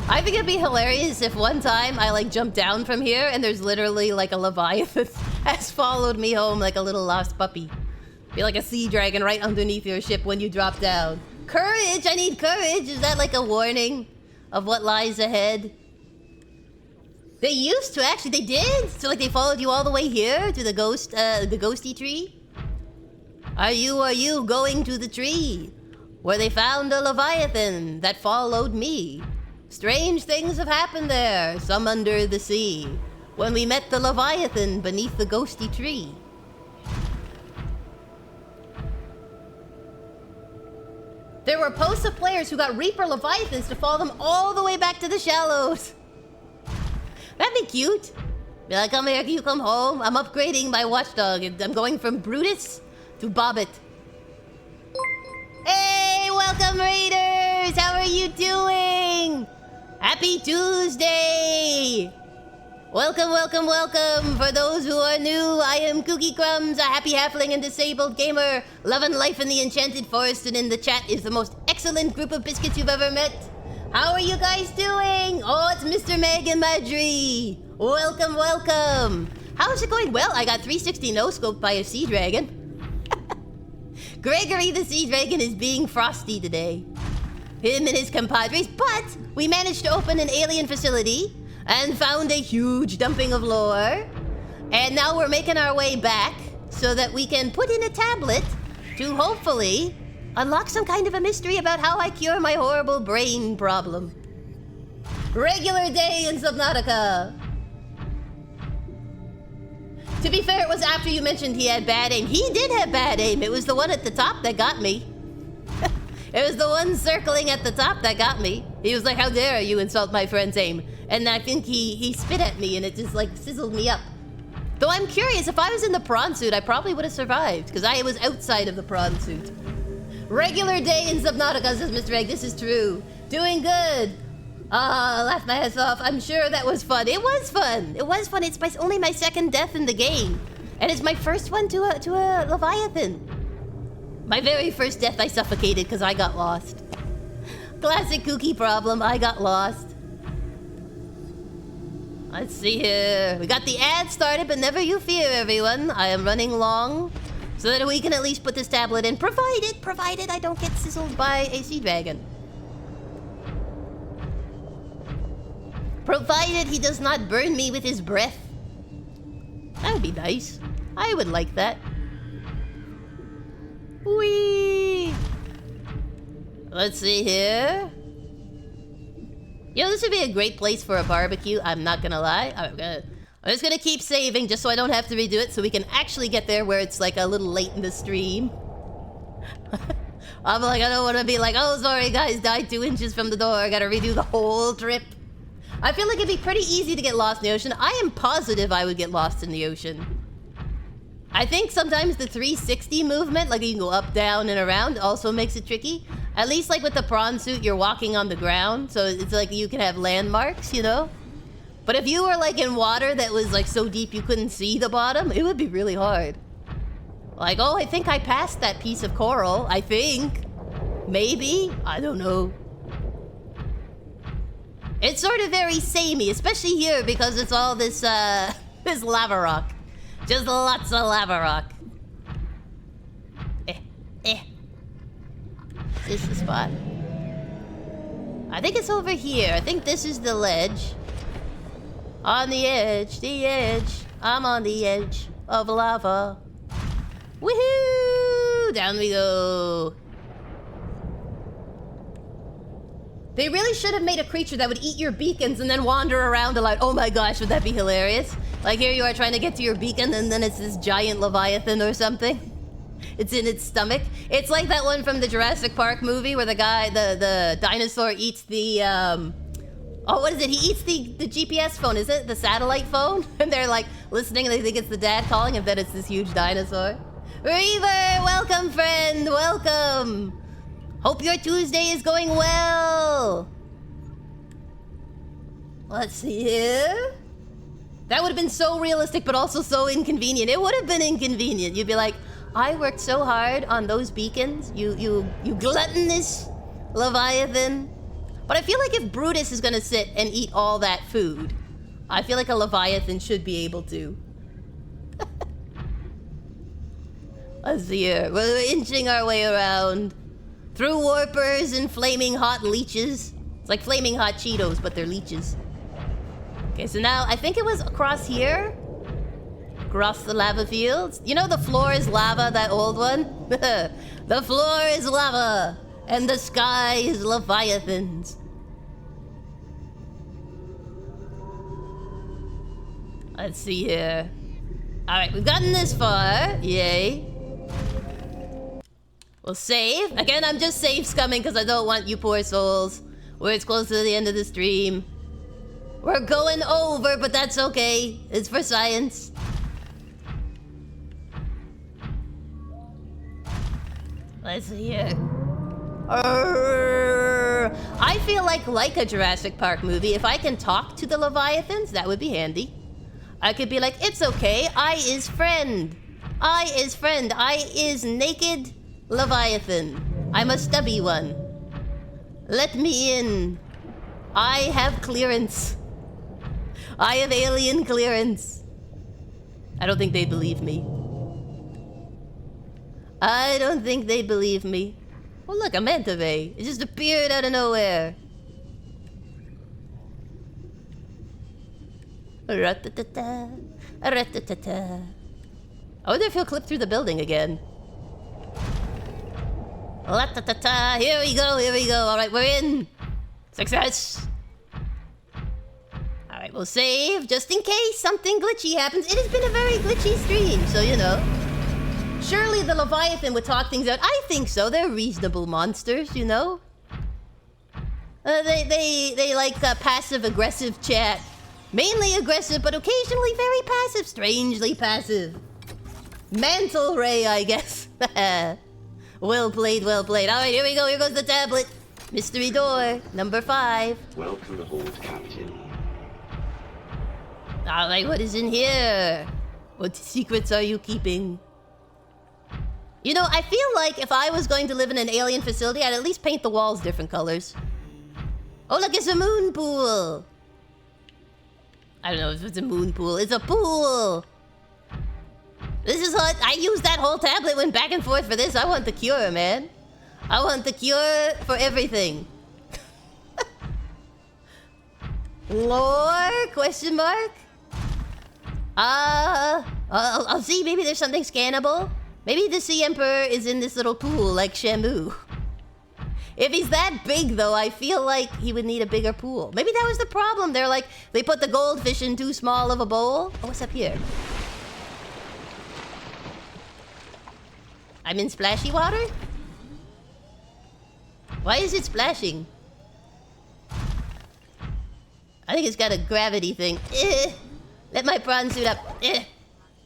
I think it'd be hilarious if one time I like jump down from here and there's literally like a Leviathan has followed me home like a little lost puppy. Be like a sea dragon right underneath your ship when you drop down. Courage! I need courage! Is that like a warning of what lies ahead? They used to, actually, they did! So like they followed you all the way here to the ghosty tree? Are you going to the tree? Where they found a Leviathan that followed me. Strange things have happened there, some under the sea. When we met the Leviathan beneath the ghosty tree. There were posts of players who got Reaper Leviathans to follow them all the way back to the shallows. That'd be cute. Be like, come here, you come home. I'm upgrading my watchdog. I'm going from Brutus to Bobbit. Hey, welcome Raiders! How are you doing? Happy Tuesday! Welcome, welcome, welcome! For those who are new, I am Kooky Crumbz, a happy halfling and disabled gamer, loving life in the enchanted forest, and in the chat is the most excellent group of biscuits you've ever met. How are you guys doing? Oh, it's Mr. Meg and Madry! Welcome, welcome! How's it going? Well, I got 360 no-scoped by a sea dragon. Gregory the sea dragon is being frosty today. Him and his compadres, but we managed to open an alien facility and found a huge dumping of lore. And now we're making our way back so that we can put in a tablet to hopefully unlock some kind of a mystery about how I cure my horrible brain problem. Regular day in Subnautica. To be fair, it was after you mentioned he had bad aim. He did have bad aim. It was the one at the top that got me. It was the one circling at the top that got me. He was like, how dare you insult my friend's aim? And I think he spit at me and it just like sizzled me up. Though I'm curious, if I was in the prawn suit, I probably would have survived because I was outside of the prawn suit. Regular day in Subnautica, says Mr. Egg. This is true. Doing good. I laughed my ass off. I'm sure that was fun. It was fun. It was fun. It's only my second death in the game. And it's my first one to a Leviathan. My very first death I suffocated because I got lost. Classic Kooky problem. I got lost. Let's see here. We got the ad started, but never you fear, everyone. I am running long so that we can at least put this tablet in, provided I don't get sizzled by a sea dragon. Provided he does not burn me with his breath. That would be nice. I would like that. Whee! Let's see here. You know, this would be a great place for a barbecue. I'm not gonna lie. I'm just gonna keep saving just so I don't have to redo it so we can actually get there where it's like a little late in the stream. I'm like, I don't want to be like, oh, sorry guys, died 2 inches from the door. I gotta redo the whole trip. I feel like it'd be pretty easy to get lost in the ocean. I am positive I would get lost in the ocean. I think sometimes the 360 movement, like you can go up, down, and around, also makes it tricky. At least like with the prawn suit, you're walking on the ground, so it's like you can have landmarks, you know? But if you were like in water that was like so deep you couldn't see the bottom, it would be really hard. Like, oh, I think I passed that piece of coral, I think. Maybe? I don't know. It's sort of very samey, especially here because it's all this, this lava rock. Just lots of lava rock. Is this the spot? I think it's over here. I think this is the ledge. On the edge, the edge. I'm on the edge of lava. Woohoo! Down we go. They really should have made a creature that would eat your beacons and then wander around a lot. Oh my gosh, would that be hilarious? Like here you are trying to get to your beacon and then it's this giant Leviathan or something. It's in its stomach. It's like that one from the Jurassic Park movie where the guy, the dinosaur eats the, oh, what is it? He eats the GPS phone, is it? The satellite phone? And they're like listening and they think it's the dad calling and then it's this huge dinosaur. Reaver, welcome friend, welcome. Hope your Tuesday is going well. Let's see here. That would have been so realistic but also so inconvenient. It would have been inconvenient. You'd be like, I worked so hard on those beacons. You gluttonous Leviathan. But I feel like if Brutus is gonna sit and eat all that food, I feel like a Leviathan should be able to. Let's see here. We're inching our way around. Through warpers and flaming hot leeches. It's like flaming hot Cheetos, but they're leeches. Okay, so now I think it was across here. Across the lava fields. You know the floor is lava, that old one? The floor is lava, and the sky is leviathans. Let's see here. Alright, we've gotten this far. Yay. We'll save. Again, I'm just save scumming because I don't want you poor souls. Where it's close to the end of the stream. We're going over, but that's okay. It's for science. Let's see here. I feel like a Jurassic Park movie, if I can talk to the Leviathans, that would be handy. I could be like, it's okay, I is friend. I is friend. I is naked Leviathan. I'm a stubby one. Let me in. I have clearance. I have alien clearance. I don't think they believe me. I don't think they believe me. Oh look, a manta ray. It just appeared out of nowhere. Ra-ta-ta-ta. Ra-ta-ta-ta. I wonder if he'll clip through the building again. La-ta-ta-ta. Here we go, here we go. Alright, we're in. Success. Alright, we'll save just in case something glitchy happens. It has been a very glitchy stream, so you know. Surely the Leviathan would talk things out. I think so. They're reasonable monsters, you know. They like passive-aggressive chat. Mainly aggressive, but occasionally very passive. Strangely passive. Mantle ray, I guess. Well played, well played. Alright, here we go. Here goes the tablet. Mystery door, number 5. Welcome aboard, Captain. Alright, what is in here? What secrets are you keeping? You know, I feel like if I was going to live in an alien facility, I'd at least paint the walls different colors. Oh, look, it's a moon pool. I don't know if it's a moon pool. It's a pool. This is hot. I used that whole tablet, went back and forth for this. I want the cure, man. I want the cure for everything. Lore? Question mark? I'll see. Maybe there's something scannable. Maybe the Sea Emperor is in this little pool like Shamu. If he's that big, though, I feel like he would need a bigger pool. Maybe that was the problem. They're like, they put the goldfish in too small of a bowl. Oh, what's up here? I'm in splashy water? Why is it splashing? I think it's got a gravity thing. Let my prawn suit up.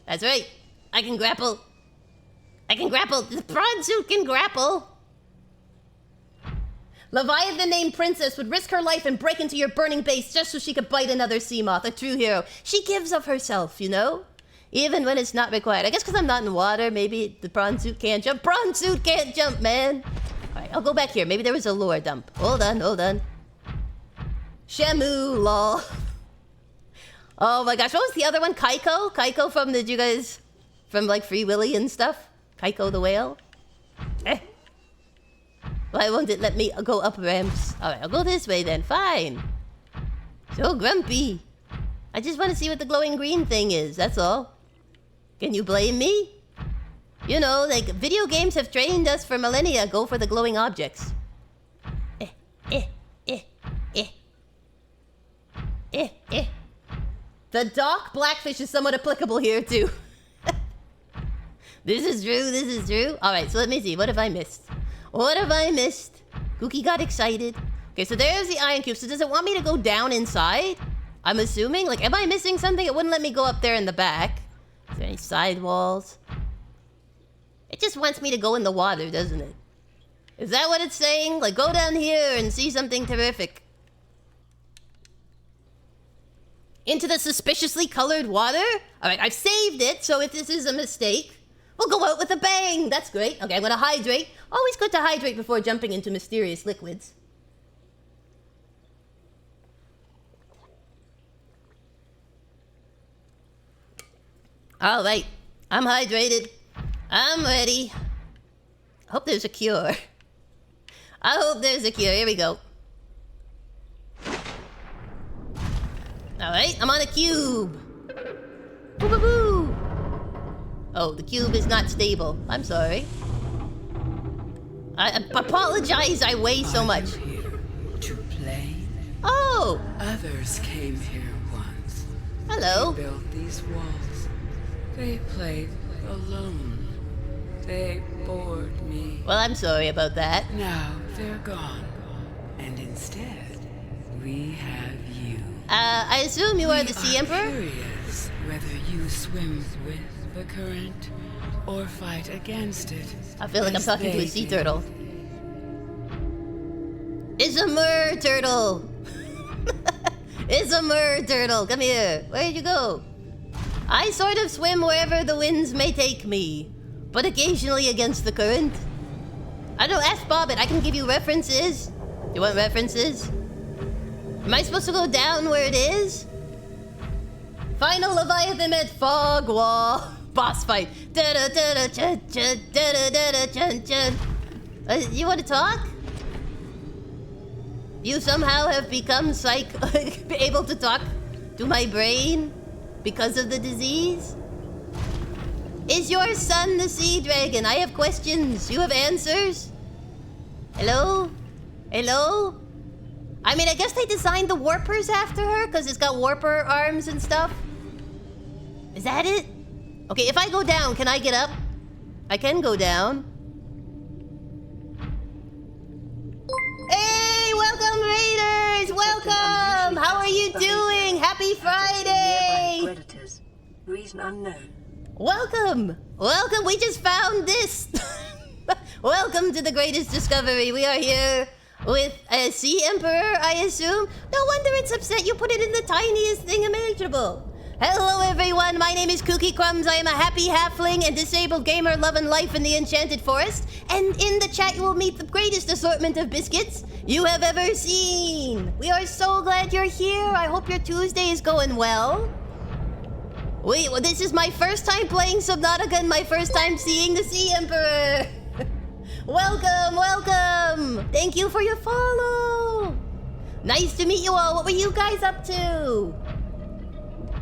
That's right. I can grapple. I can grapple. The prawn suit can grapple. Leviathan named Princess would risk her life and break into your burning base just so she could bite another sea moth. A true hero. She gives of herself, you know? Even when it's not required. I guess because I'm not in water, maybe the prawn suit can't jump. Prawn suit can't jump, man. Alright, I'll go back here. Maybe there was a lore dump. Hold on, hold on. Shamu, lol. Oh my gosh, what was the other one? Kaiko? Kaiko from, did you guys, from like Free Willy and stuff? Kaiko the whale? Why won't it let me go up ramps? Alright, I'll go this way then. Fine. So grumpy. I just want to see what the glowing green thing is, that's all. Can you blame me? You know, like, video games have trained us for millennia. Go for the glowing objects. The dock blackfish is somewhat applicable here, too. This is true, this is true. Alright, so let me see. What have I missed? What have I missed? Kooky got excited. Okay, so there's the iron cube. So does it want me to go down inside? I'm assuming. Like, am I missing something? It wouldn't let me go up there in the back. Is there any side walls? It just wants me to go in the water, doesn't it? Is that what it's saying? Like, go down here and see something terrific. Into the suspiciously colored water? Alright, I've saved it, so if this is a mistake, we'll go out with a bang! That's great. Okay, I'm gonna hydrate. Always good to hydrate before jumping into mysterious liquids. Alright, I'm hydrated. I'm ready. I hope there's a cure. I hope there's a cure. Here we go. Alright, I'm on a cube. Boo boo boo. Oh, the cube is not stable. I'm sorry. I apologize, I weigh so much. Are you here to play? Oh! Others came here once. Hello. They built these walls. They played alone. They bored me. Well, I'm sorry about that. Now they're gone. And instead, we have you. I assume you are the Sea Emperor? I'm curious whether you swim with the current or fight against it. I feel like I'm talking to a sea turtle. It's a mer turtle! It's a mer turtle! Come here! Where'd you go? I sort of swim wherever the winds may take me, but occasionally against the current. I don't know, ask Bobbit, I can give you references. You want references? Am I supposed to go down where it is? Final Leviathan at Fog Wall. Boss fight. You want to talk? You somehow have become able to talk to my brain because of the disease? Is your son the sea dragon? I have questions. You have answers? Hello? Hello? I mean, I guess they designed the warpers after her because it's got warper arms and stuff. Is that it? Okay, if I go down, can I get up? I can go down. Hey, welcome Raiders! Welcome! How are you doing? Happy Friday! Predators. Reason unknown. Welcome! Welcome, we just found this! Welcome to the greatest discovery. We are here with a Sea Emperor, I assume. No wonder it's upset you put it in the tiniest thing imaginable. Hello everyone, my name is Kooky Crumbz. I am a happy halfling and disabled gamer loving life in the enchanted forest. And in the chat you will meet the greatest assortment of biscuits you have ever seen. We are so glad you're here. I hope your Tuesday is going well. Wait, well, this is my first time playing Subnautica and my first time seeing the Sea Emperor. Welcome, welcome. Thank you for your follow. Nice to meet you all. What were you guys up to?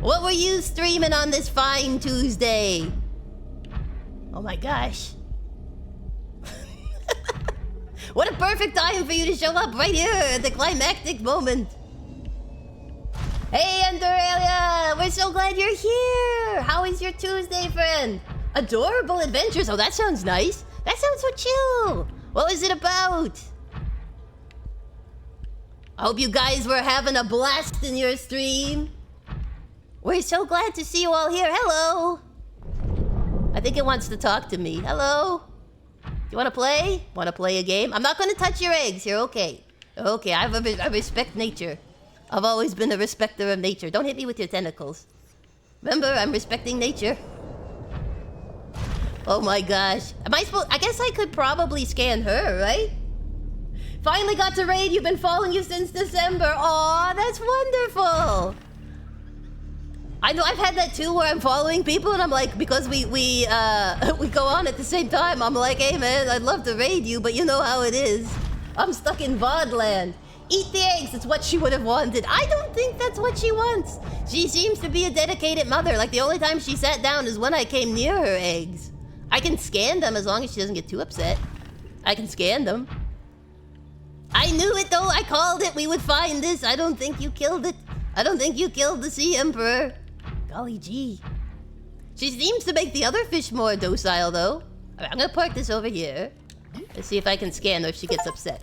What were you streaming on this fine Tuesday? Oh my gosh. What a perfect time for you to show up right here at the climactic moment. Hey, Anderalia! We're so glad you're here! How is your Tuesday, friend? Adorable adventures? Oh, that sounds nice. That sounds so chill. What was it about? I hope you guys were having a blast in your stream. We're so glad to see you all here. Hello. I think it wants to talk to me. Hello. You want to play? Want to play a game? I'm not going to touch your eggs. You're okay. Okay, I respect nature. I've always been a respecter of nature. Don't hit me with your tentacles. Remember, I'm respecting nature. Oh my gosh. Am I supposed... I guess I could probably scan her, right? Finally got to raid. You've been following you since December. Aw, that's wonderful. I know I've had that too, where I'm following people and I'm like, because we go on at the same time. I'm like, hey man, I'd love to raid you, but you know how it is. I'm stuck in VOD land. Eat the eggs. It's what she would have wanted. I don't think that's what she wants. She seems to be a dedicated mother. Like the only time she sat down is when I came near her eggs. I can scan them as long as she doesn't get too upset. I can scan them. I knew it though. I called it. We would find this. I don't think you killed it. I don't think you killed the Sea Emperor. Golly gee. She seems to make the other fish more docile though. Alright, I'm gonna park this over here. Let's see if I can scan her if she gets upset.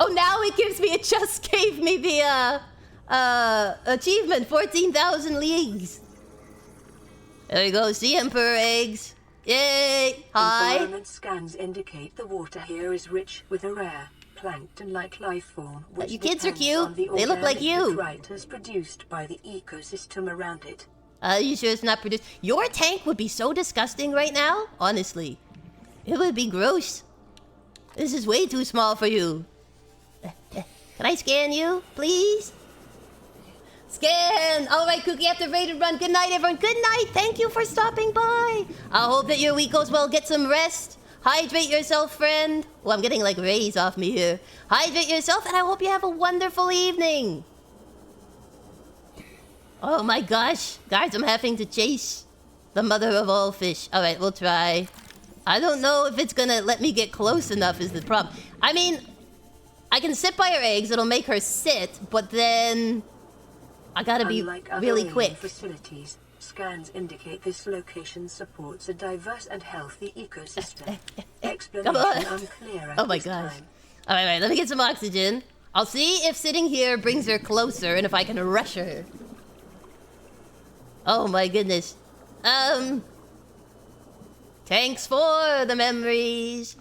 Oh, now it gives me, it just gave me the achievement, 14,000 leagues. There we go, Sea Emperor eggs. Yay! Hi. Environment scans indicate the water here is rich with a rare plankton-like life form, which You kids are depends cute. on the They look like organic you. detritus produced by the ecosystem around it. You sure it's not produced? Your tank would be so disgusting right now, honestly. It would be gross. This is way too small for you. Can I scan you, please? Scan! Alright, Kooky, after raid and run. Good night, everyone. Good night. Thank you for stopping by. I hope that your week goes well. Get some rest. Hydrate yourself, friend. Well, I'm getting like rays off me here. Hydrate yourself, and I hope you have a wonderful evening. Oh my gosh. Guys, I'm having to chase the mother of all fish. Alright, we'll try. I don't know if it's gonna let me get close enough is the problem. I mean, I can sit by her eggs. It'll make her sit, but then I gotta be Unlike other really alien quick. facilities, scans indicate this location supports a diverse and healthy ecosystem. Explanation unclear at Oh my this gosh. time. Alright, let me get some oxygen. I'll see if sitting here brings her closer and if I can rush her. Oh my goodness. Thanks for the memories.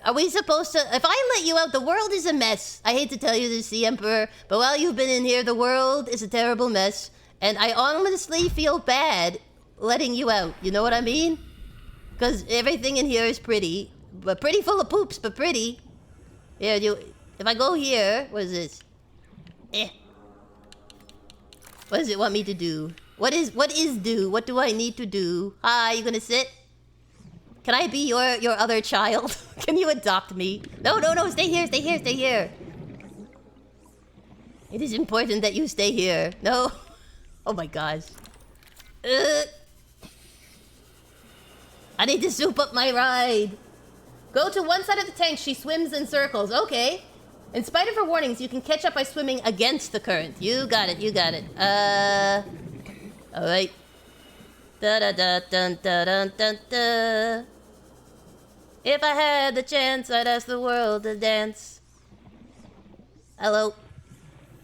Are we supposed to... If I let you out, the world is a mess. I hate to tell you this, Sea Emperor, but while you've been in here, the world is a terrible mess. And I honestly feel bad letting you out. You know what I mean? Because everything in here is pretty. But pretty full of poops, but pretty. Here, if I go here... What is this? What does it want me to do? What is do? What do I need to do? Hi, you gonna sit? Can I be your other child? Can you adopt me? No, stay here, stay here, stay here. It is important that you stay here. No. Oh my gosh. I need to soup up my ride. Go to one side of the tank. She swims in circles. Okay. In spite of her warnings, you can catch up by swimming against the current. You got it, you got it. Alright. Da-da-da-dun-da-dun-dun-da. If I had the chance, I'd ask the world to dance. Hello.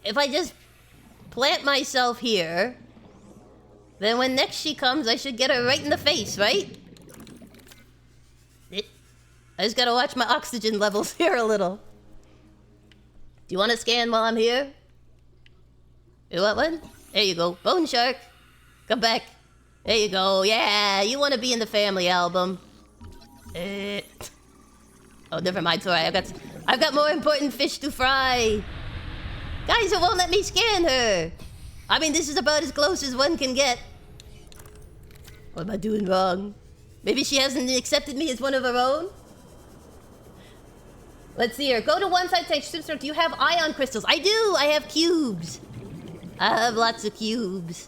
If I just plant myself here, then when next she comes, I should get her right in the face, right? I just gotta watch my oxygen levels here a little. Do you want to scan while I'm here? You want one? There you go. Bone shark. Come back. There you go. Yeah, you want to be in the family album. Oh, never mind. Sorry, I've got more important fish to fry. Guys, it won't let me scan her. I mean, this is about as close as one can get. What am I doing wrong? Maybe she hasn't accepted me as one of her own? Let's see here. Go to one side tank. Do you have ion crystals? I do. I have cubes. I have lots of cubes.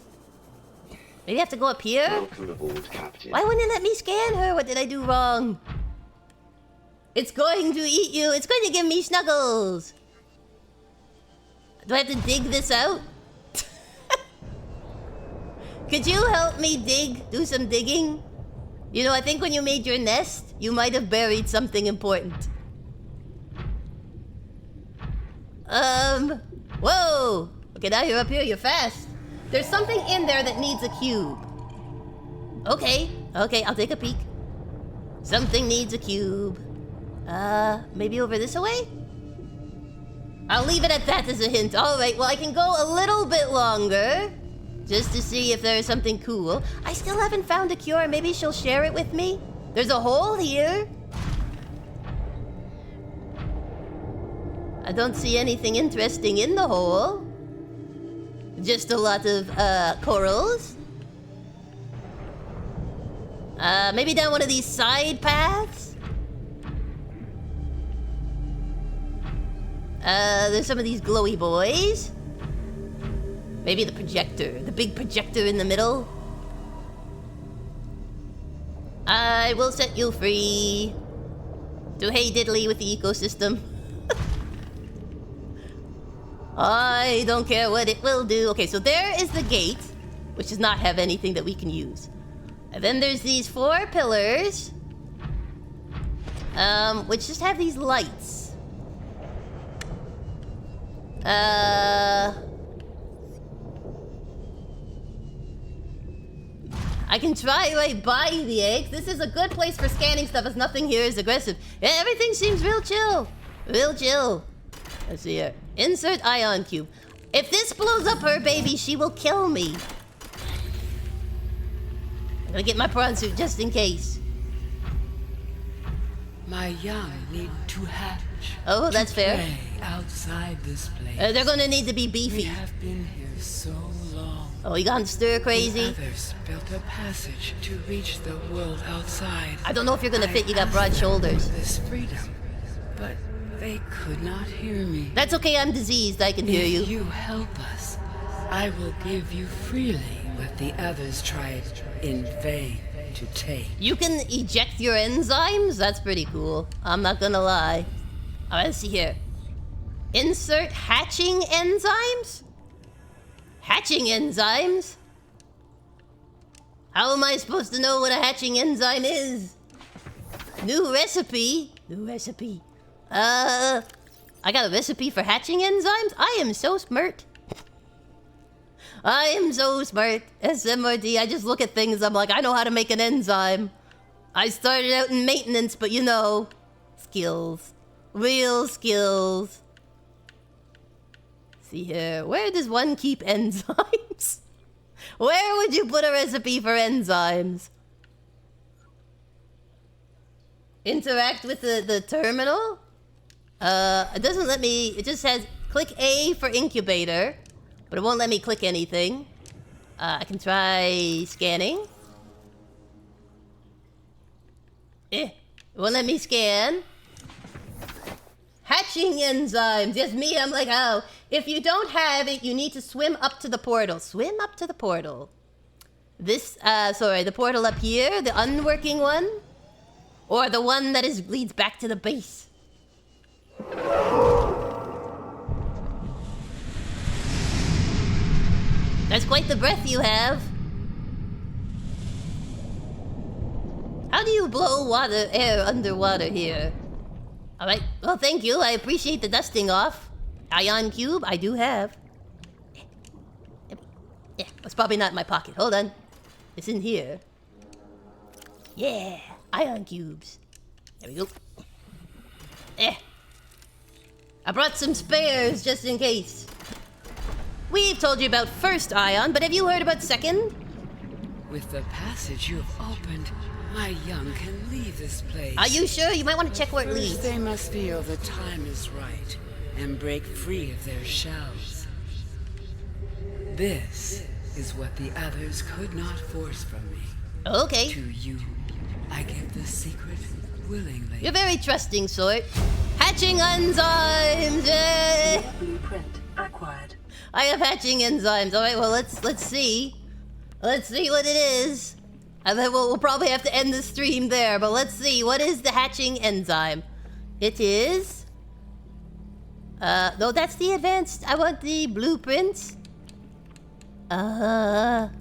Maybe I have to go up here? Welcome aboard, Captain. Why wouldn't it let me scan her? What did I do wrong? It's going to eat you. It's going to give me snuggles. Do I have to dig this out? Could you help me do some digging? You know, I think when you made your nest, you might have buried something important. Whoa! Okay, now you're up here, you're fast. There's something in there that needs a cube. Okay, I'll take a peek. Something needs a cube. Maybe over this way? I'll leave it at that as a hint. Alright, well I can go a little bit longer. Just to see if there's something cool. I still haven't found a cure. Maybe she'll share it with me? There's a hole here. I don't see anything interesting in the hole. Just a lot of corals. Maybe down one of these side paths. There's some of these glowy boys. Maybe the projector, the big projector in the middle. I will set you free. Do hey diddly with the ecosystem. I don't care what it will do. Okay, so there is the gate, which does not have anything that we can use. And then there's these 4 pillars, which just have these lights. I can try right by the eggs. This is a good place for scanning stuff as nothing here is aggressive. Yeah, everything seems real chill. Real chill. Let's see here. Insert ion cube. If this blows up her baby, she will kill me. I'm gonna get my prawn suit just in case. My young need to hatch. Oh, that's fair. Play outside this place. They're gonna need to be beefy. We have been here so long. Oh, you gone stir crazy? The others built a passage to reach the world outside. I don't know if you're gonna fit. You got broad shoulders. This freedom, but they could not hear me. That's okay. I'm diseased. I can hear you. If you help us, I will give you freely what the others tried in vain to take. You can eject your enzymes? That's pretty cool. I'm not gonna lie. Alright, let's see here. Insert hatching enzymes? Hatching enzymes? How am I supposed to know what a hatching enzyme is? New recipe? New recipe. I got a recipe for hatching enzymes? I am so smart. I am so smart. SMRT, I just look at things, I'm like, I know how to make an enzyme. I started out in maintenance, but you know, skills. Real skills. See here, where does one keep enzymes? Where would you put a recipe for enzymes? Interact with the terminal? It doesn't let me, it just says click A for incubator. But it won't let me click anything. I can try scanning. It won't let me scan. Hatching enzymes. Yes, me, I'm like, oh. If you don't have it, you need to swim up to the portal. Swim up to the portal. This, sorry, the portal up here, the unworking one? Or the one that leads back to the base? That's quite the breath you have. How do you blow air underwater here? Alright, well thank you, I appreciate the dusting off. Ion cube, I do have. Yeah, it's probably not in my pocket, hold on. It's in here. Yeah, ion cubes. There we go. I brought some spares just in case. We've told you about first ion, but have you heard about second? With the passage you have opened, my young can leave this place. Are you sure? You might want to check where it leads. First, they must feel the time is right and break free of their shells. This is what the others could not force from me. Okay. To you, I give the secret willingly. You're very trusting sort. Hatching enzymes! Yay! Blueprint acquired. I have hatching enzymes. All right, well let's see. Let's see what it is. And then we'll probably have to end the stream there. But let's see. What is the hatching enzyme? It is. No, that's the advanced. I want the blueprints. What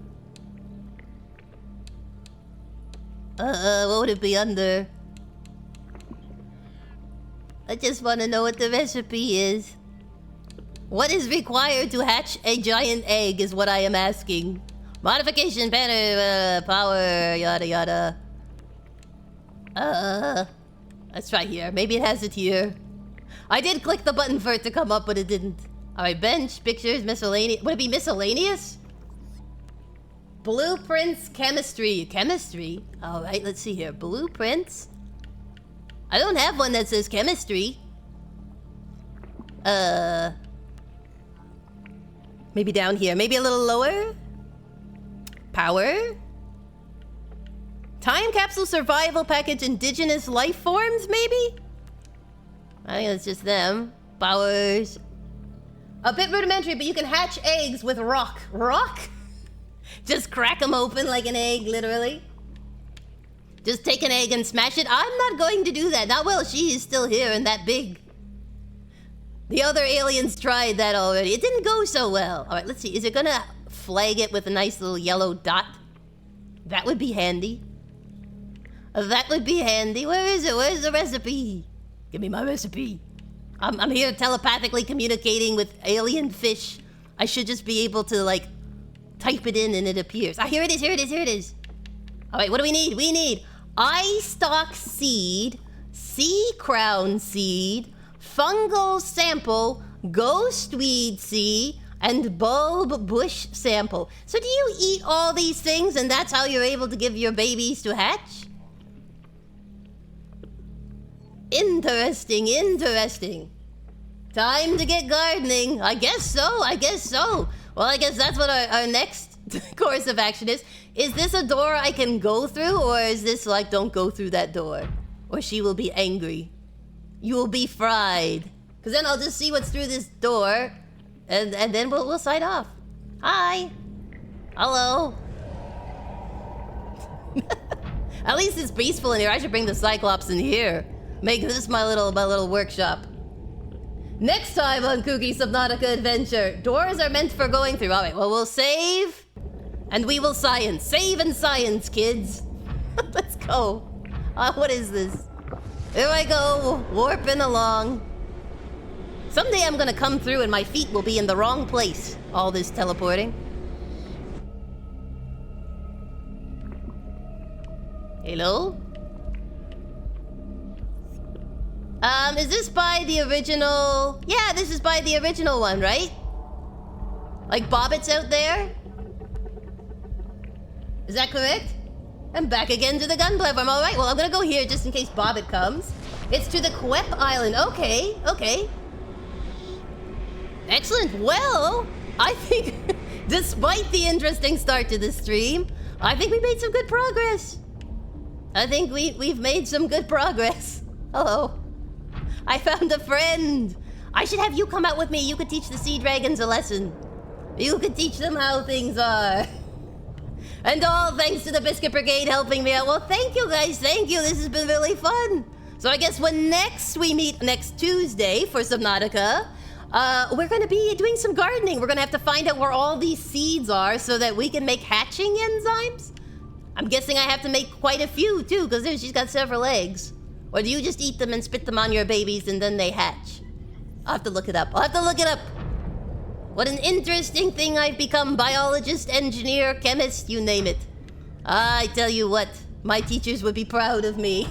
would it be under? I just want to know what the recipe is. What is required to hatch a giant egg is what I am asking. Modification, banner, power, yada yada. Let's try here. Maybe it has it here. I did click the button for it to come up, but it didn't. Alright, bench, pictures, miscellaneous. Would it be miscellaneous? Blueprints, chemistry. Chemistry? Alright, let's see here. Blueprints. I don't have one that says chemistry. Maybe down here. Maybe a little lower. Power. Time capsule survival package indigenous life forms, maybe? I think it's just them. Powers. A bit rudimentary, but you can hatch eggs with rock. Rock? Just crack them open like an egg, literally. Just take an egg and smash it. I'm not going to do that. Not while she is still here and that big. The other aliens tried that already. It didn't go so well. All right, let's see. Is it gonna flag it with a nice little yellow dot? That would be handy. That would be handy. Where is it? Where's the recipe? Give me my recipe. I'm here telepathically communicating with alien fish. I should just be able to, like, type it in and it appears. Ah, here it is, here it is, here it is. All right, what do we need? We need eye stalk seed, sea crown seed, fungal sample, ghost weed seed, and bulb bush sample. So do you eat all these things and that's how you're able to give your babies to hatch? Interesting, interesting. Time to get gardening. I guess so, I guess so. Well, I guess that's what our next course of action is. Is this a door I can go through, or is this like, don't go through that door? Or she will be angry. You will be fried. Because then I'll just see what's through this door, and then we'll sign off. Hi. Hello. At least it's peaceful in here. I should bring the Cyclops in here. Make this my little workshop. Next time on Kooky Subnautica Adventure, doors are meant for going through. All right, well, we'll save, and we will science. Save and science, kids. Let's go. What is this? Here I go, warping along. Someday I'm gonna come through and my feet will be in the wrong place. All this teleporting. Hello? Is this by the original? Yeah, this is by the original one, right? Like Bobbit's out there? Is that correct? I'm back again to the gun platform. All right, well, I'm gonna go here just in case Bobbit comes. It's to the Quep Island. Okay, okay. Excellent. Well, I think, despite the interesting start to the stream, I think we made some good progress. I think we've made some good progress. Hello. I found a friend. I should have you come out with me. You could teach the sea dragons a lesson. You could teach them how things are. And all thanks to the Biscuit Brigade helping me out. Well, thank you guys. Thank you. This has been really fun. So I guess when next we meet next Tuesday for Subnautica, we're going to be doing some gardening. We're going to have to find out where all these seeds are so that we can make hatching enzymes. I'm guessing I have to make quite a few too, because she's got several eggs. Or do you just eat them and spit them on your babies and then they hatch? I'll have to look it up. I'll have to look it up. What an interesting thing I've become. Biologist, engineer, chemist, you name it. I tell you what, my teachers would be proud of me.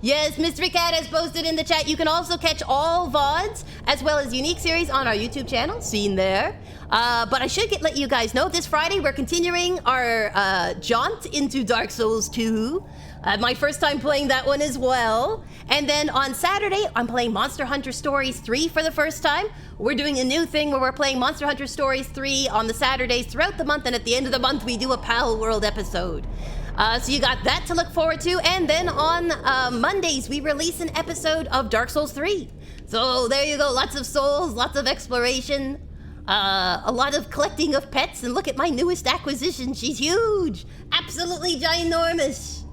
Yes, Mystery Cat has posted in the chat. You can also catch all VODs as well as unique series on our YouTube channel, seen there. But I should let you guys know, this Friday we're continuing our jaunt into Dark Souls 2. My first time playing that one as well. And then on Saturday, I'm playing Monster Hunter Stories 3 for the first time. We're doing a new thing where we're playing Monster Hunter Stories 3 on the Saturdays throughout the month, and at the end of the month, we do a Pal World episode. So you got that to look forward to. And then on Mondays, we release an episode of Dark Souls 3. So there you go, lots of souls, lots of exploration, a lot of collecting of pets, and look at my newest acquisition. She's huge, absolutely ginormous.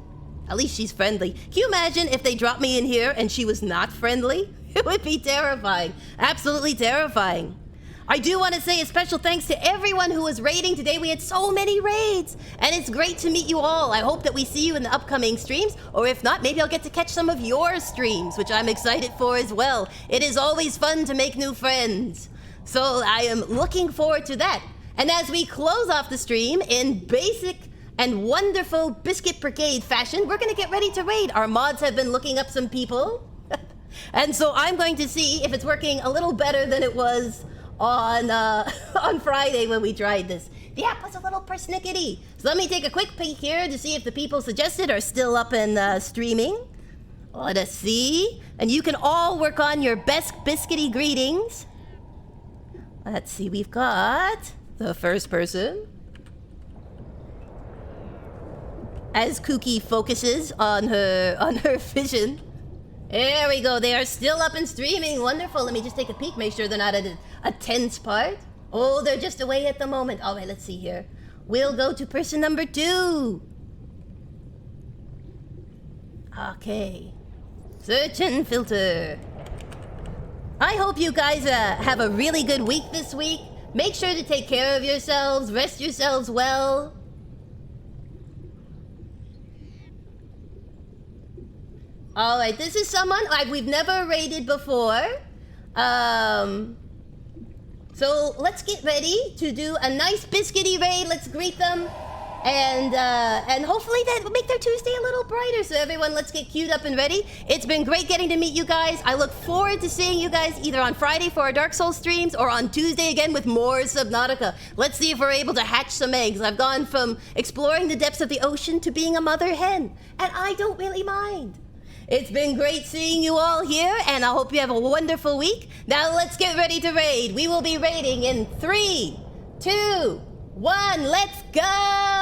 At least she's friendly. Can you imagine if they dropped me in here and she was not friendly? It would be terrifying. Absolutely terrifying. I do want to say a special thanks to everyone who was raiding today. We had so many raids, and it's great to meet you all. I hope that we see you in the upcoming streams, or if not, maybe I'll get to catch some of your streams, which I'm excited for as well. It is always fun to make new friends. So I am looking forward to that. And as we close off the stream in basic and wonderful Biscuit Brigade fashion, we're going to get ready to raid. Our mods have been looking up some people. And so I'm going to see if it's working a little better than it was on Friday when we tried this. The app was a little persnickety. So let me take a quick peek here to see if the people suggested are still up and streaming. Let us see. And you can all work on your best biscuity greetings. Let's see, we've got the first person. As Kooky focuses on her vision. There we go. They are still up and streaming. Wonderful. Let me just take a peek. Make sure they're not at a tense part. Oh, they're just away at the moment. All right, let's see here. We'll go to person number 2. Okay. Search and filter. I hope you guys have a really good week this week. Make sure to take care of yourselves. Rest yourselves well. All right, this is someone we've never raided before. So let's get ready to do a nice biscuity raid. Let's greet them. And hopefully that will make their Tuesday a little brighter. So everyone, let's get queued up and ready. It's been great getting to meet you guys. I look forward to seeing you guys either on Friday for our Dark Souls streams or on Tuesday again with more Subnautica. Let's see if we're able to hatch some eggs. I've gone from exploring the depths of the ocean to being a mother hen. And I don't really mind. It's been great seeing you all here, and I hope you have a wonderful week. Now let's get ready to raid. We will be raiding in 3, 2, 1. Let's go!